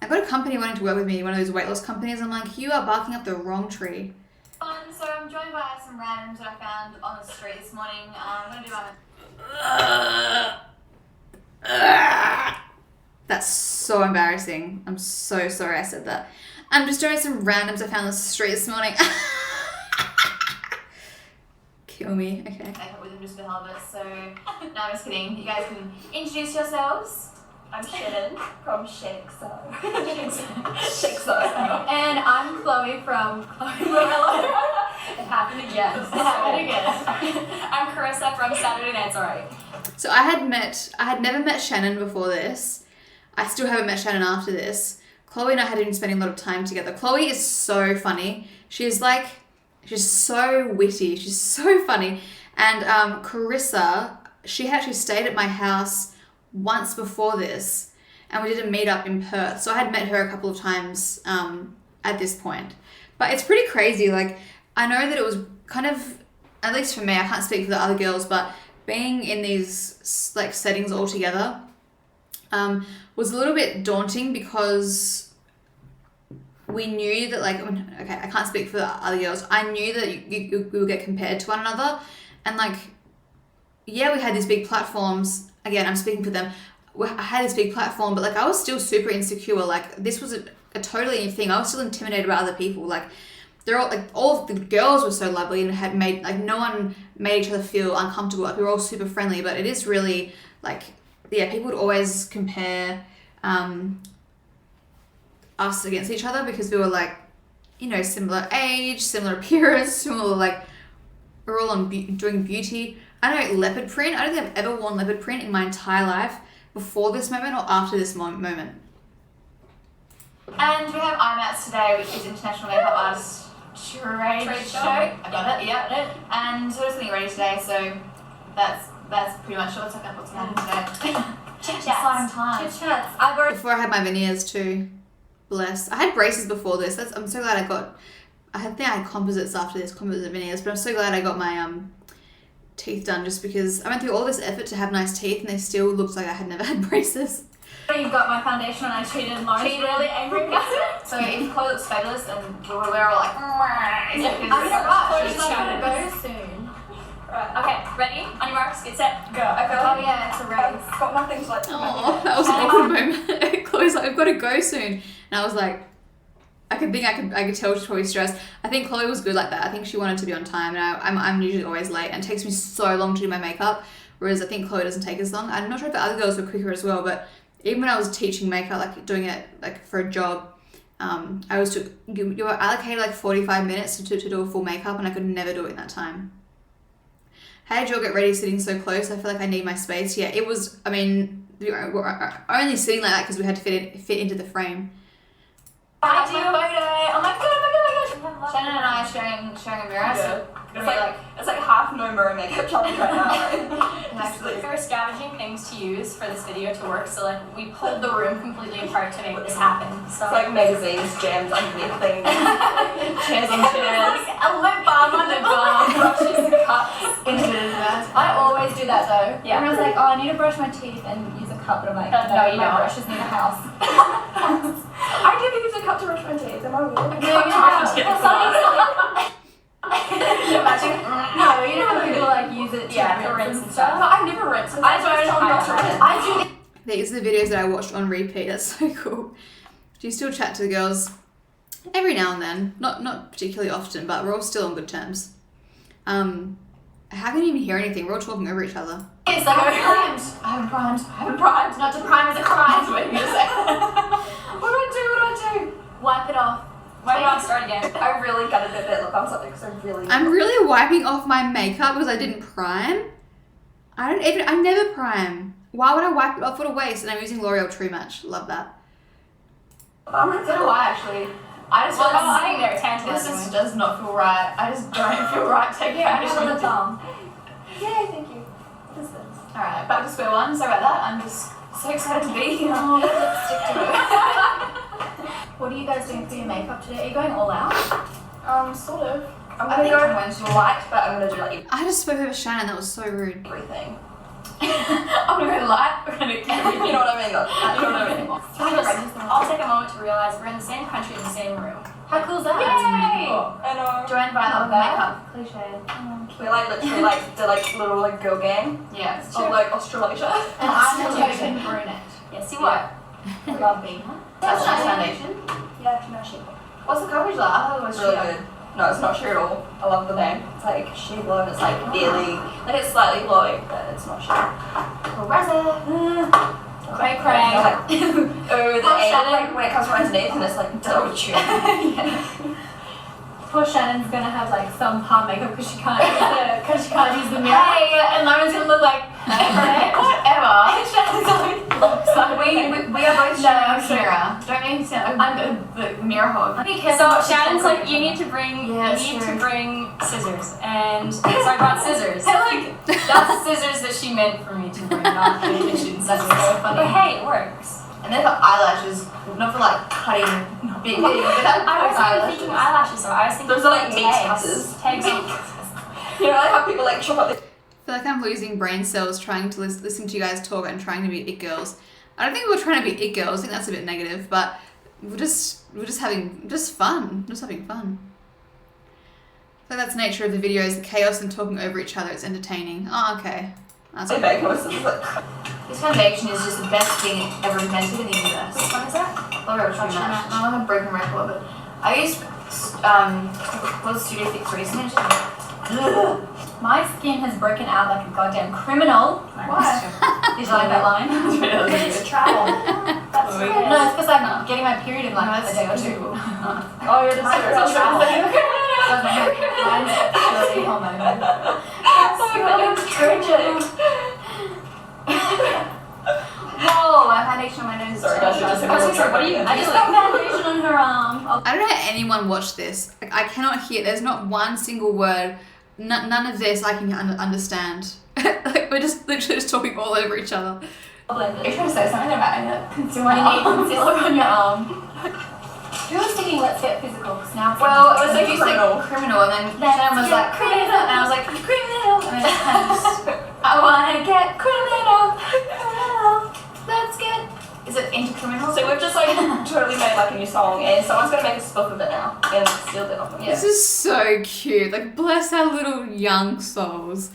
got a company wanting to work with me, one of those weight loss companies. I'm like, you are barking up the wrong tree. So I'm joined by some randoms that I found on the street this morning. I'm going to do my... That's so embarrassing. I'm so sorry I said that. I'm just doing some randoms I found on the street this morning. Kill me. Okay. Makeup with them just for the hell of it. So, no, I'm just kidding. You guys can introduce yourselves. I'm Shannon from Shakespeare. And I'm Chloe from Chloe Morello. It happened again. It happened again. I'm Carissa from Saturday Night's Alright. So I had never met Shannon before this. I still haven't met Shannon after this. Chloe and I had been spending a lot of time together. Chloe is so funny. She's so witty. She's so funny. And Carissa, she actually stayed at my house once before this, and we did a meetup in Perth. So I had met her a couple of times at this point. But it's pretty crazy. Like, I know that it was kind of, at least for me, I can't speak for the other girls, but being in these like settings all together was a little bit daunting, because we knew that, like, okay, I can't speak for the other girls. I knew that we would get compared to one another, and like, yeah, we had these big platforms. Again, I'm speaking for them. I had this big platform, but like, I was still super insecure. Like, this was a totally new thing. I was still intimidated by other people. Like, they're all like, all of the girls were so lovely and had made, like, no one made each other feel uncomfortable. Like, we were all super friendly, but it is really like, yeah, people would always compare us against each other, because we were like, you know, similar age, similar appearance, similar, like, we're all on doing beauty. I don't know, leopard print. I don't think I've ever worn leopard print in my entire life before this moment or after this moment. And we have IMATS today, which is International Makeup Artist Trade Show. I got it, yeah. And so we're just getting ready today, so that's pretty much what's happening today. Exciting times. Before I had my veneers too. Bless. I had braces before this. I'm so glad I think I had composites after this, composite veneers, but I'm so glad I got my teeth done, just because I went through all this effort to have nice teeth and they still looked like I had never had braces. You've got my foundation and I cheated. Lauren's really angry about it. So if Chloe looks fabulous and we're all like, I'm gonna rush. She's gonna go soon. Right. Okay, ready? On your marks, get set, go. oh yeah, it's a race. I've got nothing to like. Oh, that was an awkward moment. Chloe's like, I've got to go soon. And I was like, I could tell she's probably stressed. I think Chloe was good like that. I think she wanted to be on time, and I'm usually always late, and it takes me so long to do my makeup, whereas I think Chloe doesn't take as long. I'm not sure if the other girls were quicker as well, but even when I was teaching makeup, like doing it like for a job, you were allocated like 45 minutes to do a full makeup, and I could never do it in that time. How did you all get ready sitting so close? I feel like I need my space. Yeah, it was, I mean, we were only sitting like that because we had to fit into the frame. I do. Oh my god. Shannon and I are sharing a mirror. Yeah. It's like half no mirror makeup challenge right now. Actually, we were scavenging things to use for this video to work, so like we pulled the room completely apart to make this happen. So It's like magazines jammed underneath things. chairs on chairs, like a lip balm on the balm. brushes and cups. I always do that though. Yeah. Everyone's like, oh, I need to brush my teeth and use a cup, but I'm like, No, you my don't. brushes need a house. I didn't use a cup to brush my teeth. Am I weird? No, you don't. Imagine. No, you know how people like use it to rinse and stuff. No, I've never rinsed. I don't. I do. These are the videos that I watched on repeat. That's so cool. Do you still chat to the girls? Every now and then. Not particularly often, but we're all still on good terms. How can you even hear anything? We're all talking over each other. It's like I haven't primed. Not to prime is a crime. That's what you say. What do I do? Wipe it off. Why not start again? I really gotta bit that look on something because I'm really wiping off my makeup because I didn't prime. I never prime. Why would I wipe it off? What a waste. And I'm using L'Oreal True Match. Love that. I don't know why actually. I just feel like sitting there tantalizing. This does not feel right. I just don't feel right taking foundation on the thumb. Yay, thank you. What is this? Alright, back to square one. Sorry about that. I'm just so excited to be here. Let's stick to it. What are you guys doing for your makeup today? Are you going all out? Sort of. I'm gonna go light, but I'm gonna do like I just spoke over Shannon. That was so rude. everything. I'm not gonna lie, we're gonna keep You know what I mean? Though? You know what I mean? I'll take a moment to realize we're in the same country in the same room. How cool is that? Yay! I know. Joined by Love the that. makeup. Cliche. We're like literally like the like little like girl gang Yeah, it's of true. like Australasia. And I'm the token brunette. Yeah, see what? I love being her. That's a nice foundation. Yeah, Kimoshi. What's the coverage like? I thought it was Really sheer. good. No, it's not sheer at all. I love the name. It's like sheer glow and it's like nearly, like it's slightly glowy, but it's not sheer. Cray cray. Like, oh, the Poor angle, Shannon. like when it comes from underneath and it's like double tune. Poor Shannon's gonna have like some hard makeup because she can't use the mirror. Hey, and Lauren's gonna look like whatever. We are both Shannon's mirror. Don't make me sound. I'm the mirror hog. So Shannon's like, you need to bring scissors, and sorry about scissors. Like that's scissors that she meant for me to bring, not the kitchen scissors. So funny. But hey, it works. And then for eyelashes, not for like cutting big things, but I wasn't thinking eyelashes, though. I was thinking Those are like meat tags. scissors. Tags. You know, like how people like chop up the I feel like I'm losing brain cells trying to listen to you guys talk and trying to be it girls. I don't think we're trying to be it girls. I think that's a bit negative, but we're just having fun. Just having fun. So that's the nature of the videos: the chaos and talking over each other. It's entertaining. Oh, okay. That's same okay. bag. It's like, This foundation is just the best thing ever invented in the universe. Which one is that? Laura, which one? I'm on a broken record, but I used Studio Fix recently. My skin has broken out like a goddamn criminal. Why? Did you like that line? Because it's travel. That's No, it's because I'm getting my period in like a day or two. oh, you're just It's travel. Mine's purely hormonal. it's tragic. Whoa, I have foundation on my nose. Sorry, guys, you're just I was gonna say, what are you? I just got foundation on her arm. I don't know how anyone watched this. Like, I cannot hear. There's not one single word. None of this I can understand. Like we're just literally just talking all over each other. Are you trying to say something about it? So when you need concealer on your arm. Who was thinking let's get physical? Because now it's Well, it was like you said Criminal. criminal, and then Shannon was like criminal, and I was like criminal, and then I wanna get criminal. Let's get. Is it into criminal? So we've just like totally made like a new song and someone's gonna make a spoof of it now and steal it off of This is so cute. Like, bless our little young souls.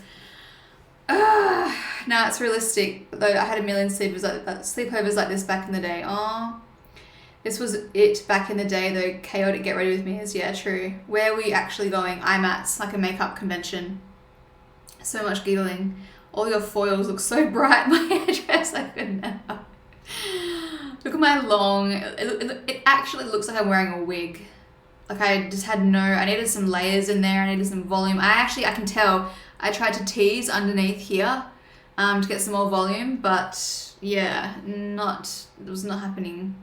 Now it's realistic. Though I had a million sleepovers like this back in the day. Oh, this was it back in the day. Though chaotic get ready with me is true. Where are we actually going? IMATs, like a makeup convention. So much giggling. All your foils look so bright. My hairdress, I could never. Look at my long. It actually looks like I'm wearing a wig. Like I just had I needed some layers in there. I needed some volume. I can tell. I tried to tease underneath here to get some more volume, but yeah, it was not happening.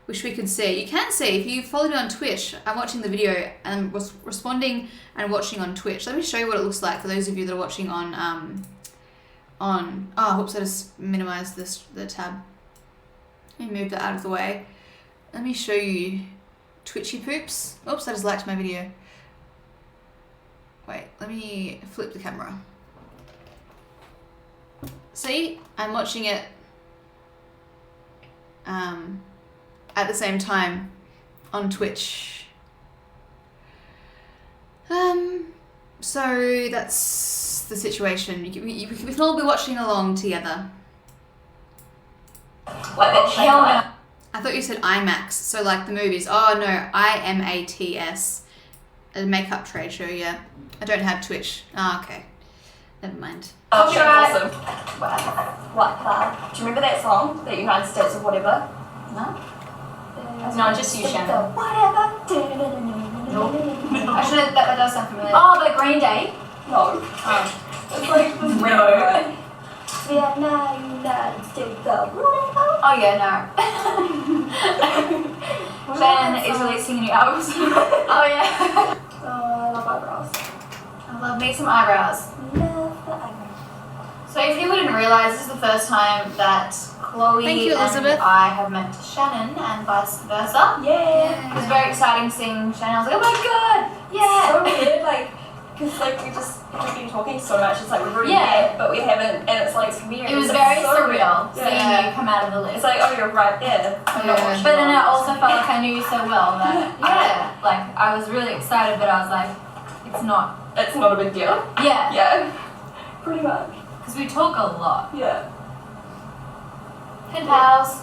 Wish we could see. You can see if you follow me on Twitch. I'm watching the video and was responding and watching on Twitch. Let me show you what it looks like for those of you that are watching on oops, I just minimized the tab. Let me move that out of the way. Let me show you Twitchy poops. Oops, I just liked my video. Wait, let me flip the camera. See, I'm watching it at the same time on Twitch. So that's the situation. We can all be watching along together. like that shape like. I thought you said IMAX, so like the movies. Oh no, IMATS. A makeup trade show, yeah. I don't have Twitch. Oh, okay. Never mind. Copyright. Awesome. Do you remember that song, the United States of Whatever? No. No, just you, Shannon. Whatever. Actually, that does sound familiar. Oh, but Green Day. No. It's like this rainbow. United States of Whatever. Oh yeah, no. Shannon is releasing a new album. Oh yeah. Oh, I love eyebrows. I love me some eyebrows. Love the eyebrows. So if you wouldn't realize, this is the first time that Chloe Thank you, Elizabeth. and I have met Shannon and vice versa. Yeah. It was very exciting seeing Shannon. I was like, oh my god, yeah. So weird, like, Because like we've been talking so much. It's like we've already met, but we haven't, and it's like it's weird. It was It's very so surreal weird. seeing you come out of the lift. It's like, oh, you're right there. I'm not watching. But then I also felt like I knew you so well that like I was really excited, but I was like, it's not a big deal. Yeah. Yeah. Pretty much. Because we talk a lot. Yeah. Pen pals.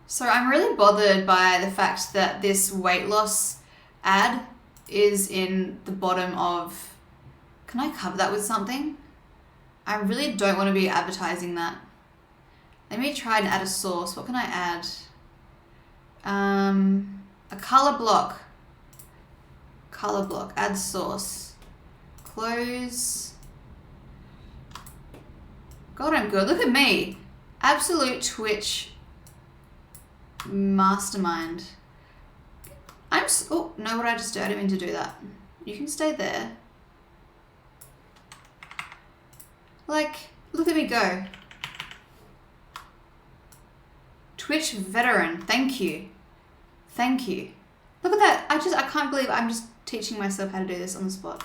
So I'm really bothered by the fact that this weight loss ad is in the bottom of... Can I cover that with something? I really don't want to be advertising that. Let me try and add a source. What can I add? A color block. Color block. Add source. Close. God, I'm good. Look at me. Absolute Twitch mastermind. Oh, no, what I just did. I didn't mean to do that. You can stay there. Like, look at me go. Twitch veteran. Thank you. Thank you. Look at that. I can't believe I'm just teaching myself how to do this on the spot.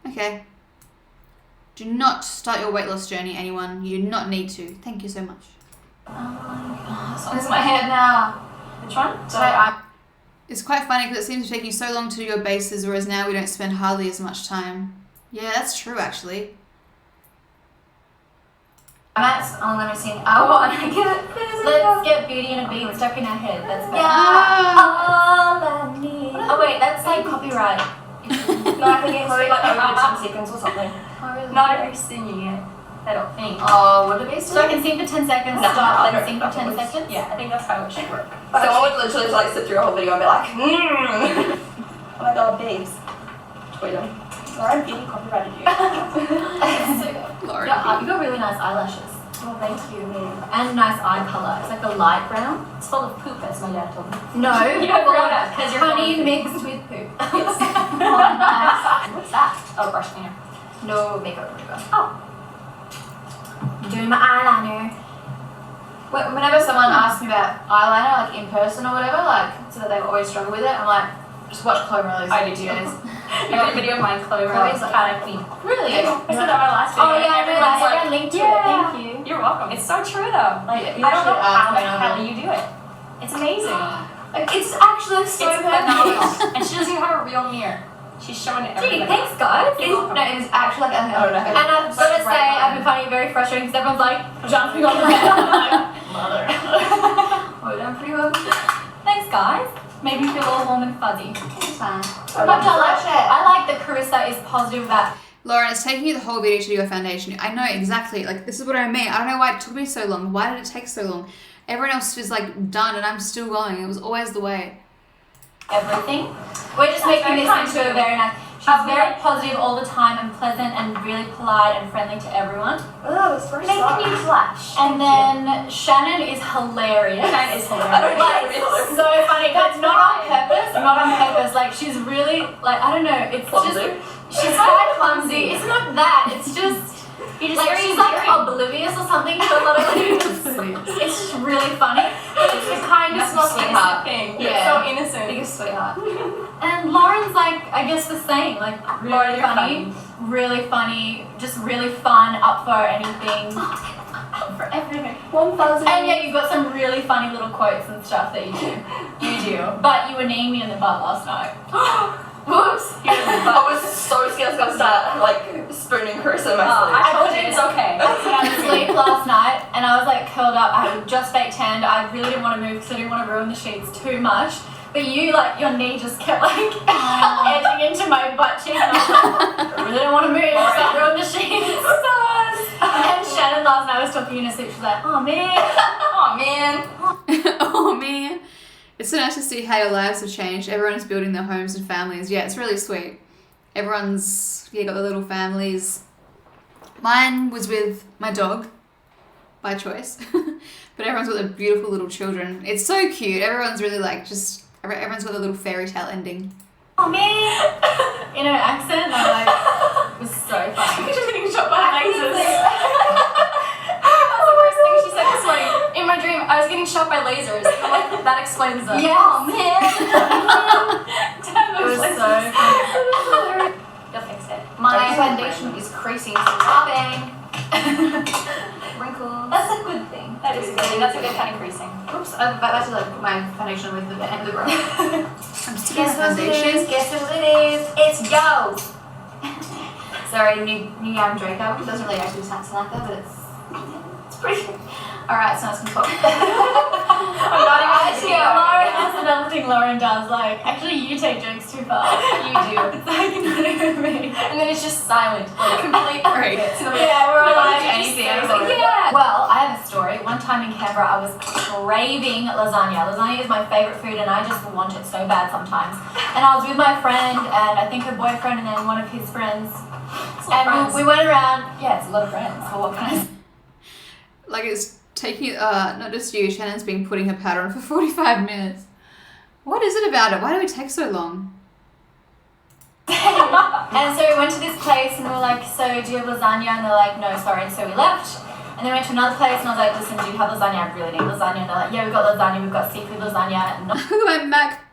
Okay. Do not start your weight loss journey, anyone. You do not need to. Thank you so much. Oh my god. Where's my head now? Which one? It's quite funny because it seems to take you so long to do your bases, whereas now we don't spend hardly as much time. Yeah, that's true actually. Let me see. I want to let's get Beauty and a Beat stuck in our head. That's better. Ah. All I need. Oh wait, that's like copyright. No, I think it's like over 10 seconds or something. Oh really? Not very singing it. I don't think. Oh, what do they say? So I can sing for 10 seconds, No, stop I and sing for 10 seconds? Yeah, I think that's how it should work. Someone would literally like sit through a whole video and be like, Oh my god, babes. Tweet them. Lauren Beauty copyrighted you. Lauren You got really nice eyelashes. Oh, thank you. And nice eye colour. It's like a light brown. It's full of poop, as my dad told me. No, You don't full know of that, 'cause you're honey going mixed with poop. Yes. Oh, nice. What's that? Oh, brush cleaner. No makeup remover. Oh. I'm doing my eyeliner. Whenever someone asks me about eyeliner, like in person or whatever, like so that they always struggle with it, I'm like, just watch Chloe Morelli's videos. You got a video of mine, Chloe Morelli's like- kind of clean. Really? I said that on my last video. Oh yeah, I know that. Everyone linked to it. Thank you. You're welcome. It's so true though. Like, You I don't know should ask how me the on hell it. you do it. It's amazing. Like, it's actually so It's perfect. phenomenal. And she doesn't even have a real mirror. She's showing it Gee, everybody. thanks guys. You're welcome. No, it is actually like Oh, no. And I've got to Right say, on. I've been finding it very frustrating because everyone's like jumping on the bed. I'm like, Mother. oh, done pretty well. Thanks guys. Made me feel all warm and fuzzy. I I like that Carissa is positive about. Lauren, it's taking you the whole video to do your foundation. I know exactly. Like, this is what I mean. I don't know why it took me so long. Why did it take so long? Everyone else is like done and I'm still going. It was always the way. Everything. We're just making this into a very nice. She's very positive all the time and pleasant and really polite and friendly to everyone. Oh, this first Making you flash. And then Shannon is hilarious. Shannon is hilarious. I don't like, it's so funny. It's not on purpose. Not on purpose. Like she's really like I don't know. It's Clumsy. just she's quite clumsy. It's not that. It's just. Like she's like oblivious or something to a lot of things. It's just really funny. It's the kindest sweetheart. Thing. Yeah. It's so innocent. Biggest sweetheart. And Lauren's like, I guess the same. Like really really funny, just really fun, up for anything. Up for everything. 1,000. And yeah, you've got some really funny little quotes and stuff that you do. You do. But you were kneeing me in the butt last night. Whoops. I was so scared I was gonna start like spooning Carissa in my sleep. I told you it's okay. I was asleep last night and I was like curled up. I had just fake tanned. I really didn't want to move because I didn't want to ruin the sheets too much. But you, like, your knee just kept like edging into my butt cheek. And I was like, I really don't want to move because I ruin the sheets. And Shannon last night was talking in her sleep. She's like, oh man, Oh man. Oh man. It's so nice to see how your lives have changed. Everyone is building their homes and families. Yeah, it's really sweet. Everyone's got their little families. Mine was with my dog, by choice. But everyone's got their beautiful little children. It's so cute. Everyone's really like everyone's got a little fairy tale ending. oh man, in her accent. And I'm like, it was so funny. She's getting shot by lasers. That's the first thing she said this morning. In my dream, I was getting shot by lasers. I'm like, that explains it. Yeah, oh man. It was so funny. I disagree. That's a good kind of creasing. Oops, I'm about to like put my foundation with the end of the brush. I'm sticking Guess what it foundation. is? Guess what it is? It's yo! Sorry, new Yam Draco. It doesn't really actually sound like that, but it's pretty. Alright, so now it's gonna talk. I'm not even actually, Lauren, that's another thing Lauren does. Like, actually, you take jokes too far. You do. It's like me. And then it's just silent. Like, complete crickets. Yeah, we're all like, anything. Yeah. Well, I have a story. One time in Canberra, I was craving lasagna. Lasagna is my favorite food, and I just want it so bad sometimes. And I was with my friend, and I think her boyfriend, and then one of his friends. And we went around. Yeah, it's a lot of friends. So what can I say? Like it's taking not just you, Shannon's been putting her powder on for 45 minutes. What is it about it? Why do we take so long? And so we went to this place and we were like, so do you have lasagna? And they're like, no, sorry. And so we left. And then we went to another place and I was like, listen, do you have lasagna? I really need lasagna. And they're like, yeah, we've got lasagna, we've got seafood lasagna. And My Mac,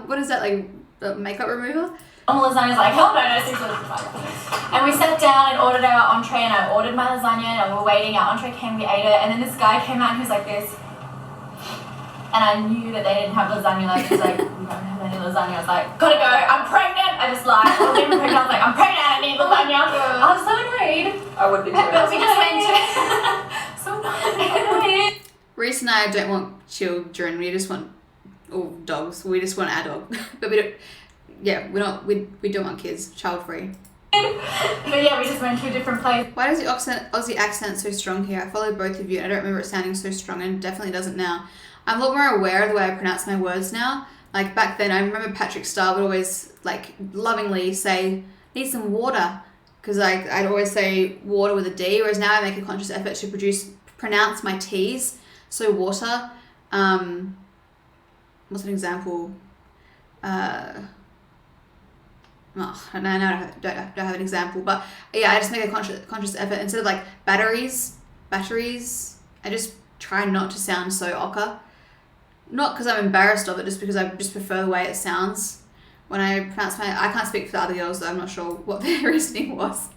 what is that, like makeup remover? normal lasagna's like, hell no, seafood lasagna. And we sat down and ordered our entree, and I ordered my lasagna, and we were waiting, our entree came, we ate it, and then this guy came out and he was like this. And I knew that they didn't have lasagna left. He was like, we don't have any lasagna. I was like, gotta go, I'm pregnant. I just lied. I wasn't even pregnant. I was like, I'm pregnant, I need lasagna. I was so annoyed. I would be too. But we just went to so annoyed. Reese and I don't want children. We just want, or dogs. We just want our dog. But we don't. Yeah, we don't want kids. Child free. But yeah, we just went to a different place. Why does the Aussie accent so strong here? I follow both of you, and I don't remember it sounding so strong, and definitely doesn't now. I'm a lot more aware of the way I pronounce my words now. Like back then, I remember Patrick Starr would always like lovingly say, "Need some water," because I'd always say water with a D. Whereas now I make a conscious effort to pronounce my T's. So water. What's an example? Oh, no, I don't have an example, but yeah, I just make a conscious effort. Instead of like batteries, I just try not to sound so ochre. Not because I'm embarrassed of it, just because I just prefer the way it sounds when I pronounce I can't speak for the other girls, though. I'm not sure what their reasoning was.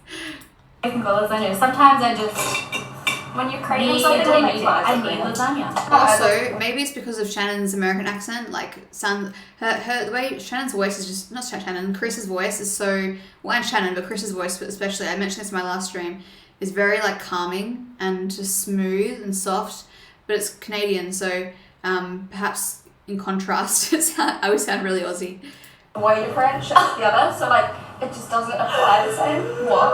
I can go lasagna. Sometimes I just, when you're craving something, I need lasagna. Also, maybe it's because of Shannon's American accent. Like, the way Shannon's voice is just, not Shannon, Chris's voice is so, well, and Shannon, but Chris's voice especially, I mentioned this in my last stream, is very like calming and just smooth and soft, but it's Canadian, so perhaps in contrast, I would sound really Aussie. Way French as the other, so like it just doesn't apply the same. What?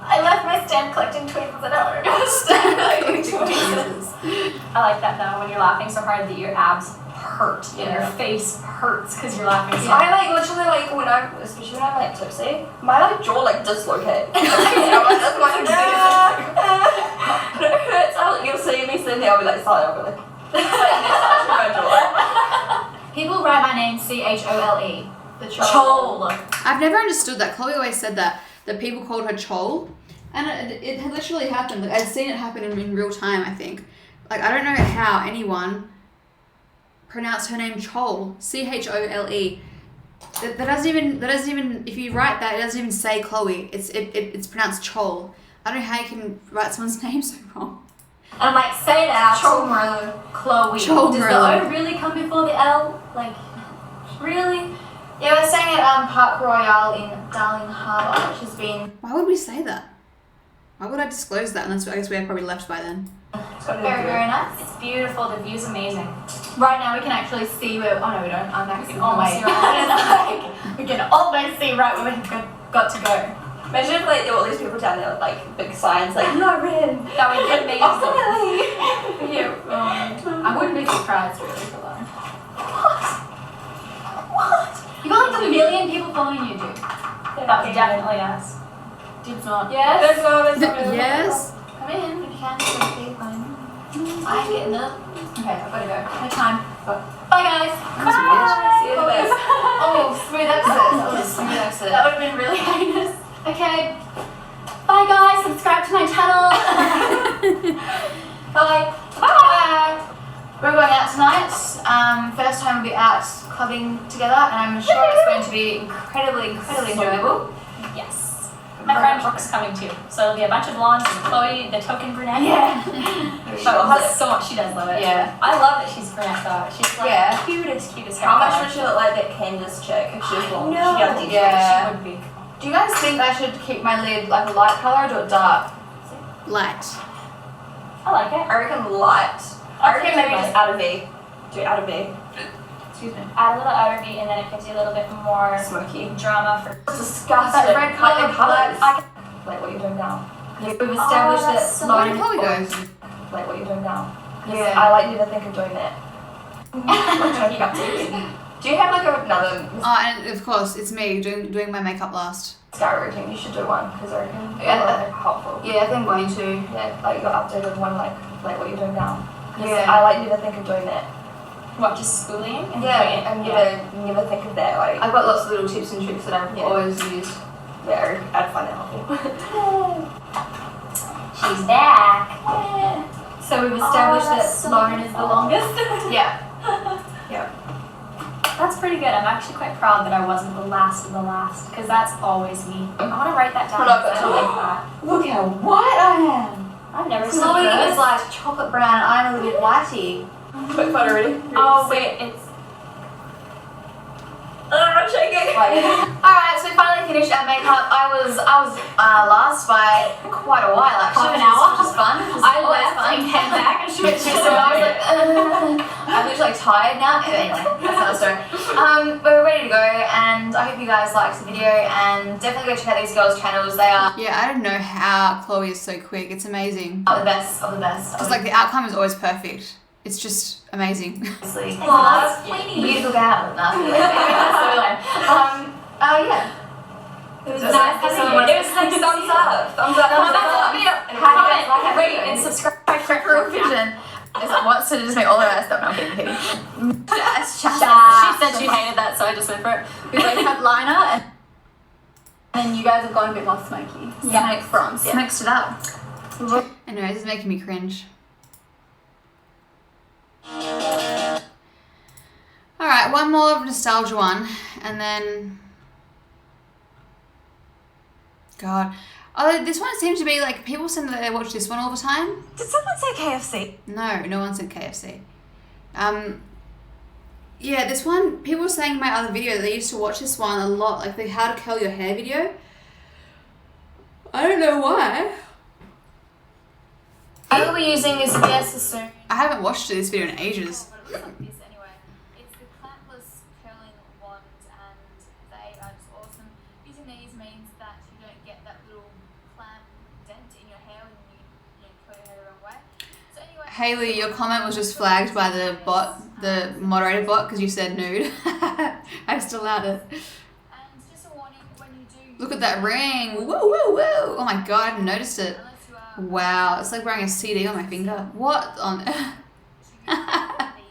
I left my stamp collecting twins at home. Stamp collecting twins. I like that though, when you're laughing so hard that your abs hurt and your face hurts because you're laughing so hard. I like literally like especially when I'm like tipsy, my like jaw like dislocates. I'm like, that's what I'm doing. It hurts. You'll see me sitting there, I'll be like silent, I'll be like my jaw. People write my name Chole. The Chole. I've never understood that. Chloe always said that people called her Chole, and it had literally happened. Like, I've seen it happen in real time, I think. Like, I don't know how anyone pronounced her name Chole, Chole. That doesn't even, if you write that, it doesn't even say Chloe. It's pronounced Chole. I don't know how you can write someone's name so wrong. And I'm like, say it out. Chole. Does the O really come before the L? Like, really? Yeah, we're staying at Park Royale in Darling Harbour, which has been... Why would we say that? Why would I disclose that? Unless I guess we had probably left by then. Very, very nice. It's beautiful. The view's amazing. Right now we can actually see where... Oh, no, we don't. I'm actually almost we can almost see right where we've got to go. Imagine if like there were all these people down there with like big signs like Lauren. That would be amazing. Oh, Yeah. I wouldn't be surprised really for that. What? You got like a million people following you, dude. That was definitely us. Did not. Yes. There's no. Yes. Come in. You can. I'm getting up. Okay, I've got to go. No time. Bye guys. Bye. See you later. Oh, smooth exit. That would have been really heinous. Okay. Bye guys. Subscribe to my channel. Bye. Bye. We're going out tonight. First time we'll be out clubbing together, and I'm sure it's going to be incredibly enjoyable. Yes. My friend Brooke's coming too, so it'll be a bunch of blondes and Chloe, the token brunette. Yeah. She does love it. Yeah. I love that she's brunette though. She's like cutest How much haircut. would she look like that Candace chick if she was blonde? No. She'd be She would be. Do you guys think I should keep my lid like a light colour or do it dark? Light. I like it. I reckon light. I reckon maybe light. just add a V. Do add a V. Excuse me. Add a little outer V and then it gives you a little bit more Smoky. drama for. It's disgusting. That red colour, Like the colours. I Wait, what are you doing now? We've established that that's so Where did Lauren Chloe is go? Wait, what are you doing now? Yeah. I like never think of doing that. What do you got to? Do you have like another Oh, and of course, it's me doing my makeup last. mascara routine? You should do one because I reckon Yeah. it's helpful. Yeah, I think I'm going to. Yeah, like you got updated one like what are you doing now? 'Cause Yeah. I like never think of doing that. What, just spooling? And Yeah, doing it? and never think of that. Like I've got lots of little tips and tricks that I've always used. yeah, I'd find it helpful. She's back. So we've established that that's so Lauren is the longest. Yeah. That's pretty good. I'm actually quite proud that I wasn't the last of the last, because that's always me. I want to write that down. Hold on, because I hold like that. Look how white I am. I've never seen Chloe this. is like chocolate brown. I'm a little bit whitey. Quick photo ready? Oh wait, it's. I'm shaking. Alright, so we finally finished our makeup. I was last by quite a while actually. Half an hour? Which is fun. I left and came back and she was So I was like, I'm literally like tired now. Anyway, that's another story. But we're ready to go, and I hope you guys liked the video, and definitely go check out these girls' channels. They are Yeah, I don't know how Chloe is so quick. It's amazing. the best of the best. Because like the outcome is always perfect. It's just amazing. Obviously. That's funny. Beautiful gal. That's so lame. Yeah. It was nice having you. It was like thumbs up. Thumbs up. Thumbs up. Comment, rate, and subscribe. Her vision wants to just make all of our stuff. No, I'm kidding. She said she hated that, so I just went for it. We both had liner, and then you guys have gone a bit more smoky. Smoke fronts. Yeah. Mixed it up. Anyways, it's making me cringe. Alright, one more nostalgia one, and then... God. Oh, this one seems to be like, people saying that they watch this one all the time. Did someone say KFC? No, no one said KFC. Yeah, this one, people were saying in my other video that they used to watch this one a lot, like the how to curl your hair video. I don't know why. I will be using this VS soon. I haven't watched this video in ages. But it looks like this anyway. It's the clampless curling wand, and they are just awesome. Using these means that you don't get that little clamp dent in your hair when you curl your hair the wrong way. So anyway, Haley, your comment was just flagged by the bot, the moderator bot, because you said nude. I still allowed it. and just a warning, when you do Look at that ring. Woo, woo, woo. Oh my god, I hadn't noticed it. unless you are Wow, it's like wearing a CD on my finger. What on earth? these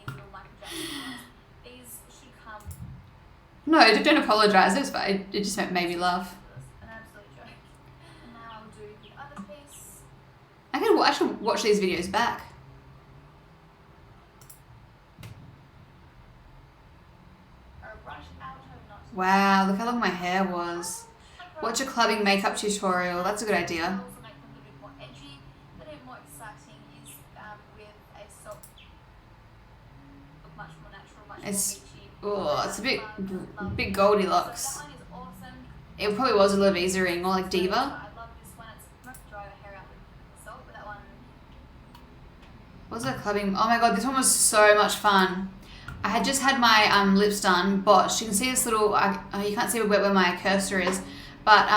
little microadjustments, these should come No, don't apologise. It was fine. It just made me laugh. an absolute joke. And now I'll do the other piece. I should watch these videos back. Or brush out of not Wow, look how long my hair was. Watch a clubbing makeup tutorial. That's a good idea. also make them a little bit more edgy, a little bit more exciting is with a soap. Look much more natural, much It's- more beachy. Oh, it's a bit So Goldilocks. that one is awesome. It probably was a Lavisa ring or like Diva. I love this one. It's not to dry your hair out with soap, but that one. What was that clubbing? Oh my god, this one was so much fun. I had just had my lips done, botched. You can see this little, you can't see where my cursor is, but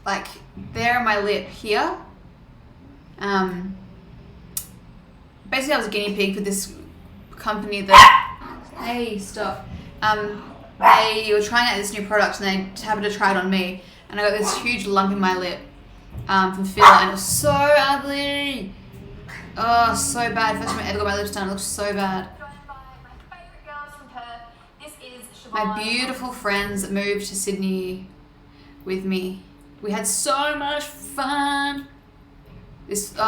like there on my lip here. Basically I was a guinea pig for this company that, hey, stop. They were trying out this new product and they happened to try it on me, and I got this huge lump in my lip from filler, and it was so ugly. Oh, so bad. First time I ever got my lips done, it looked so bad. Joined by my favourite girls from Perth. This is Siobhan. My beautiful friends that moved to Sydney with me. We had so much fun. And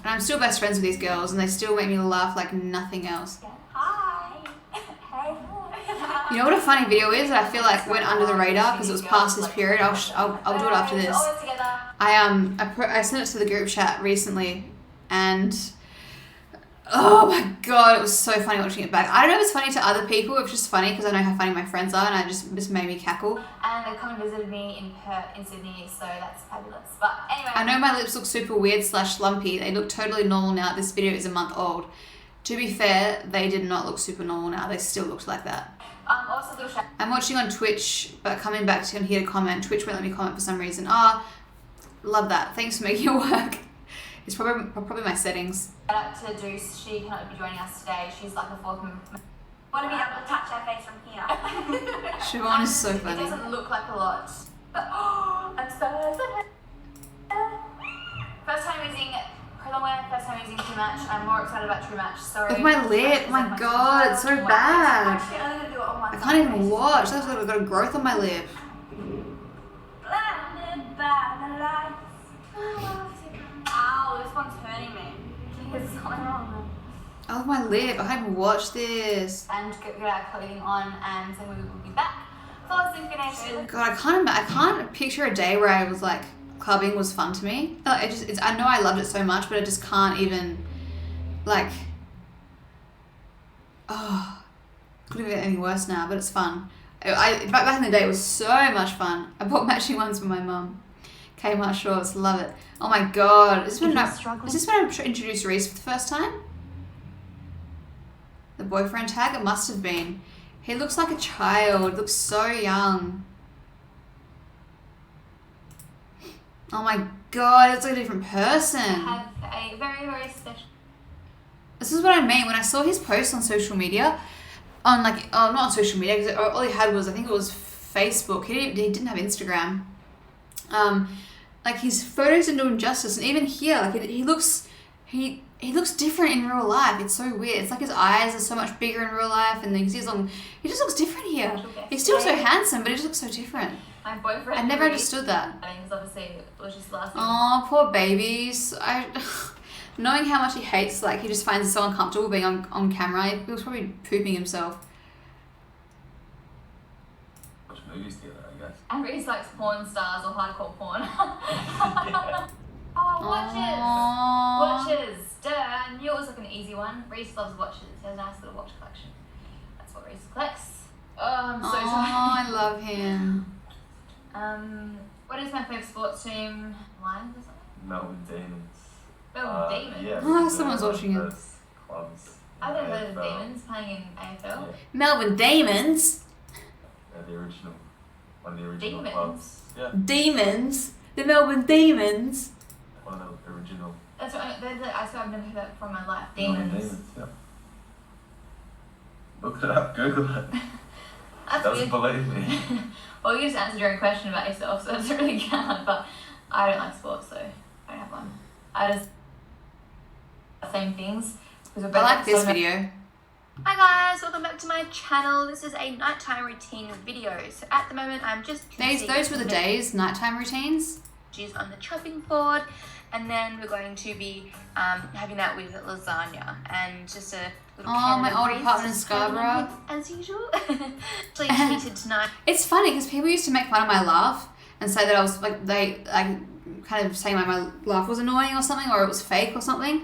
I'm still best friends with these girls, and they still make me laugh like nothing else. Hi. Hey. You know what a funny video is that I feel like went under the radar because it was past this period. I'll do it after this. I sent it to the group chat recently, and oh my god, it was so funny watching it back. I don't know if it's funny to other people, it's just funny because I know how funny my friends are, and I just made me cackle. And they come and visited me in Sydney, so that's fabulous. But anyway, I know my lips look super weird / lumpy. They look totally normal now. This video is a month old. To be fair, they did not look super normal now. They still looked like that. Also little shout. I'm watching on Twitch, but coming back to here to comment. Twitch won't let me comment for some reason. Love that. Thanks for making it work. It's probably my settings. Shout out to Deuce. She cannot be joining us today. She's like a fourth member. Want to be able to touch her face from here. Siobhan is so It funny. doesn't look like a lot. But I'm so first time using Crylonwear, first time using True Match. I'm more excited about True Match. Sorry. Look at my lip. Oh my god, it's so bad. Actually, I'm going to do it on one I can't even watch. That's like I've got a growth on my lip. Blinded by the lights. Ow, this one's hurting me. There's something wrong. I love my lip. I haven't watched this. And get our clothing on, and then we will be back for synchronization. God, I can't picture a day where I was like, clubbing was fun to me. Like, I know I loved it so much, but I just can't even, like, couldn't get any worse now, but it's fun. Back in the day, it was so much fun. I bought matching ones for my mum. Kmart shorts, love it. Oh my god, is this when I introduced Reese for the first time? The boyfriend tag? It must have been. He looks like a child, looks so young. Oh my god, it's like a different person. I have a very, very special. This is what I mean when I saw his post on social media. On like, not on social media, because all he had was, I think it was Facebook. He didn't have Instagram. Like his photos didn't do him justice, and even here, like he looks different in real life. It's so weird. It's like his eyes are so much bigger in real life, and he just looks different here. He's still so handsome, but he just looks so different. My boyfriend. I never understood that. Obviously, it was just last week. Oh, poor babies. Knowing how much he hates, like he just finds it so uncomfortable being on camera. He was probably pooping himself. Watch movies together, I guess. And Reese likes porn stars or hardcore porn. Yeah. Oh, Aww. watches. Duh. I knew it was like an easy one. Reese loves watches. He has a nice little watch collection. That's what Reese collects. Oh, I'm so Oh, I love him. What is my favourite sports team? Lions or something? Melbourne Demons. Melbourne Demons? Yeah. Oh, someone's watching it. those clubs. I've never heard of AFL. Demons playing in AFL. Yeah. Melbourne Demons. They're the original. One of the original Demons? clubs. Yeah. Demons. The Melbourne Demons. One of the original. That's what I swear I've never heard that from my life. Melbourne Demons. Yeah. Look it up. Google it. That's Doesn't weird. believe me. Well, you just answered your own question about yourself, so it doesn't really count. But I don't like sports, so I don't have one. I just same things. Because we're both I like this so video. Hi guys, welcome back to my channel. This is a nighttime routine video. So at the moment I'm just Those were the days, nighttime routines. on the chopping board, and then we're going to be having that with lasagna and just a little can My of old Reese apartment in just to go along Scarborough. with, as usual. Actually treated tonight. It's funny because people used to make fun of my laugh and say that I was like, they like kind of saying like my laugh was annoying or something, or it was fake or something.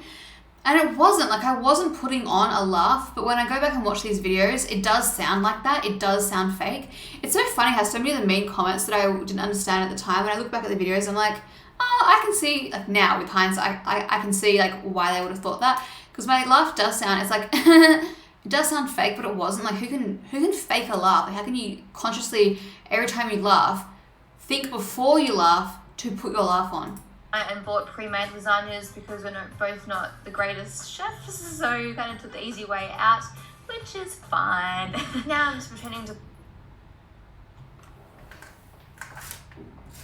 And it wasn't, like I wasn't putting on a laugh, but when I go back and watch these videos, it does sound like that. It does sound fake. It's so funny how so many of the mean comments that I didn't understand at the time, when I look back at the videos, I'm like, oh, I can see, like now with hindsight, I can see like why they would have thought that. Because my laugh does sound, it's like, it does sound fake, but it wasn't. Like who can fake a laugh? Like how can you consciously, every time you laugh, think before you laugh to put your laugh on? And bought pre-made lasagnas because we're both not the greatest chefs, so we kind of took the easy way out, which is fine. Now I'm just pretending to.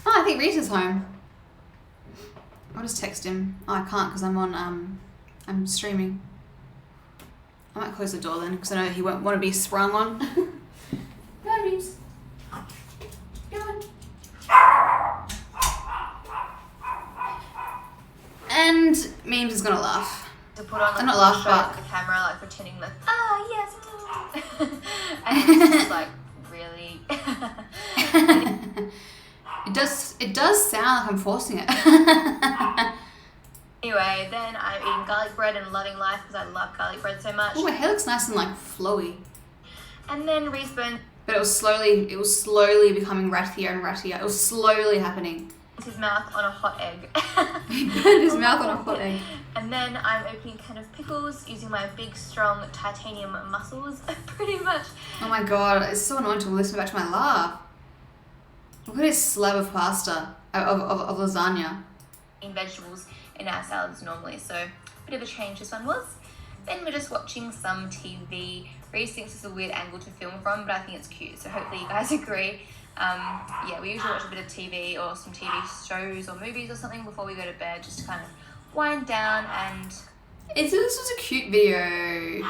Oh, I think Reese is home. I'll just text him. Oh, I can't because I'm on, I'm streaming. I might close the door then because I know he won't want to be sprung on. Go on, Reese. Go on. And Memes is gonna laugh. To put on like, I'm not laugh, show but the camera, like pretending like, yes. And it's just like it does sound like I'm forcing it. Anyway, then I'm eating garlic bread and loving life because I love garlic bread so much. Oh, my hair looks nice and like flowy. And then Reese burned But it was slowly becoming rattier and rattier. It was slowly happening. his mouth on a hot egg. He burned his mouth on a hot egg. And then I'm opening a can of pickles using my big, strong titanium muscles, pretty much. Oh my god, it's so annoying to listen back to my laugh. Look at this slab of pasta, of lasagna. In vegetables in our salads normally, so a bit of a change this one was. Then we're just watching some TV. Reese thinks it's a weird angle to film from, but I think it's cute, so hopefully you guys agree. Yeah, we usually watch a bit of TV or some TV shows or movies or something before we go to bed, just to kind of wind down. And This was a cute video.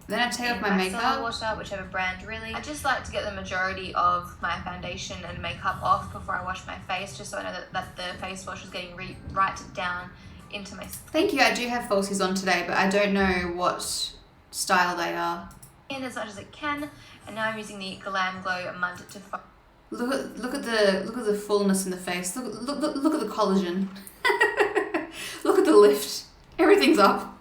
Then I take off my makeup. Water, whichever brand really. I just like to get the majority of my foundation and makeup off before I wash my face, just so I know that the face wash is getting right down into my skin. Thank you, I do have falsies on today, but I don't know what style they are. As much as it can, and now I'm using the Glam Glow Mud to Look at the fullness in the face. Look at the collagen. Look at the lift. Everything's up.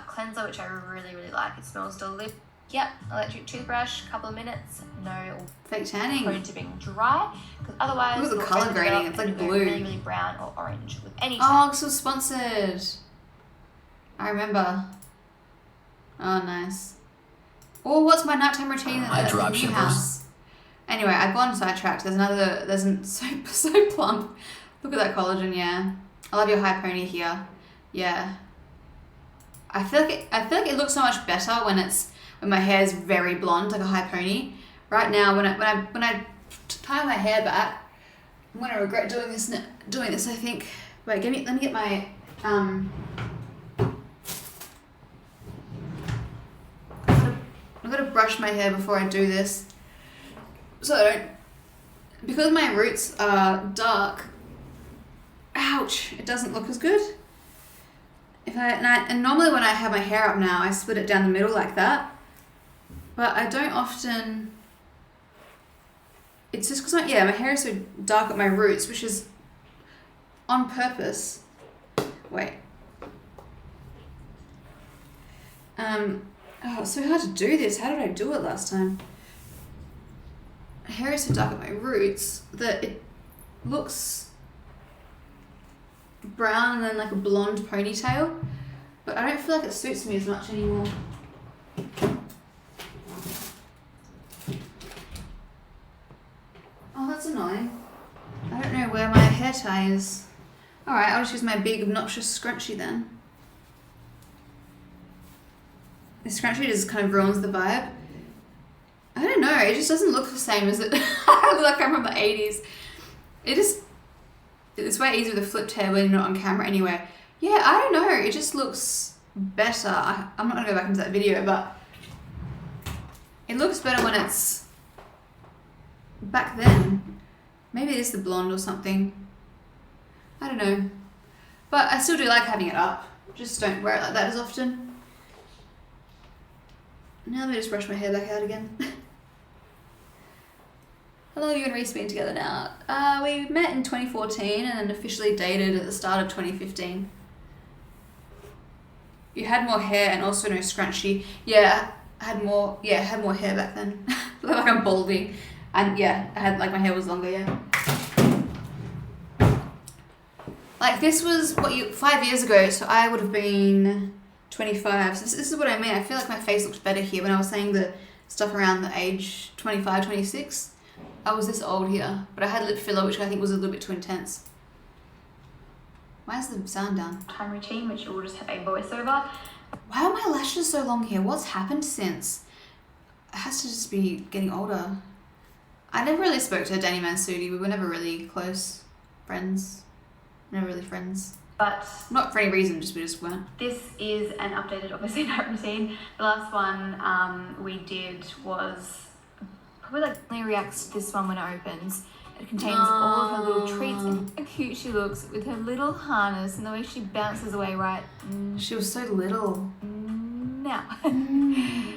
Cleanser, which I really like. It smells delicious. Yep, electric toothbrush, couple of minutes, no Fake tanning. prone to being dry, because otherwise Look at the you'll colour end grading, up it's like going blue. really brown or orange with any Oh, because it was sponsored. I remember. Oh, nice. Oh, what's my nighttime routine at the new house? Anyway, I've gone sidetracked. So plump. Look at that collagen, yeah. I love your high pony here. Yeah. I feel like it looks so much better when my hair is very blonde, like a high pony. Right now, when I tie my hair back, I'm gonna regret doing this. I think. Wait, let me get my I'm gonna brush my hair before I do this, so I don't. Because my roots are dark. Ouch! It doesn't look as good. And normally when I have my hair up now, I split it down the middle like that, but I don't often. It's just because my hair is so dark at my roots, which is on purpose. Wait. Oh, it's so hard to do this. How did I do it last time? My hair is so dark at my roots that it looks brown and then like a blonde ponytail, but I don't feel like it suits me as much anymore. Oh, that's annoying. I don't know where my hair tie is. Alright, I'll just use my big obnoxious scrunchie then. The scrunchie just kind of ruins the vibe. I don't know, it just doesn't look the same as it. I look like I'm from the 80s. It's way easier with a flipped hair when you're not on camera anyway. Yeah, I don't know, it just looks better. I'm not gonna go back into that video, but it looks better when it's back then. Maybe it is the blonde or something. I don't know. But I still do like having it up. Just don't wear it like that as often. Now let me just brush my hair back out again. Hello, you and Reese been together now. We met in 2014 and then officially dated at the start of 2015. You had more hair and also no scrunchie. Yeah, I had more hair back then. Look like I'm balding. And yeah, I had my hair was longer, yeah. Like this was 5 years ago, so I would have been 25. So this is what I mean. I feel like my face looked better here when I was saying the stuff around the age 25, 26. I was this old here, but I had lip filler, which I think was a little bit too intense. Why is the sound down? time routine, which will just have a voiceover. Why are my lashes so long here? What's happened since? It has to just be getting older. I never really spoke to Danny Mansuti. We were never really close friends. Never really friends. But not for any reason, we just weren't. this is an updated, obviously, night routine. The last one we did was probably Lee reacts to this one when it opens. It contains all of her little treats and how cute she looks with her little harness and the way she bounces away right She was so little. now.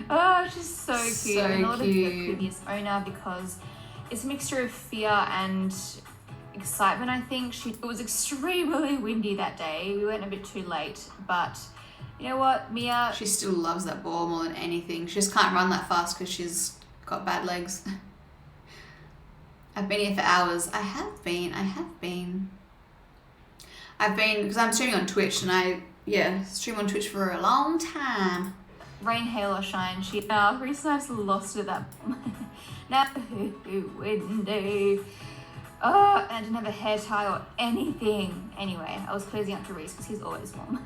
Oh, she's so cute. So and I love the cute. previous owner because It's a mixture of fear and excitement, I think. It was extremely windy that day. We went a bit too late, but you know what, Mia? She still loves that ball more than anything. She just can't run that fast because she's got bad legs. I've been here for hours. I have been, because I'm streaming on Twitch and I stream on Twitch for a long time. Rain, hail or shine, Reese and I've lost it that now windy. And I didn't have a hair tie or anything. Anyway, I was cozying up to Reese because he's always warm.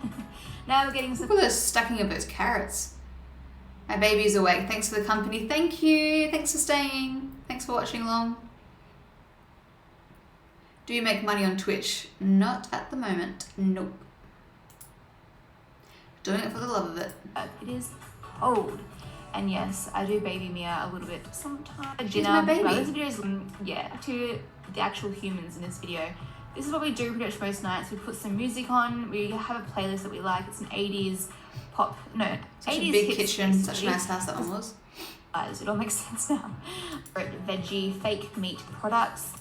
Now we're getting some. Look at the stacking of those carrots. My baby's awake. Thanks for the company. Thank you. Thanks for staying. Thanks for watching along. Do you make money on Twitch? Not at the moment. Nope. Doing it for the love of it. It is cold. And yes, I do baby Mia a little bit sometimes. She's my baby. This video is, to the actual humans in this video. This is what we do pretty much most nights. We put some music on. We have a playlist that we like. It's an 80s pop, no, Such 80s a big hits, kitchen, basically. such a nice house that one was. It all makes sense now. Veggie, fake meat products.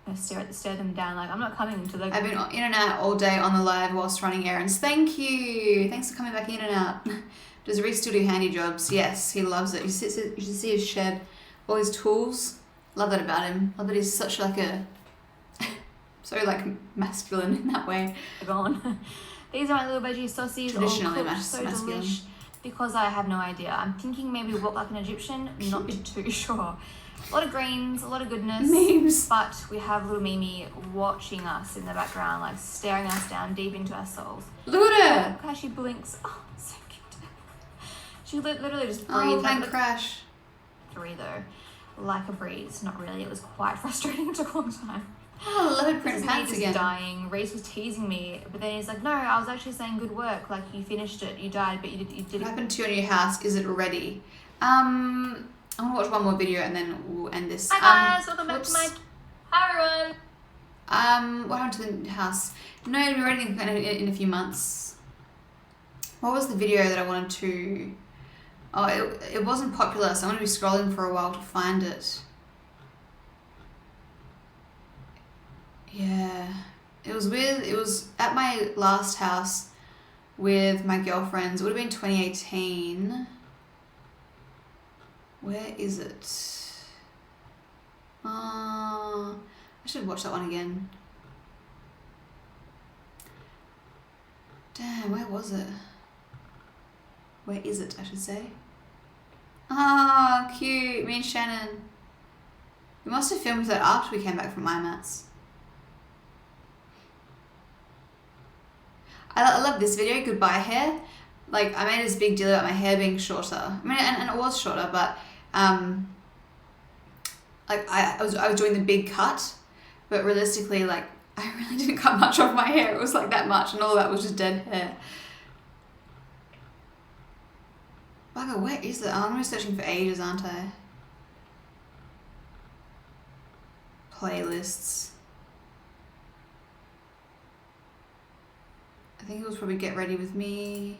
I stare them down like I'm not coming to the. I've been in and out all day on the live whilst running errands. Thank you. Thanks for coming back in and out. Does Reese still do handy jobs? Yes, he loves it. You should see his shed, all his tools. Love that about him. Love that he's such like a, so like masculine in that way. Gone. These are my little veggie saucies. Traditionally all cooked, so masculine. delish. Because I have no idea. I'm thinking maybe walk like an Egyptian. Not too sure. A lot of greens, a lot of goodness. Memes. But we have little Mimi watching us in the background, like staring us down deep into our souls. Look at her. Look how she blinks. Oh, so cute. She literally just Oh, breathed. plane crash. Three though, like a breeze. Not really. It was quite frustrating. It took a long time. Oh, leopard print This is me pants just again. dying. Reese was teasing me, but then he's like, "No, I was actually saying good work. Like you finished it. You died, but you did What it." happened to your new house? Is it ready? I want to watch one more video and then we'll end this. Hi guys, welcome back to whoops. my. Hi everyone. What happened to the house? No, it'll be ready in a few months. What was the video that I wanted to? Oh, it wasn't popular, so I'm gonna be scrolling for a while to find it. Yeah, it was at my last house with my girlfriends. It would have been 2018. Where is it? I should watch that one again. Damn, where was it? Where is it, I should say? Ah, cute. Me and Shannon. We must have filmed that after we came back from IMATS. I love this video, goodbye hair. Like, I made this big deal about my hair being shorter. I mean, and it was shorter, but like I was doing the big cut, but realistically, like I really didn't cut much off my hair. It was like that much, and all that was just dead hair. Bugger, where is it? Oh, I'm gonna be searching for ages, aren't I? Playlists. I think it was probably Get Ready With Me.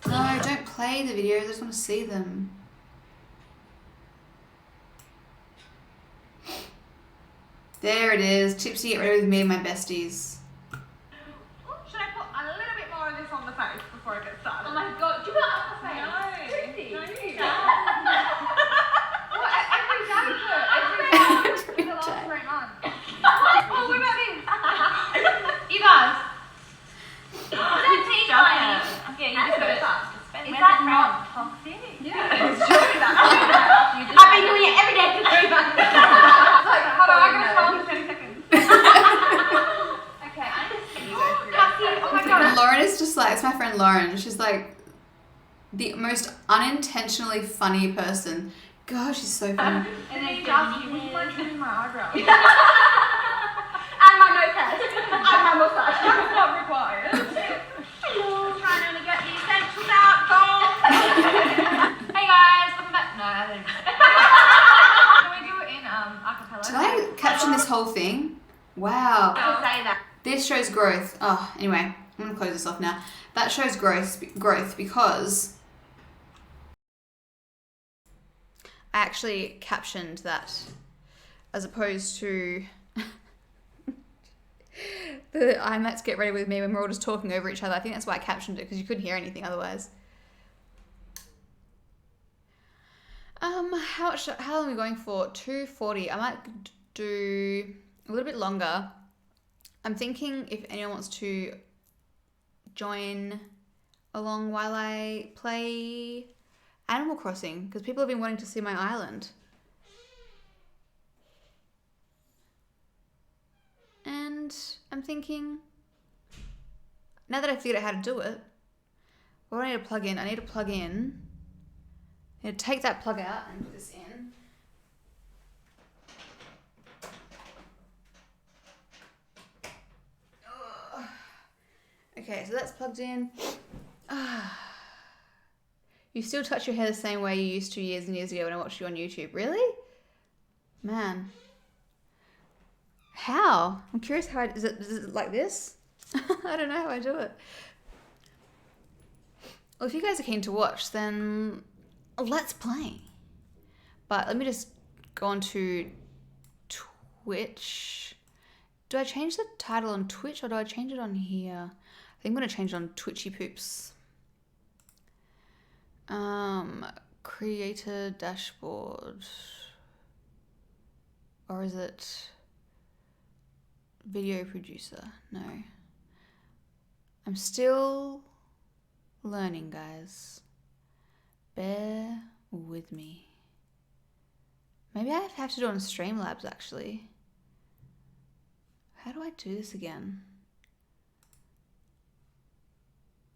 No, don't play the videos, I just want to see them. There it is. Tips to get ready with me and my besties. Should I put a little bit more of this on the face before I get started? Oh my god, do you put that on the face? No. What? Every day you put? For the last 3 months. Oh, what about this? You guys. Is that tea time? Yeah, you just put it. Is that not toxic? Yeah, it's true that. I've been doing it every day for 3 months. Like, hold on, I'm gonna scroll for 30 seconds. Okay, I just see you go through. Cassie, oh my god. And Lauren is just like, it's my friend Lauren. She's like the most unintentionally funny person. God, she's so funny. And then he asked me, would you mind trimming my eyebrows? And my nose hair. And my mustache. That's not required. Trying to get the essentials out, Hey guys, welcome back. No, I didn't. Can we do it in acapella? Did I caption this whole thing? Wow. I'll say that. This shows growth. Oh, anyway, I'm gonna close this off now. That shows growth because I actually captioned that as opposed to the I'm let's get ready with me when we're all just talking over each other. I think that's why I captioned it, because you couldn't hear anything otherwise. How long are we going for? 2:40. I might do a little bit longer. I'm thinking if anyone wants to join along while I play Animal Crossing, because people have been wanting to see my island. And I'm thinking, now that I figured out how to do it, what do I need to plug in? I need to plug in. I need to take that plug out and put this in. Ugh. Okay, so that's plugged in. You still touch your hair the same way you used to years and years ago when I watched you on YouTube. Really? Man. How? I'm curious how is it like this? I don't know how I do it. Well, if you guys are keen to watch, then let's play. But let me just go on to Twitch. Do I change the title on Twitch or do I change it on here? I think I'm going to change it on Twitchy Poops. Creator dashboard. Or is it video producer? No. I'm still learning, guys. Bear with me. Maybe I have to do it on Streamlabs, actually. How do I do this again?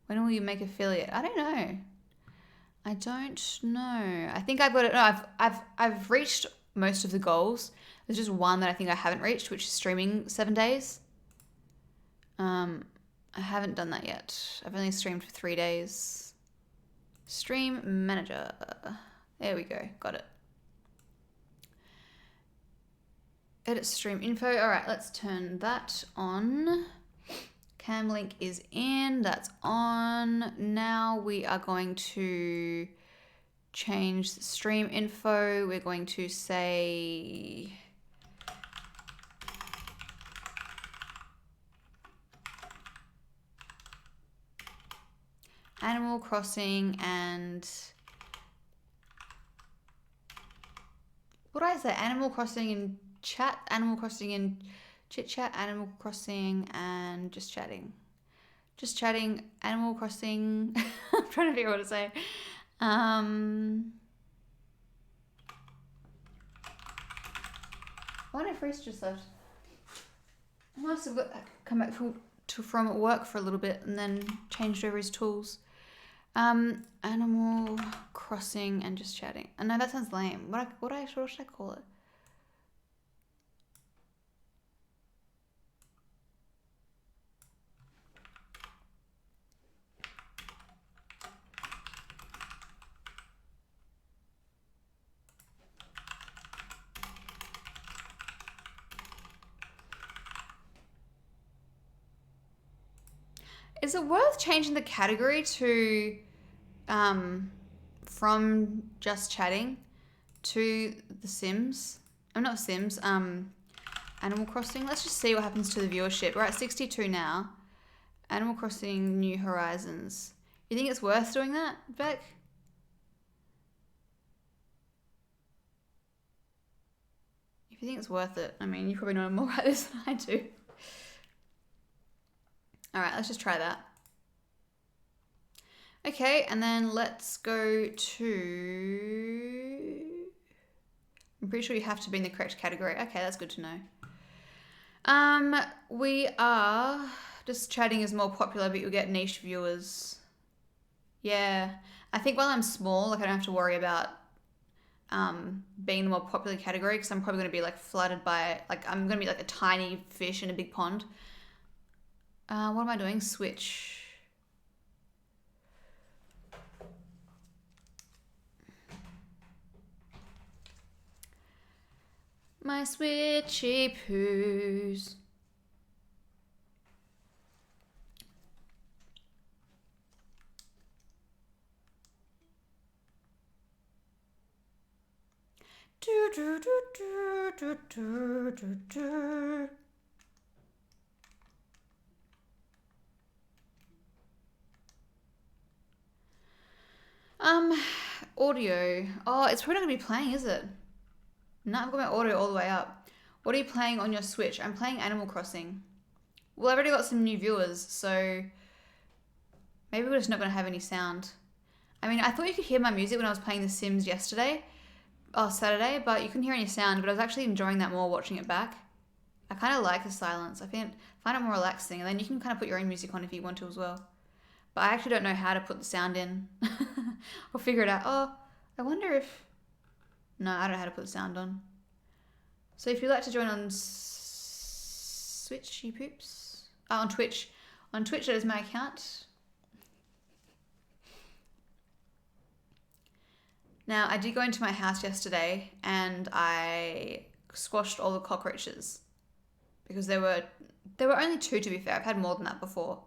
When will you make affiliate? I don't know. I don't know. I think I've got it. No, I've reached most of the goals. There's just one that I think I haven't reached, which is streaming 7 days. I haven't done that yet. I've only streamed for 3 days. Stream manager. There we go. Got it. Edit stream info. All right, let's turn that on. Cam link is in. That's on. Now we are going to change the stream info. We're going to say Animal Crossing and what did I say? Animal Crossing and chat, Animal Crossing and chit chat, Animal Crossing and just chatting. Just chatting, Animal Crossing. I'm trying to figure out what to say. I wonder if Reese just left. I must have come back from work for a little bit and then changed over his tools. Animal Crossing and just chatting. Oh, no, that sounds lame. What should I call it? Is it worth changing the category to from just chatting to the Sims? Oh, not Sims, Animal Crossing. Let's just see what happens to the viewership. We're at 62 now. Animal Crossing New Horizons. You think it's worth doing that, Beck? If you think it's worth it, I mean, you probably know more about this than I do. All right, let's just try that. Okay, and then let's go to... I'm pretty sure you have to be in the correct category. Okay, that's good to know. We are... Just chatting is more popular, but you'll get niche viewers. Yeah, I think while I'm small, like I don't have to worry about being the more popular category because I'm probably going to be like flooded by... Like I'm going to be like a tiny fish in a big pond. What am I doing? Switch. My switchy poos. Audio. Oh, it's probably not gonna be playing, is it? No, I've got my audio all the way up. What are you playing on your Switch? I'm playing Animal Crossing. Well, I've already got some new viewers, so maybe we're just not gonna have any sound. I mean, I thought you could hear my music when I was playing The Sims Saturday, but you couldn't hear any sound, but I was actually enjoying that more watching it back. I kind of like the silence. I find it more relaxing, and then you can kind of put your own music on if you want to as well. But I actually don't know how to put the sound in. I'll figure it out. Oh, I wonder if... No, I don't know how to put the sound on. So if you'd like to join on Switch, you poops. On Twitch. On Twitch, that is my account. Now, I did go into my house yesterday and I squashed all the cockroaches. Because there were only 2, to be fair. I've had more than that before.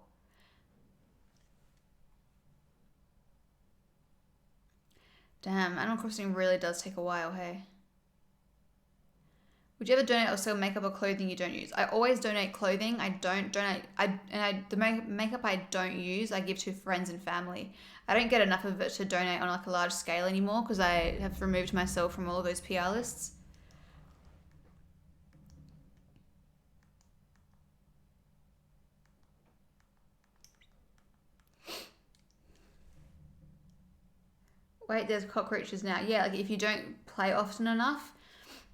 Damn, Animal Crossing really does take a while, hey? Would you ever donate or sell makeup or clothing you don't use? I always donate clothing. I don't donate... the makeup I don't use, I give to friends and family. I don't get enough of it to donate on like a large scale anymore because I have removed myself from all of those PR lists. Wait, there's cockroaches now. Yeah, like if you don't play often enough,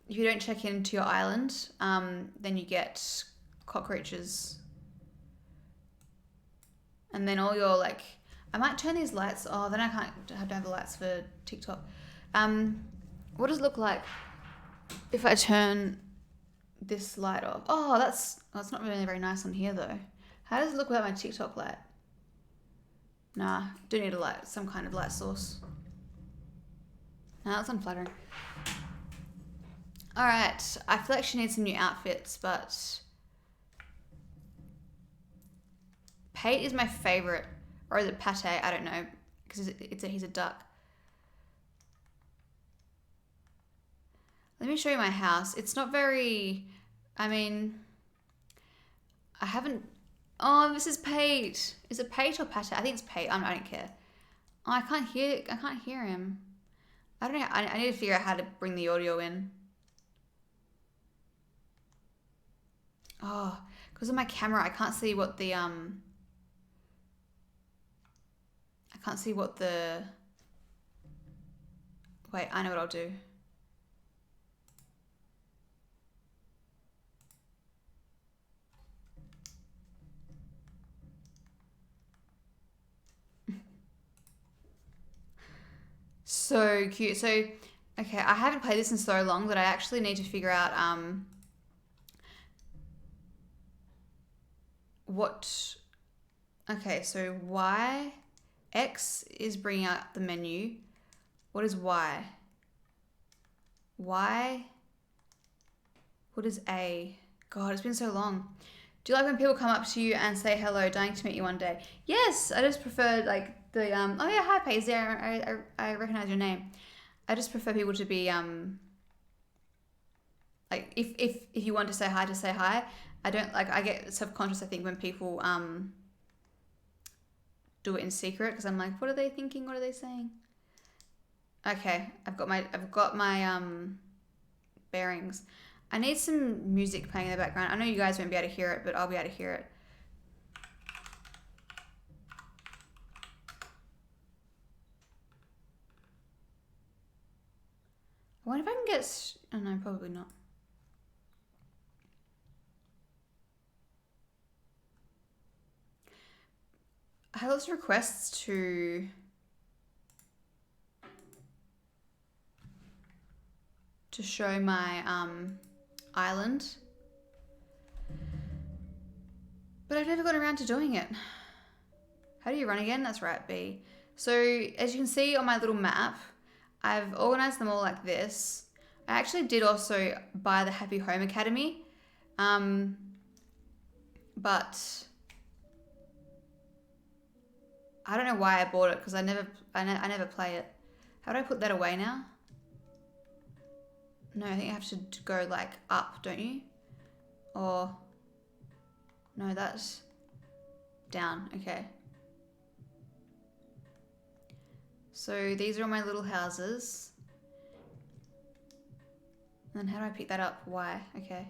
if you don't check into your island, then you get cockroaches. And then all your like... I might turn these lights... Oh, then I don't have the lights for TikTok. What does it look like if I turn this light off? Oh, it's not really very nice on here though. How does it look without my TikTok light? Nah, do need a light, some kind of light source. No, that's unflattering. Alright, I feel like she needs some new outfits, but... Pate is my favourite. Or is it Pate? I don't know. Because he's a duck. Let me show you my house. It's not very... I mean... I haven't... Oh, this is Pate. Is it Pate or Pate? I think it's Pate. I don't care. Oh, I can't hear him. I don't know. I need to figure out how to bring the audio in. Oh, because of my camera, I can't see what the Wait, I know what I'll do. So cute. So, okay, I haven't played this in so long that I actually need to figure out what... Okay, so Y... X is bringing out the menu. What is Y? Y... What is A? God, it's been so long. Do you like when people come up to you and say hello, dying to meet you one day? Yes, I just prefer like the oh yeah, hi Paige, yeah, I recognize your name. I just prefer people to be like if you want to say hi. I don't like, I get self-conscious I think when people do it in secret because I'm like, what are they thinking? What are they saying? Okay, I've got my bearings. I need some music playing in the background. I know you guys won't be able to hear it, but I'll be able to hear it. I wonder if I can get... Oh no, probably not. I have lots of requests to show my island, but I've never got around to doing it. How do you run again? That's right, B. So as you can see on my little map, I've organized them all like this. I actually did also buy the Happy Home Academy, but I don't know why I bought it because I never play it. How do I put that away now? No, I think you have to go like up, don't you? Or no, that's down. Okay. So these are all my little houses. And how do I pick that up? Y. Okay.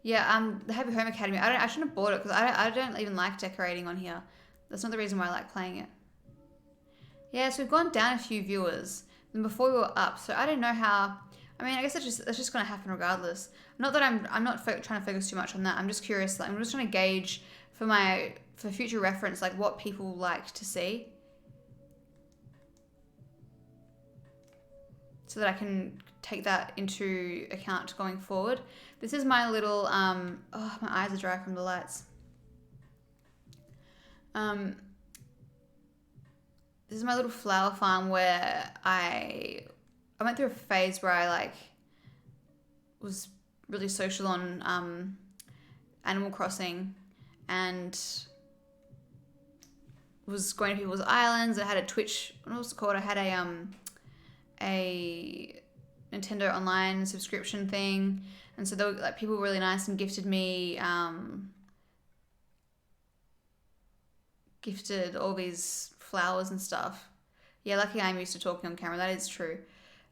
Yeah, the Happy Home Academy. I shouldn't have bought it because I don't even like decorating on here. That's not the reason why I like playing it. Yeah, so we've gone down a few viewers than before we were up. So I don't know how. I mean, I guess that's just gonna happen regardless. Not that I'm not trying to focus too much on that. I'm just curious. Like, I'm just trying to gauge for future reference, like what people like to see, so that I can take that into account going forward. This is my little oh, my eyes are dry from the lights. This is my little flower farm where I went through a phase where I like was really social on Animal Crossing and was going to people's islands. I had a Twitch, what was it called? I had a Nintendo Online subscription thing, and so they were, like, people were really nice and gifted me gifted all these flowers and stuff. Yeah, lucky I'm used to talking on camera. That is true.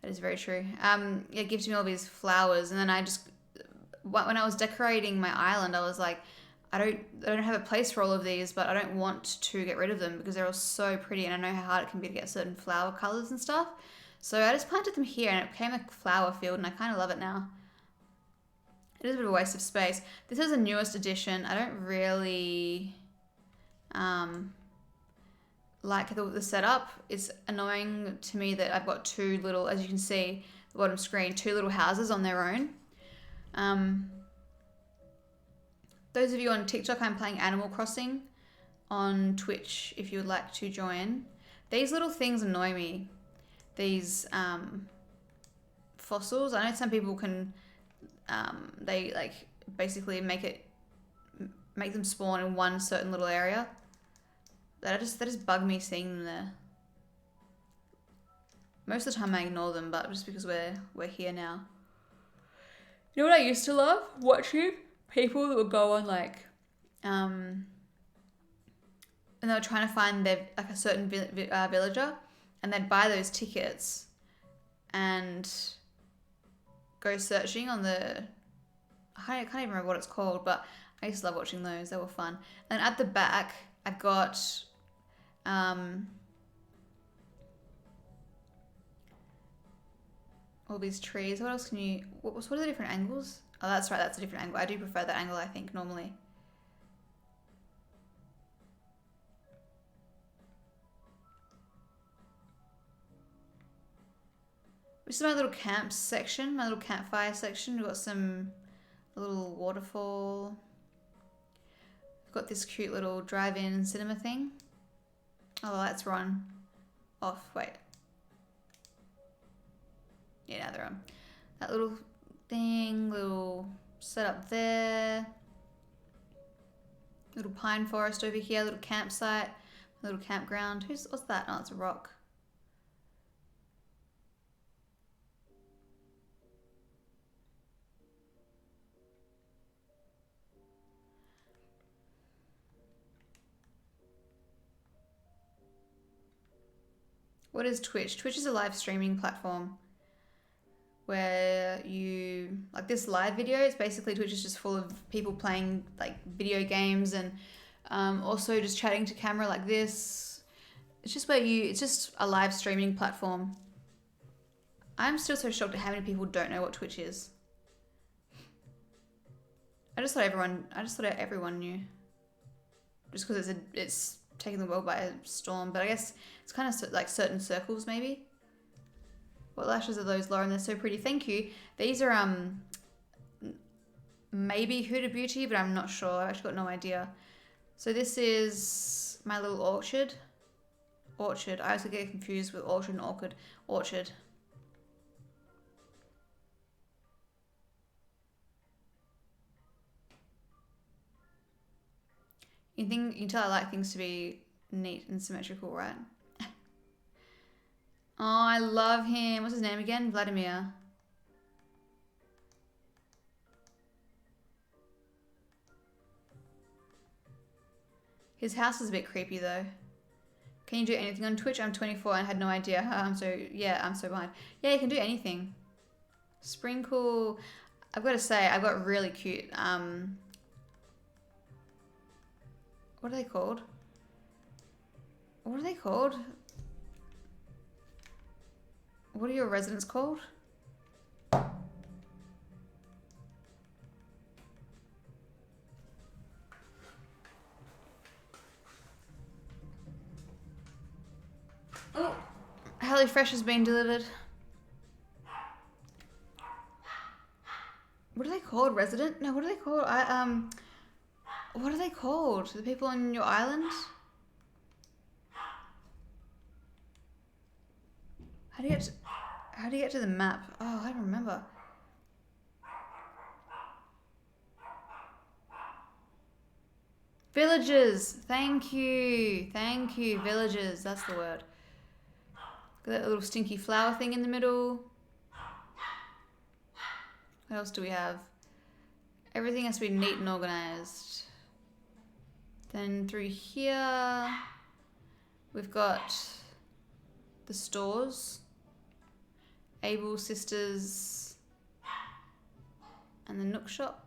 That is very true. Yeah, gifted me all these flowers, and then I just, when I was decorating my island, I was like, I don't have a place for all of these, but I don't want to get rid of them because they're all so pretty, and I know how hard it can be to get certain flower colors and stuff. So I just planted them here, and it became a flower field, and I kind of love it now. It is a bit of a waste of space. This is the newest edition. I don't really like the setup. It's annoying to me that I've got two little, as you can see, the bottom screen, two little houses on their own. Those of you on TikTok, I'm playing Animal Crossing on Twitch if you would like to join. These little things annoy me. These fossils. I know some people can, they like basically make them spawn in one certain little area. That just bug me seeing them there. Most of the time I ignore them, but just because we're here now. You know what I used to love? Watching people that would go on like, and they were trying to find their like a certain villager, and they'd buy those tickets and go searching on the, I can't even remember what it's called, but I used to love watching those. They were fun. And at the back, I've got all these trees. What else can you, what are the different angles? Oh, that's right, that's a different angle. I do prefer that angle, I think, normally. This is my little camp section, my little campfire section. We've got a little waterfall. We've got this cute little drive-in cinema thing. Oh, the lights are on. Off, wait. Yeah, now they're on. That little thing, little setup there. Little pine forest over here, little campsite, little campground. What's that? Oh, it's a rock. What is Twitch? Twitch is a live streaming platform where you, like this live video, it's basically Twitch is just full of people playing like video games and also just chatting to camera like this. It's just it's just a live streaming platform. I'm still so shocked at how many people don't know what Twitch is. I just thought everyone knew. Just because it's taking the world by a storm, but I guess it's kind of like certain circles maybe. What lashes are those, Lauren? They're so pretty. Thank you. These are maybe Huda Beauty, but I'm not sure. I've actually got no idea. So this is my little orchard. Orchard. I also get confused with orchard and orchid. Orchard. You can tell I like things to be neat and symmetrical, right? Oh, I love him. What's his name again? Vladimir. His house is a bit creepy though. Can you do anything on Twitch? I'm 24 and had no idea. I'm so behind. Yeah, you can do anything. Sprinkle. I've got to say, I got really cute. What are they called? What are they called? What are your residents called? Oh, HelloFresh has been delivered. What are they called? Resident? No, what are they called? What are they called? The people on your island? How do you get to the map? Oh, I don't remember. Villages. Thank you. Thank you. Villages. That's the word. Got that little stinky flower thing in the middle. What else do we have? Everything has to be neat and organized. Then through here, we've got the stores, Able Sisters, and the Nook Shop.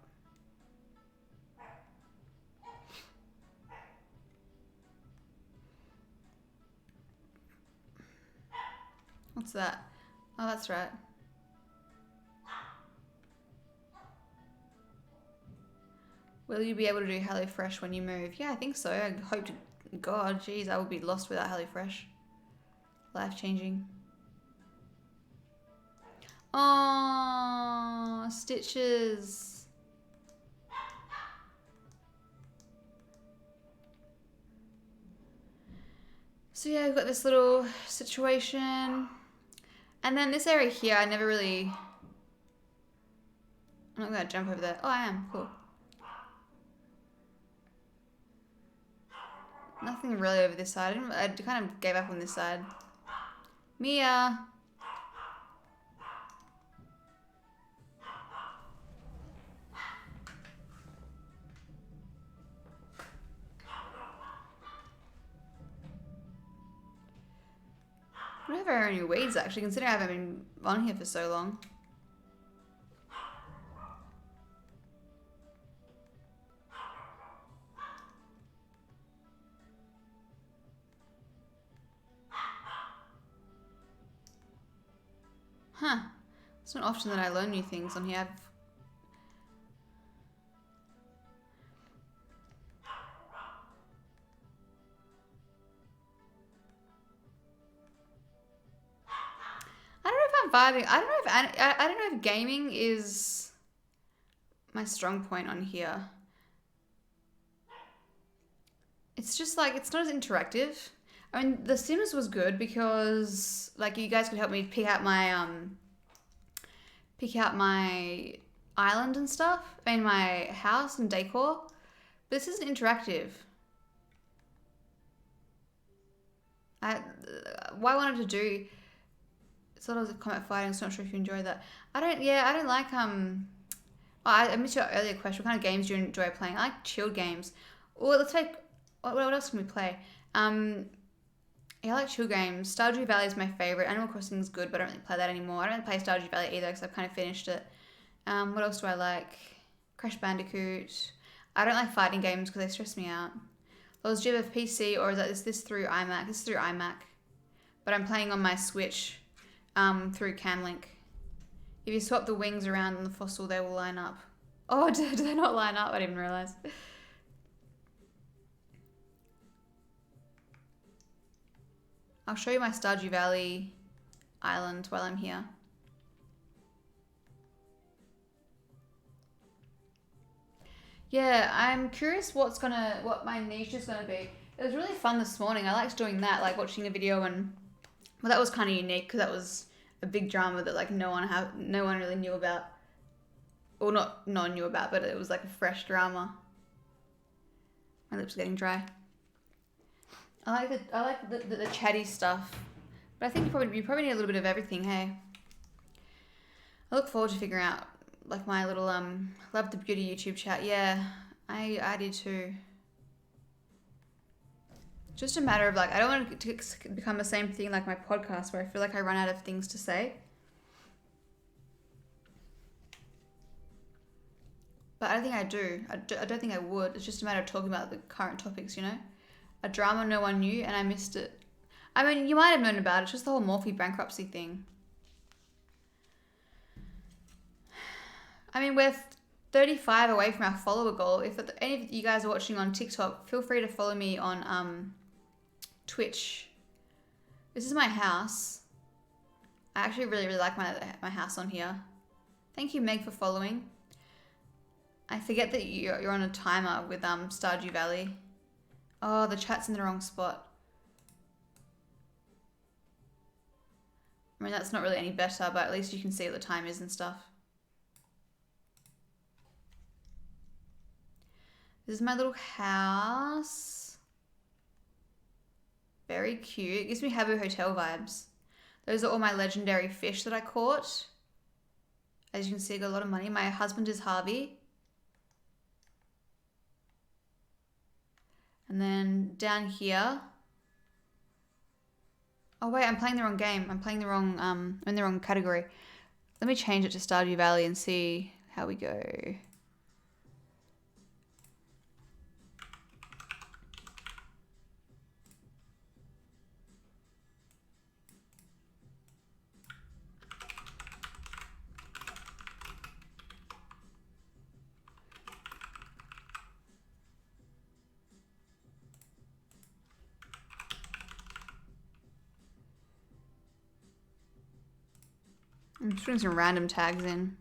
What's that? Oh, that's right. Will you be able to do HelloFresh when you move? Yeah, I think so. I hope to God, jeez, I would be lost without HelloFresh. Life-changing. Oh, stitches. So yeah, we've got this little situation. And then this area here, I never really... I'm not gonna jump over there. Oh, I am, cool. Nothing really over this side. I kind of gave up on this side. Mia! I don't have very many weeds actually, considering I haven't been on here for so long. Huh. It's not often that I learn new things on here. I don't know if I'm vibing. I don't know if gaming is my strong point on here. It's just like, it's not as interactive. I mean, The Sims was good because like you guys could help me pick out my island and stuff. I mean, my house and decor. But this isn't interactive. What I wanted to do, sort of combat fighting, so I'm not sure if you enjoy that. I don't like I missed your earlier question. What kind of games do you enjoy playing? I like chilled games. Well, let's take, what else can we play? Yeah, I like chill games. Stardew Valley is my favorite. Animal Crossing is good, but I don't really play that anymore. I don't really play Stardew Valley either because I've kind of finished it. What else do I like? Crash Bandicoot. I don't like fighting games because they stress me out. Well, do you have a PC or is this through iMac? This is through iMac. But I'm playing on my Switch through Camlink. If you swap the wings around on the fossil, they will line up. Oh, do they not line up? I didn't even realize. I'll show you my Stardew Valley island while I'm here. Yeah, I'm curious what my niche is gonna be. It was really fun this morning. I liked doing that, like watching a video, and well, that was kind of unique because that was a big drama that like no one really knew about, or not no one knew about, but it was like a fresh drama. My lips are getting dry. I like the chatty stuff, But I think you probably need a little bit of everything, hey? I look forward to figuring out like my little Love the Beauty YouTube chat. Yeah, I do too. Just a matter of like, I don't want it to become the same thing like my podcast where I feel like I run out of things to say. But I don't think I do. I don't think I would. It's just a matter of talking about the current topics, you know? A drama no one knew and I missed it. I mean, you might have known about it. It's just the whole Morphe bankruptcy thing. I mean, we're 35 away from our follower goal. If any of you guys are watching on TikTok, feel free to follow me on Twitch. This is my house. I actually really, really like my house on here. Thank you, Meg, for following. I forget that you're on a timer with Stardew Valley. Oh, the chat's in the wrong spot. I mean, that's not really any better, but at least you can see what the time is and stuff. This is my little house. Very cute. It gives me Habbo Hotel vibes. Those are all my legendary fish that I caught. As you can see, I got a lot of money. My husband is Harvey. And then down here. Oh wait, I'm playing the wrong game. I'm playing the wrong, I'm in the wrong category. Let me change it to Stardew Valley and see how we go. I'm just putting some random tags in.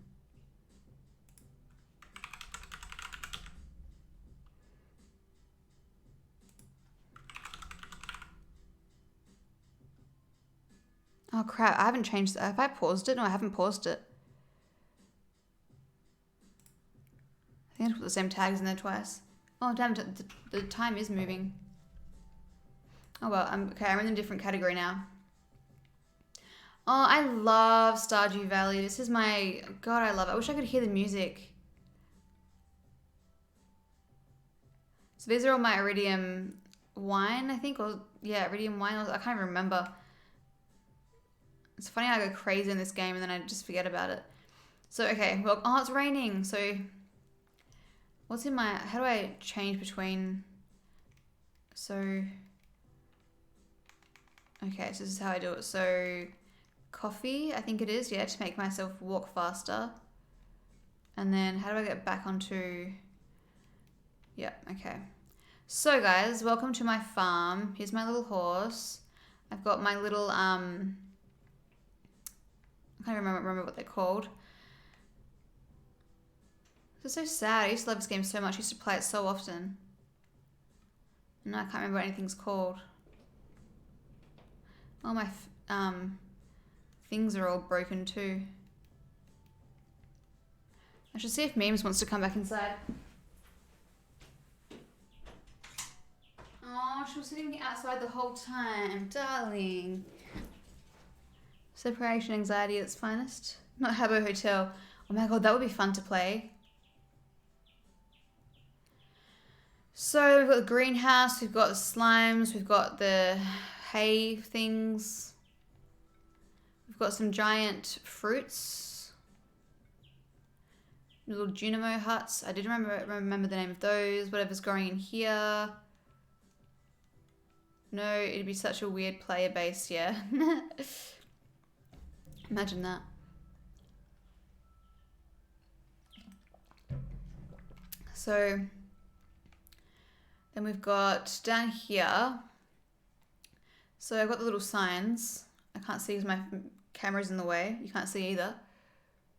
Oh crap, I haven't changed that. Have I paused it? No, I haven't paused it. I think I put the same tags in there twice. Oh damn, the time is moving. Oh well, I'm in a different category now. Oh, I love Stardew Valley. This is my... God, I love it. I wish I could hear the music. So these are all my Iridium wine, I think. Or yeah, Iridium wine. I can't even remember. It's funny how I go crazy in this game and then I just forget about it. So, okay. Well, oh, it's raining. So, what's in my... How do I change between... So... Okay, so this is how I do it. So... Coffee, I think it is, yeah, to make myself walk faster. And then how do I get back onto... Yeah, okay. So guys, welcome to my farm. Here's my little horse. I've got my little, I can't remember what they're called. This is so sad. I used to love this game so much. I used to play it so often. No, I can't remember what anything's called. Oh, my, things are all broken too. I should see if Memes wants to come back inside. Oh, she was sitting outside the whole time. Darling. Separation anxiety at its finest. Not Habbo Hotel. Oh my god, that would be fun to play. So we've got the greenhouse, we've got the slimes, we've got the hay things. We've got some giant fruits. Little Junimo huts. I did remember the name of those. Whatever's growing in here. No, it'd be such a weird player base, yeah. Imagine that. So, then we've got down here. So I've got the little signs. I can't see because my camera's in the way. You can't see either.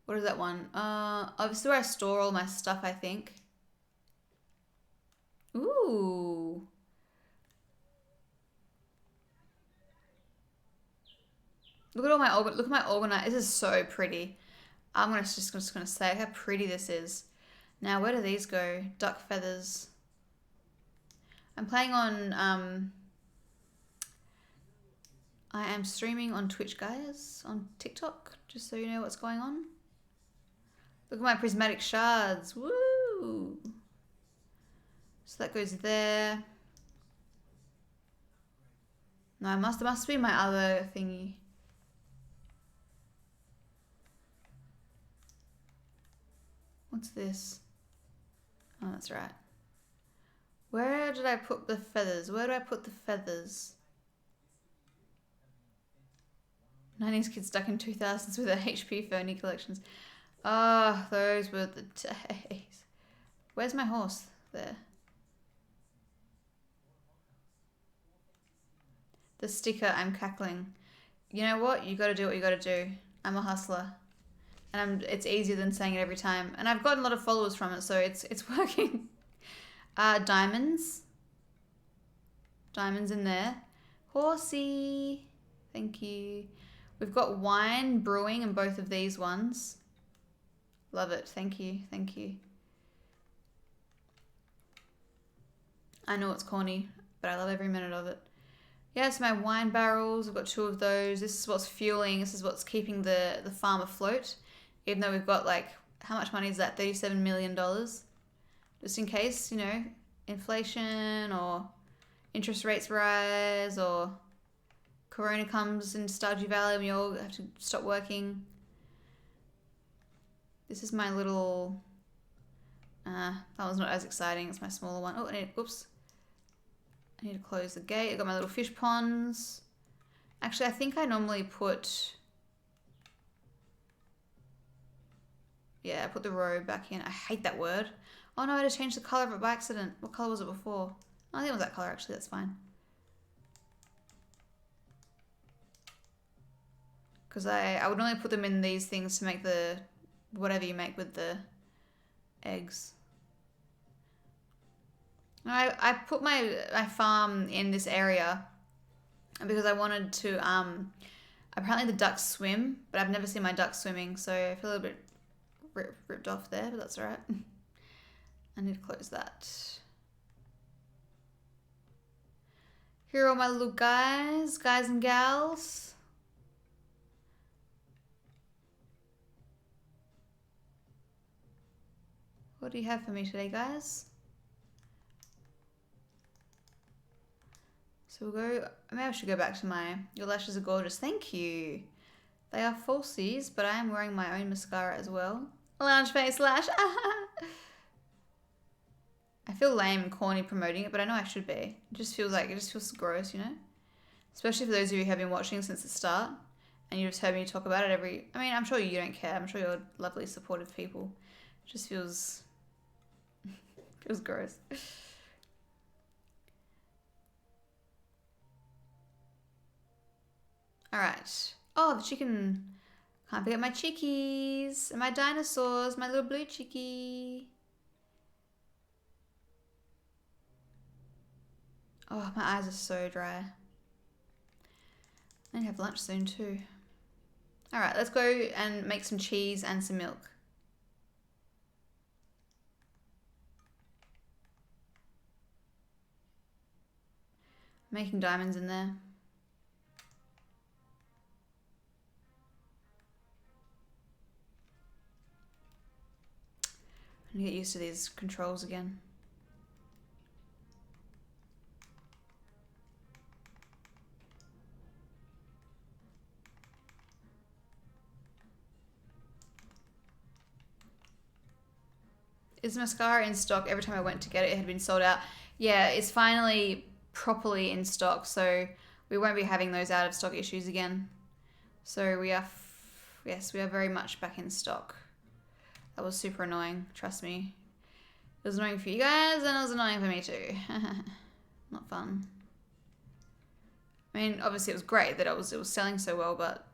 What is that one? Obviously where I store all my stuff, I think. Ooh. Look at all my look at my organize. This is so pretty. I'm just gonna say how pretty this is. Now where do these go? Duck feathers. I'm playing on I am streaming on Twitch, guys, on TikTok, just so you know what's going on. Look at my prismatic shards. Woo! So that goes there. No, it must be my other thingy. What's this? Oh, that's right. Where did I put the feathers? Where do I put the feathers? 90s kids stuck in 2000s with their HP Fernie collections. Ah, those were the days. Where's my horse? There. The sticker, I'm cackling. You know what? You gotta do what you gotta do. I'm a hustler. And it's easier than saying it every time. And I've gotten a lot of followers from it, so it's working. Diamonds. Diamonds in there. Horsey. Thank you. We've got wine brewing in both of these ones. Love it. Thank you. Thank you. I know it's corny, but I love every minute of it. Yes, my wine barrels. We've got 2 of those. This is what's fueling. This is what's keeping the farm afloat. Even though we've got like, how much money is that? $37 million. Just in case, you know, inflation or interest rates rise or Corona comes in Stardew Valley and we all have to stop working. This is my little, that one's not as exciting. It's my smaller one. Oh, oops. I need to close the gate. I've got my little fish ponds. Actually, I think I normally put, yeah, I put the row back in. I hate that word. Oh no, I just changed the colour of it by accident. What colour was it before? Oh, I think it was that colour actually, that's fine. Because I would normally put them in these things to make the, whatever you make with the eggs. I put my farm in this area because I wanted to, apparently the ducks swim, but I've never seen my ducks swimming, so I feel a little bit ripped off there, but that's alright. I need to close that. Here are all my little guys and gals. What do you have for me today, guys? So we'll go, maybe I should go back to my, your lashes are gorgeous. Thank you. They are falsies, but I am wearing my own mascara as well. Lounge face lash. I feel lame and corny promoting it, but I know I should be. It just feels gross, you know? Especially for those of you who have been watching since the start and you just heard me talk about it I mean, I'm sure you don't care. I'm sure you're lovely, supportive people. It just feels gross. All right. Oh, the chicken. Can't forget my chickies and my dinosaurs, my little blue chickie. Oh, my eyes are so dry. I need to have lunch soon too. All right, let's go and make some cheese and some milk. Making diamonds in there. I need to get used to these controls again. Is mascara in stock? Every time I went to get it, it had been sold out. Yeah, it's finally properly in stock, so we won't be having those out of stock issues again. So we are, yes, we are very much back in stock. That was super annoying, trust me. It was annoying for you guys, and it was annoying for me too. Not fun. I mean, obviously it was great that it was selling so well, but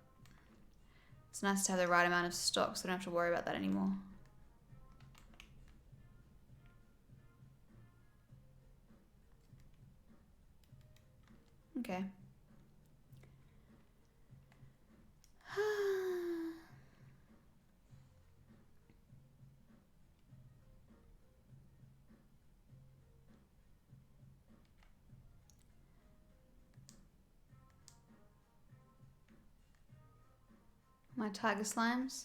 it's nice to have the right amount of stock so I don't have to worry about that anymore. Okay. My tiger slimes.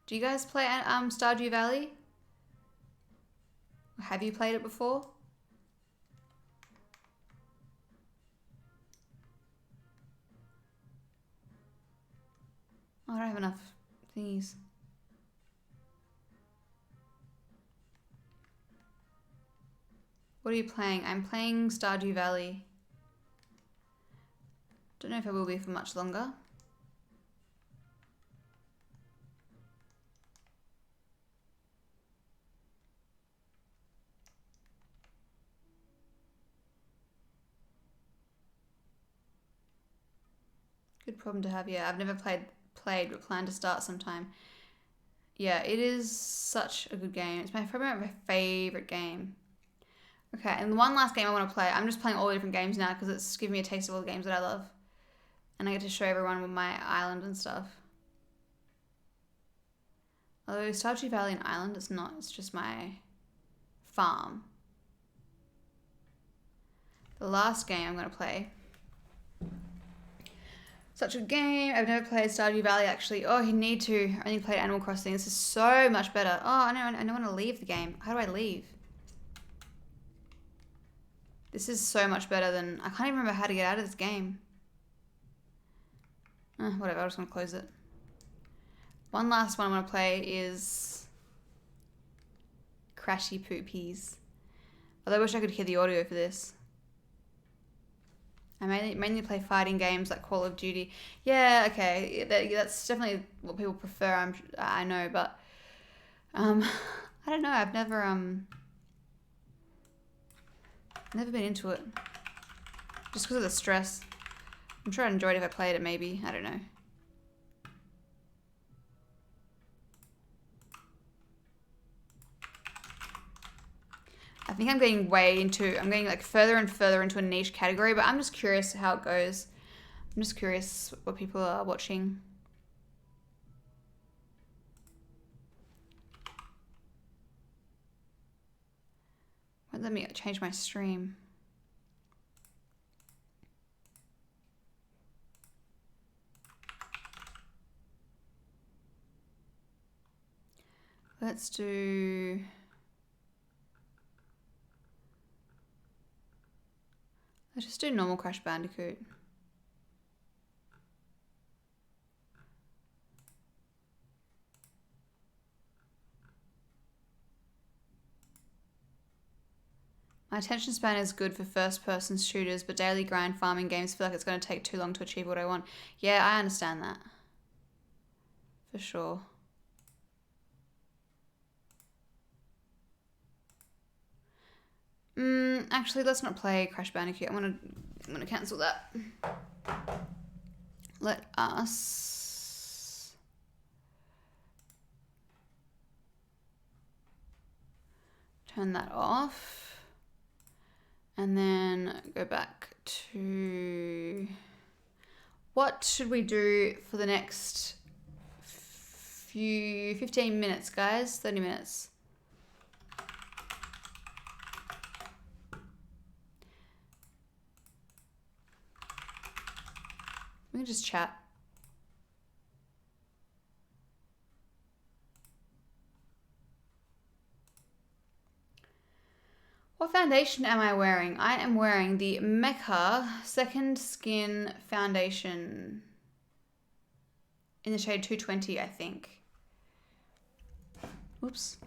Do you guys play Stardew Valley? Have you played it before? I don't have enough thingies. What are you playing? I'm playing Stardew Valley. Don't know if I will be for much longer. Good problem to have. Yeah, I've never played, but plan to start sometime. Yeah, it is such a good game. It's probably my favorite game. Okay, and the one last game I want to play. I'm just playing all the different games now because it's giving me a taste of all the games that I love. And I get to show everyone with my island and stuff. Although Stardew Valley and Island, it's not. It's just my farm. The last game I'm going to play. Such a game. I've never played Stardew Valley actually. Oh, you need to. I only played Animal Crossing. This is so much better. Oh, I don't want to leave the game. How do I leave? This is so much better than... I can't even remember how to get out of this game. Whatever, I just want to close it. One last one I want to play is... Crashy Poopies. Although I wish I could hear the audio for this. I mainly play fighting games like Call of Duty. Yeah, okay, that's definitely what people prefer. I know, but I don't know. I've never been into it, just because of the stress. I'm sure I'd enjoy it if I played it. Maybe, I don't know. I think I'm getting like further and further into a niche category, but I'm just curious how it goes. I'm just curious what people are watching. Won't let me change my stream. Let's do... Let's just do normal Crash Bandicoot. My attention span is good for first-person shooters, but daily grind farming games feel like it's going to take too long to achieve what I want. Yeah, I understand that. For sure. Actually, let's not play Crash Bandicoot. I'm gonna cancel that. Let us turn that off, and then go back to what should we do for the next 15 minutes, guys? 30 minutes. We can just chat. What foundation am I wearing? I am wearing the Mecca Second Skin Foundation in the shade 220, I think. Oops.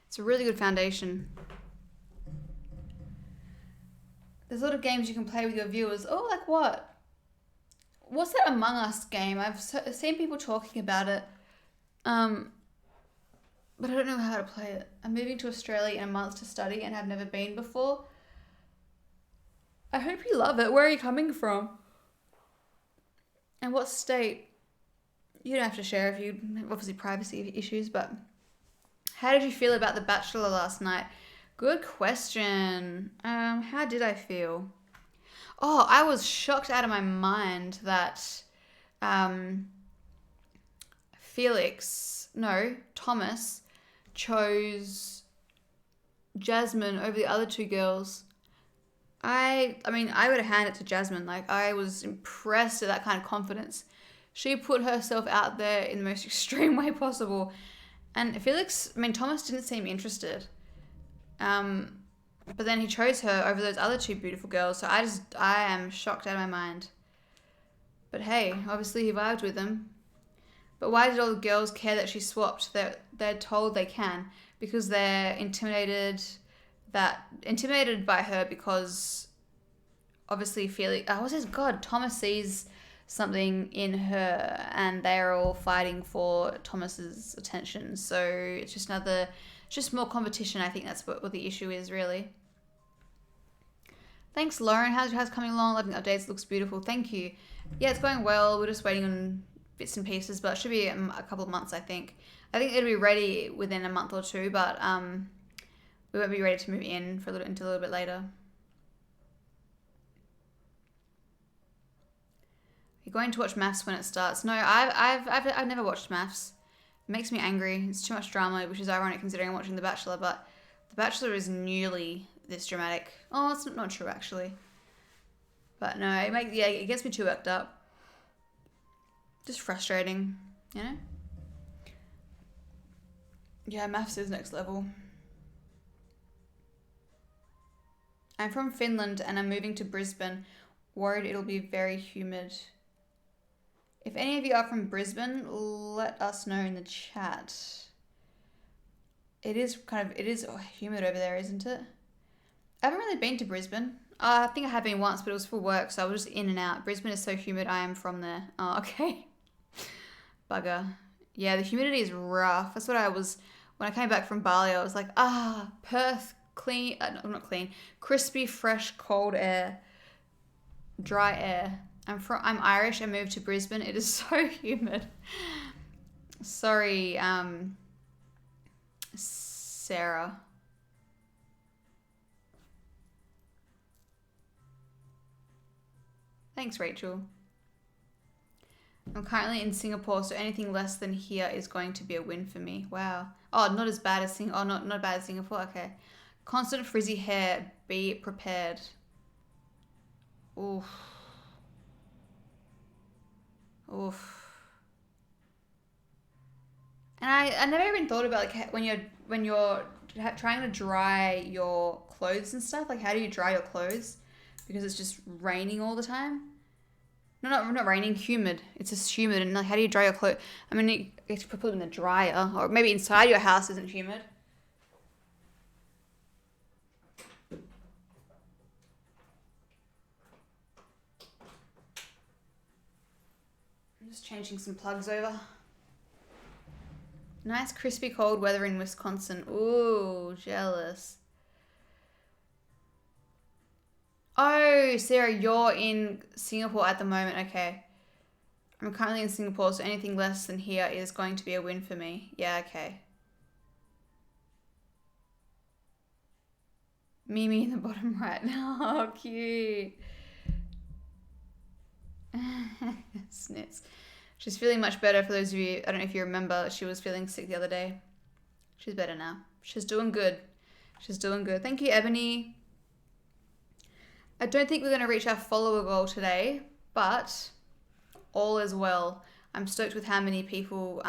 It's a really good foundation. There's a lot of games you can play with your viewers. Oh, like what? What's that Among Us game? I've seen people talking about it, but I don't know how to play it. I'm moving to Australia in a month to study and have never been before. I hope you love it. Where are you coming from? And what state? You don't have to share if you have obviously privacy issues, but how did you feel about The Bachelor last night? Good question. How did I feel? Oh, I was shocked out of my mind that Thomas chose Jasmine over the other two girls. I mean, I would hand it to Jasmine. Like, I was impressed at that kind of confidence. She put herself out there in the most extreme way possible. And Thomas didn't seem interested. But then he chose her over those other two beautiful girls. So I am shocked out of my mind. But hey, obviously he vibed with them. But why did all the girls care that she swapped? They're told they can because they're intimidated by her because obviously Thomas sees something in her and they're all fighting for Thomas's attention. So it's just more competition. I think that's what the issue is really. Thanks, Lauren. How's coming along? Loving updates. Looks beautiful. Thank you. Yeah, it's going well. We're just waiting on bits and pieces, but it should be a couple of months, I think. I think it'll be ready within a month or two, but we won't be ready to move in until a little bit later. You're going to watch Maths when it starts? No, I've never watched Maths. It makes me angry. It's too much drama, which is ironic considering I'm watching The Bachelor, but The Bachelor is nearly this dramatic. Oh, it's not true actually. But no, it gets me too worked up. Just frustrating, you know? Yeah, Maths is next level. I'm from Finland and I'm moving to Brisbane. Worried it'll be very humid. If any of you are from Brisbane, let us know in the chat. It is humid over there, isn't it? I haven't really been to Brisbane. I think I have been once, but it was for work, so I was just in and out. Brisbane is so humid. I am from there. Oh, okay. Bugger. Yeah, the humidity is rough. That's what I was when I came back from Bali. I was like, Perth, clean. No, not clean. Crispy, fresh, cold air, dry air. I'm Irish. I moved to Brisbane. It is so humid. Sorry, Sarah. Thanks, Rachel. I'm currently in Singapore, so anything less than here is going to be a win for me. Wow. Oh, not as bad as not bad as Singapore. Okay. Constant frizzy hair. Be prepared. Oof. Oof. And I never even thought about like when you're trying to dry your clothes and stuff. Like, how do you dry your clothes? Because it's just raining all the time. No, not raining, humid. It's just humid. And like, how do you dry your clothes? I mean, you have to put them in the dryer. Or maybe inside your house isn't humid. I'm just changing some plugs over. Nice crispy cold weather in Wisconsin. Ooh, jealous. Oh, Sarah, you're in Singapore at the moment. Okay. I'm currently in Singapore, so anything less than here is going to be a win for me. Yeah, okay. Mimi in the bottom right. Oh, cute. Snits. She's feeling much better for those of you. I don't know if you remember, she was feeling sick the other day. She's better now. She's doing good. She's doing good. Thank you, Ebony. I don't think we're going to reach our follower goal today, but all is well. I'm stoked with how many people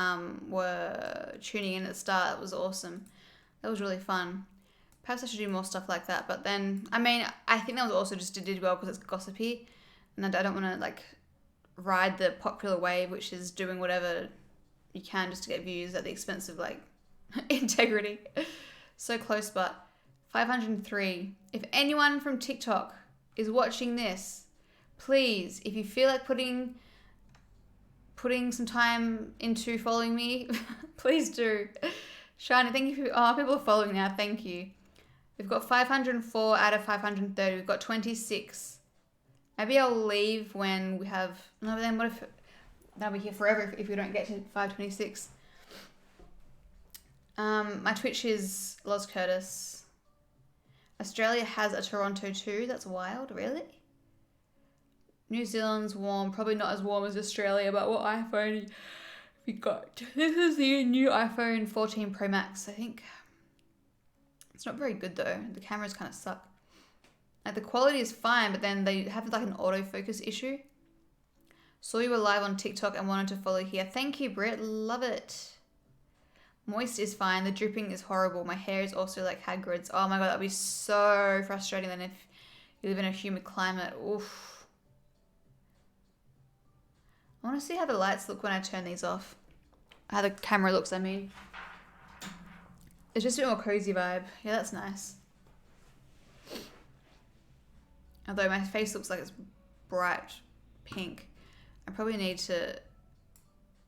were tuning in at the start. That was awesome. That was really fun. Perhaps I should do more stuff like that. But then, I mean, I think that was also just did well because it's gossipy. And I don't want to, like, ride the popular wave, which is doing whatever you can just to get views at the expense of, like, integrity. So close, but 503. If anyone from TikTok is watching this, please, if you feel like putting some time into following me, please do. Shiny, thank you for, people are following now, thank you. We've got 504 out of 530, we've got 26. Maybe I'll leave when we have, no, then what if, they'll be here forever if we don't get to 526. My Twitch is Los Curtis. Australia has a Toronto too. That's wild, really? New Zealand's warm. Probably not as warm as Australia, but what iPhone have you got? This is the new iPhone 14 Pro Max, I think. It's not very good though. The cameras kind of suck. Like the quality is fine, but then they have like an autofocus issue. Saw you were live on TikTok and wanted to follow here. Thank you, Britt. Love it. Moist is fine. The dripping is horrible. My hair is also like Hagrid's. Oh my god, that would be so frustrating then if you live in a humid climate. Oof. I want to see how the lights look when I turn these off. How the camera looks, I mean. It's just a bit more cozy vibe. Yeah, that's nice. Although my face looks like it's bright pink. I probably need to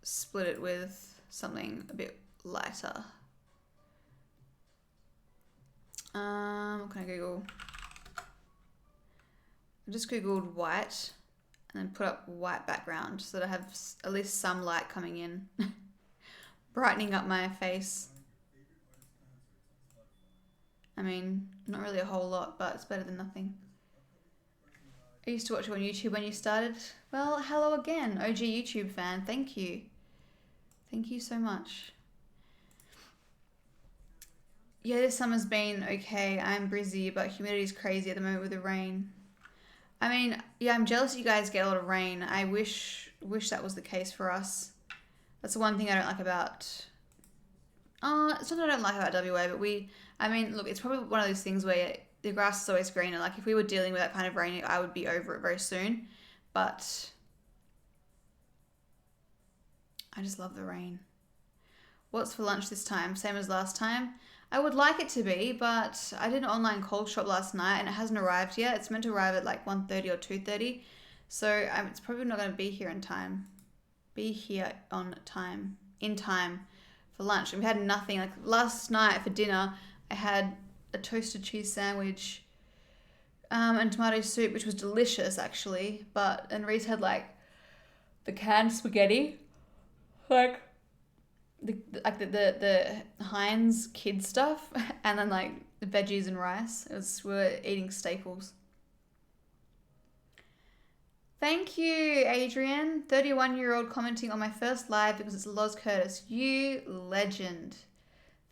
split it with something a bit lighter. What can I Google? I just Googled white and then put up white background so that I have at least some light coming in. Brightening up my face. I mean, not really a whole lot, but it's better than nothing. I used to watch you on YouTube when you started. Well, hello again, OG YouTube fan. Thank you. Thank you so much. Yeah, this summer's been okay. I'm busy, but humidity's crazy at the moment with the rain. I mean, yeah, I'm jealous you guys get a lot of rain. I wish that was the case for us. That's the one thing I don't like about... it's not that I don't like about WA, but I mean, look, it's probably one of those things where the grass is always greener. Like, if we were dealing with that kind of rain, I would be over it very soon. But I just love the rain. What's for lunch this time? Same as last time? I would like it to be, but I did an online cold shop last night and it hasn't arrived yet. It's meant to arrive at like 1:30 or 2:30. So it's probably not going to be here in time. In time for lunch. And we had nothing. Like last night for dinner, I had a toasted cheese sandwich and tomato soup, which was delicious actually. And Reese had like the canned spaghetti, like the Heinz kid stuff, and then like the veggies and rice. We're eating staples. Thank you, Adrian. 31-year-old commenting on my first live because it's Loz Curtis. You legend.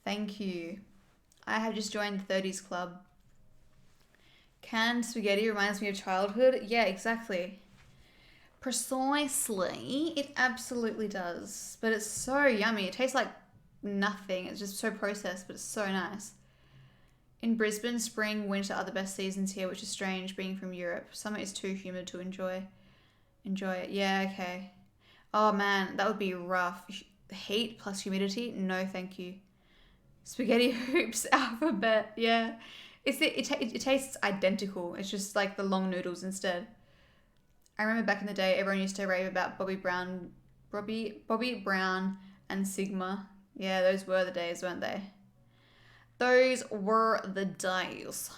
Thank you. I have just joined the 30s club. Canned spaghetti reminds me of childhood. Yeah, exactly. Precisely. It absolutely does. But it's so yummy. It tastes like nothing. It's just so processed, but it's so nice. In Brisbane, spring, winter are the best seasons here, which is strange being from Europe. Summer is too humid to enjoy it. Yeah, okay. Oh man, that would be rough. Heat plus humidity? No, thank you. Spaghetti hoops alphabet. Yeah. It tastes identical. It's just like the long noodles instead. I remember back in the day, everyone used to rave about Bobby Brown and Sigma. Yeah, those were the days, weren't they? Those were the days.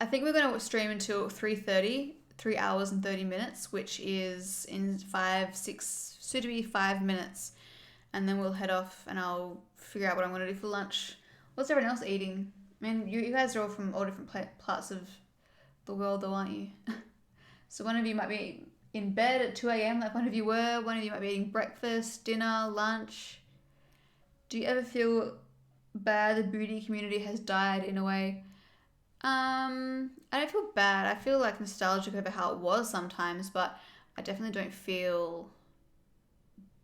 I think we're going to stream until 3:30, 3 hours and 30 minutes, which is in soon to be 5 minutes. And then we'll head off and I'll figure out what I'm going to do for lunch. What's everyone else eating? I mean, you guys are all from all different parts of the world though, aren't you? So one of you might be in bed at 2 a.m. like one of you were. One of you might be eating breakfast, dinner, lunch. Do you ever feel bad the beauty community has died in a way? I don't feel bad. I feel like nostalgic over how it was sometimes, but I definitely don't feel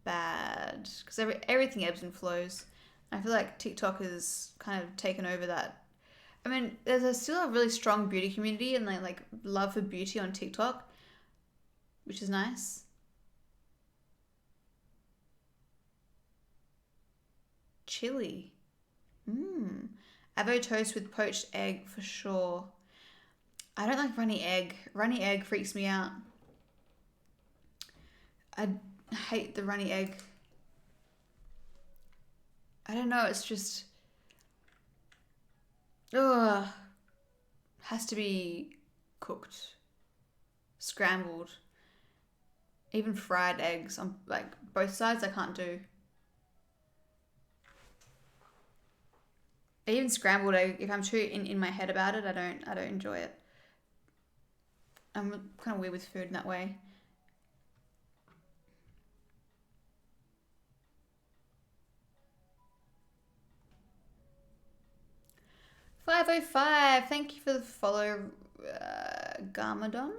bad because everything ebbs and flows. I feel like TikTok has kind of taken over that. I mean, there's still a really strong beauty community and like love for beauty on TikTok, which is nice. Chili. Avo toast with poached egg for sure. I don't like runny egg. Runny egg freaks me out. I hate the runny egg. I don't know, it's just... Ugh. Has to be cooked. Scrambled. Even fried eggs on like both sides I can't do. Even scrambled egg, if I'm too in my head about it, I don't enjoy it. I'm kind of weird with food in that way. 505. Thank you for the follow, Garmadon.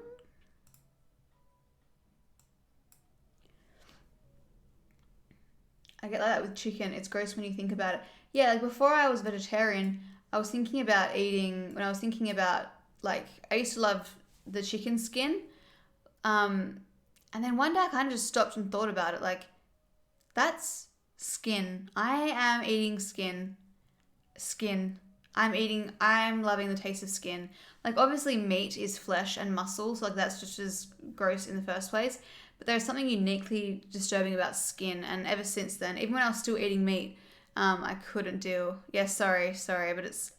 I get like that with chicken. It's gross when you think about it. Yeah, like before I was vegetarian, I was thinking about eating, when I was thinking about, like, I used to love the chicken skin. And then one day I kind of just stopped and thought about it. Like, that's skin. I am eating skin. I'm loving the taste of skin. Like, obviously meat is flesh and muscle, so like that's just as gross in the first place. But there's something uniquely disturbing about skin, and ever since then, even when I was still eating meat, I couldn't deal. Yeah, sorry, but it's...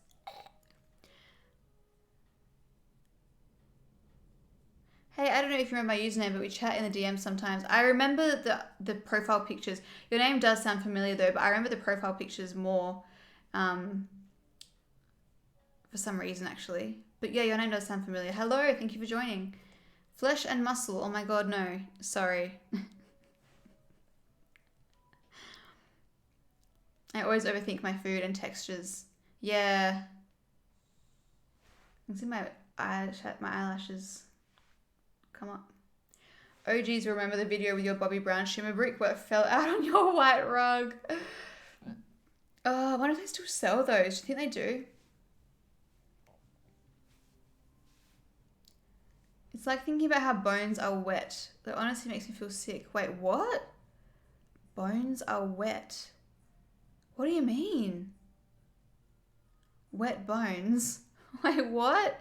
Hey, I don't know if you remember my username, but we chat in the DM sometimes. I remember the profile pictures. Your name does sound familiar though, but I remember the profile pictures more, for some reason actually. But yeah, your name does sound familiar. Hello, thank you for joining. Flesh and muscle. Oh my god, no. Sorry. I always overthink my food and textures. Yeah. You can see my eyelashes come up. OGs remember the video with your Bobby Brown shimmer brick where it fell out on your white rug. Oh, I wonder if they still sell those. Do you think they do? It's like thinking about how bones are wet. That honestly makes me feel sick. Wait, what? Bones are wet. What do you mean? Wet bones? Wait, what?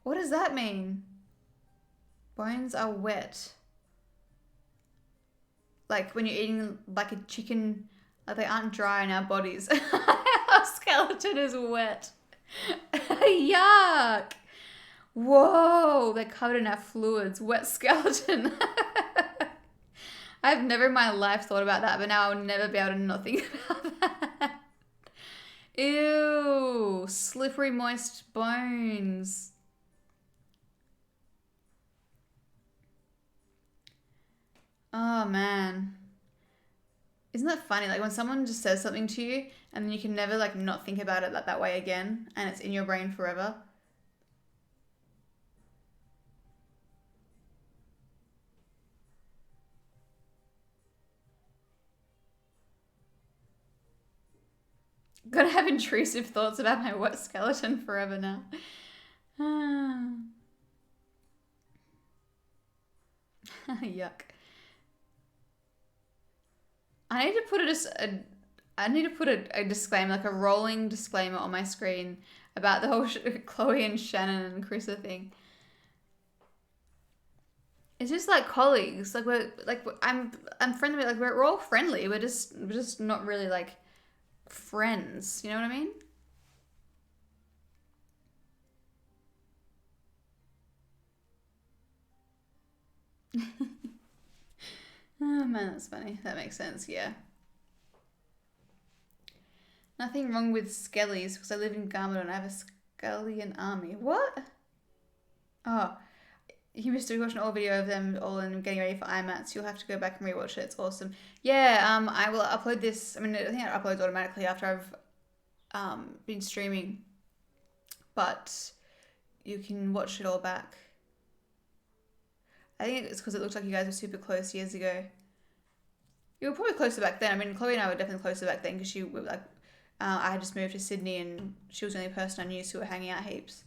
What does that mean? Bones are wet. Like when you're eating like a chicken, like they aren't dry in our bodies. Our skeleton is wet. Yuck. Whoa, they're covered in our fluids. Wet skeleton. I've never in my life thought about that, but now I'll never be able to not think about that. Ew, slippery, moist bones. Oh man. Isn't that funny? Like when someone just says something to you and then you can never like not think about it that way again and it's in your brain forever. Gonna have intrusive thoughts about my wet skeleton forever now. Yuck. I need to put a disclaimer, like a rolling disclaimer on my screen about the whole Chloe and Shannon and Krista thing. It's just like colleagues. Like I'm friendly. Like we're all friendly. We're just not really like friends. You know what I mean? Oh man, that's funny. That makes sense, yeah. Nothing wrong with skellies because I live in Garmadon. I have a skellian army. What? Oh, you missed a watch an old video of them all and getting ready for IMATs. You'll have to go back and rewatch it. It's awesome. Yeah, I will upload this. I mean, I think it uploads automatically after I've been streaming. But you can watch it all back. I think it's because it looked like you guys were super close years ago. You were probably closer back then. I mean, Chloe and I were definitely closer back then because she were like, I had just moved to Sydney and she was the only person I knew, so we were hanging out heaps.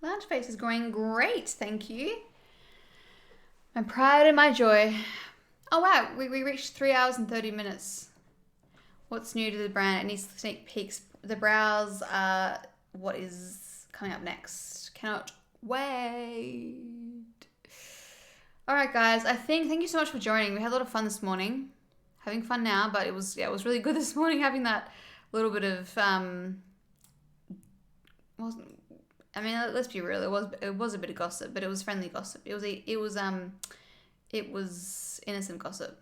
Lounge face is going great, thank you. My pride and my joy. Oh wow, we reached 3 hours and 30 minutes. What's new to the brand? Any sneak peeks? The brows are what is coming up next. Cannot wait. Alright guys, thank you so much for joining. We had a lot of fun this morning. Having fun now, but it was really good this morning having that little bit of let's be real. It was a bit of gossip, but it was friendly gossip. It was innocent gossip.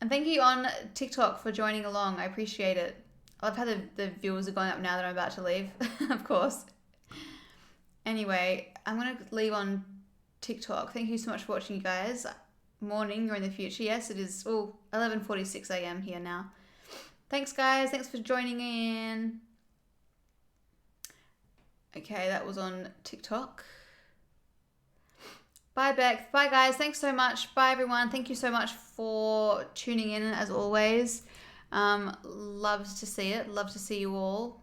And thank you on TikTok for joining along. I appreciate it. I love how the viewers are going up now that I'm about to leave, of course. Anyway, I'm going to leave on TikTok. Thank you so much for watching, you guys. Morning, you're in the future. Yes, it is 11:46 a.m. here now. Thanks, guys. Thanks for joining in. Okay, that was on TikTok. Bye, Beck. Bye, guys. Thanks so much. Bye, everyone. Thank you so much for tuning in, as always. Love to see it. Love to see you all.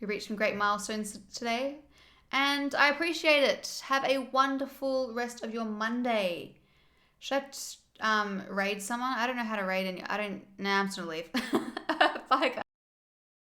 We reached some great milestones today, and I appreciate it. Have a wonderful rest of your Monday. Should I raid someone? I don't know how to raid any. Nah, I'm just gonna leave. Bye, guys.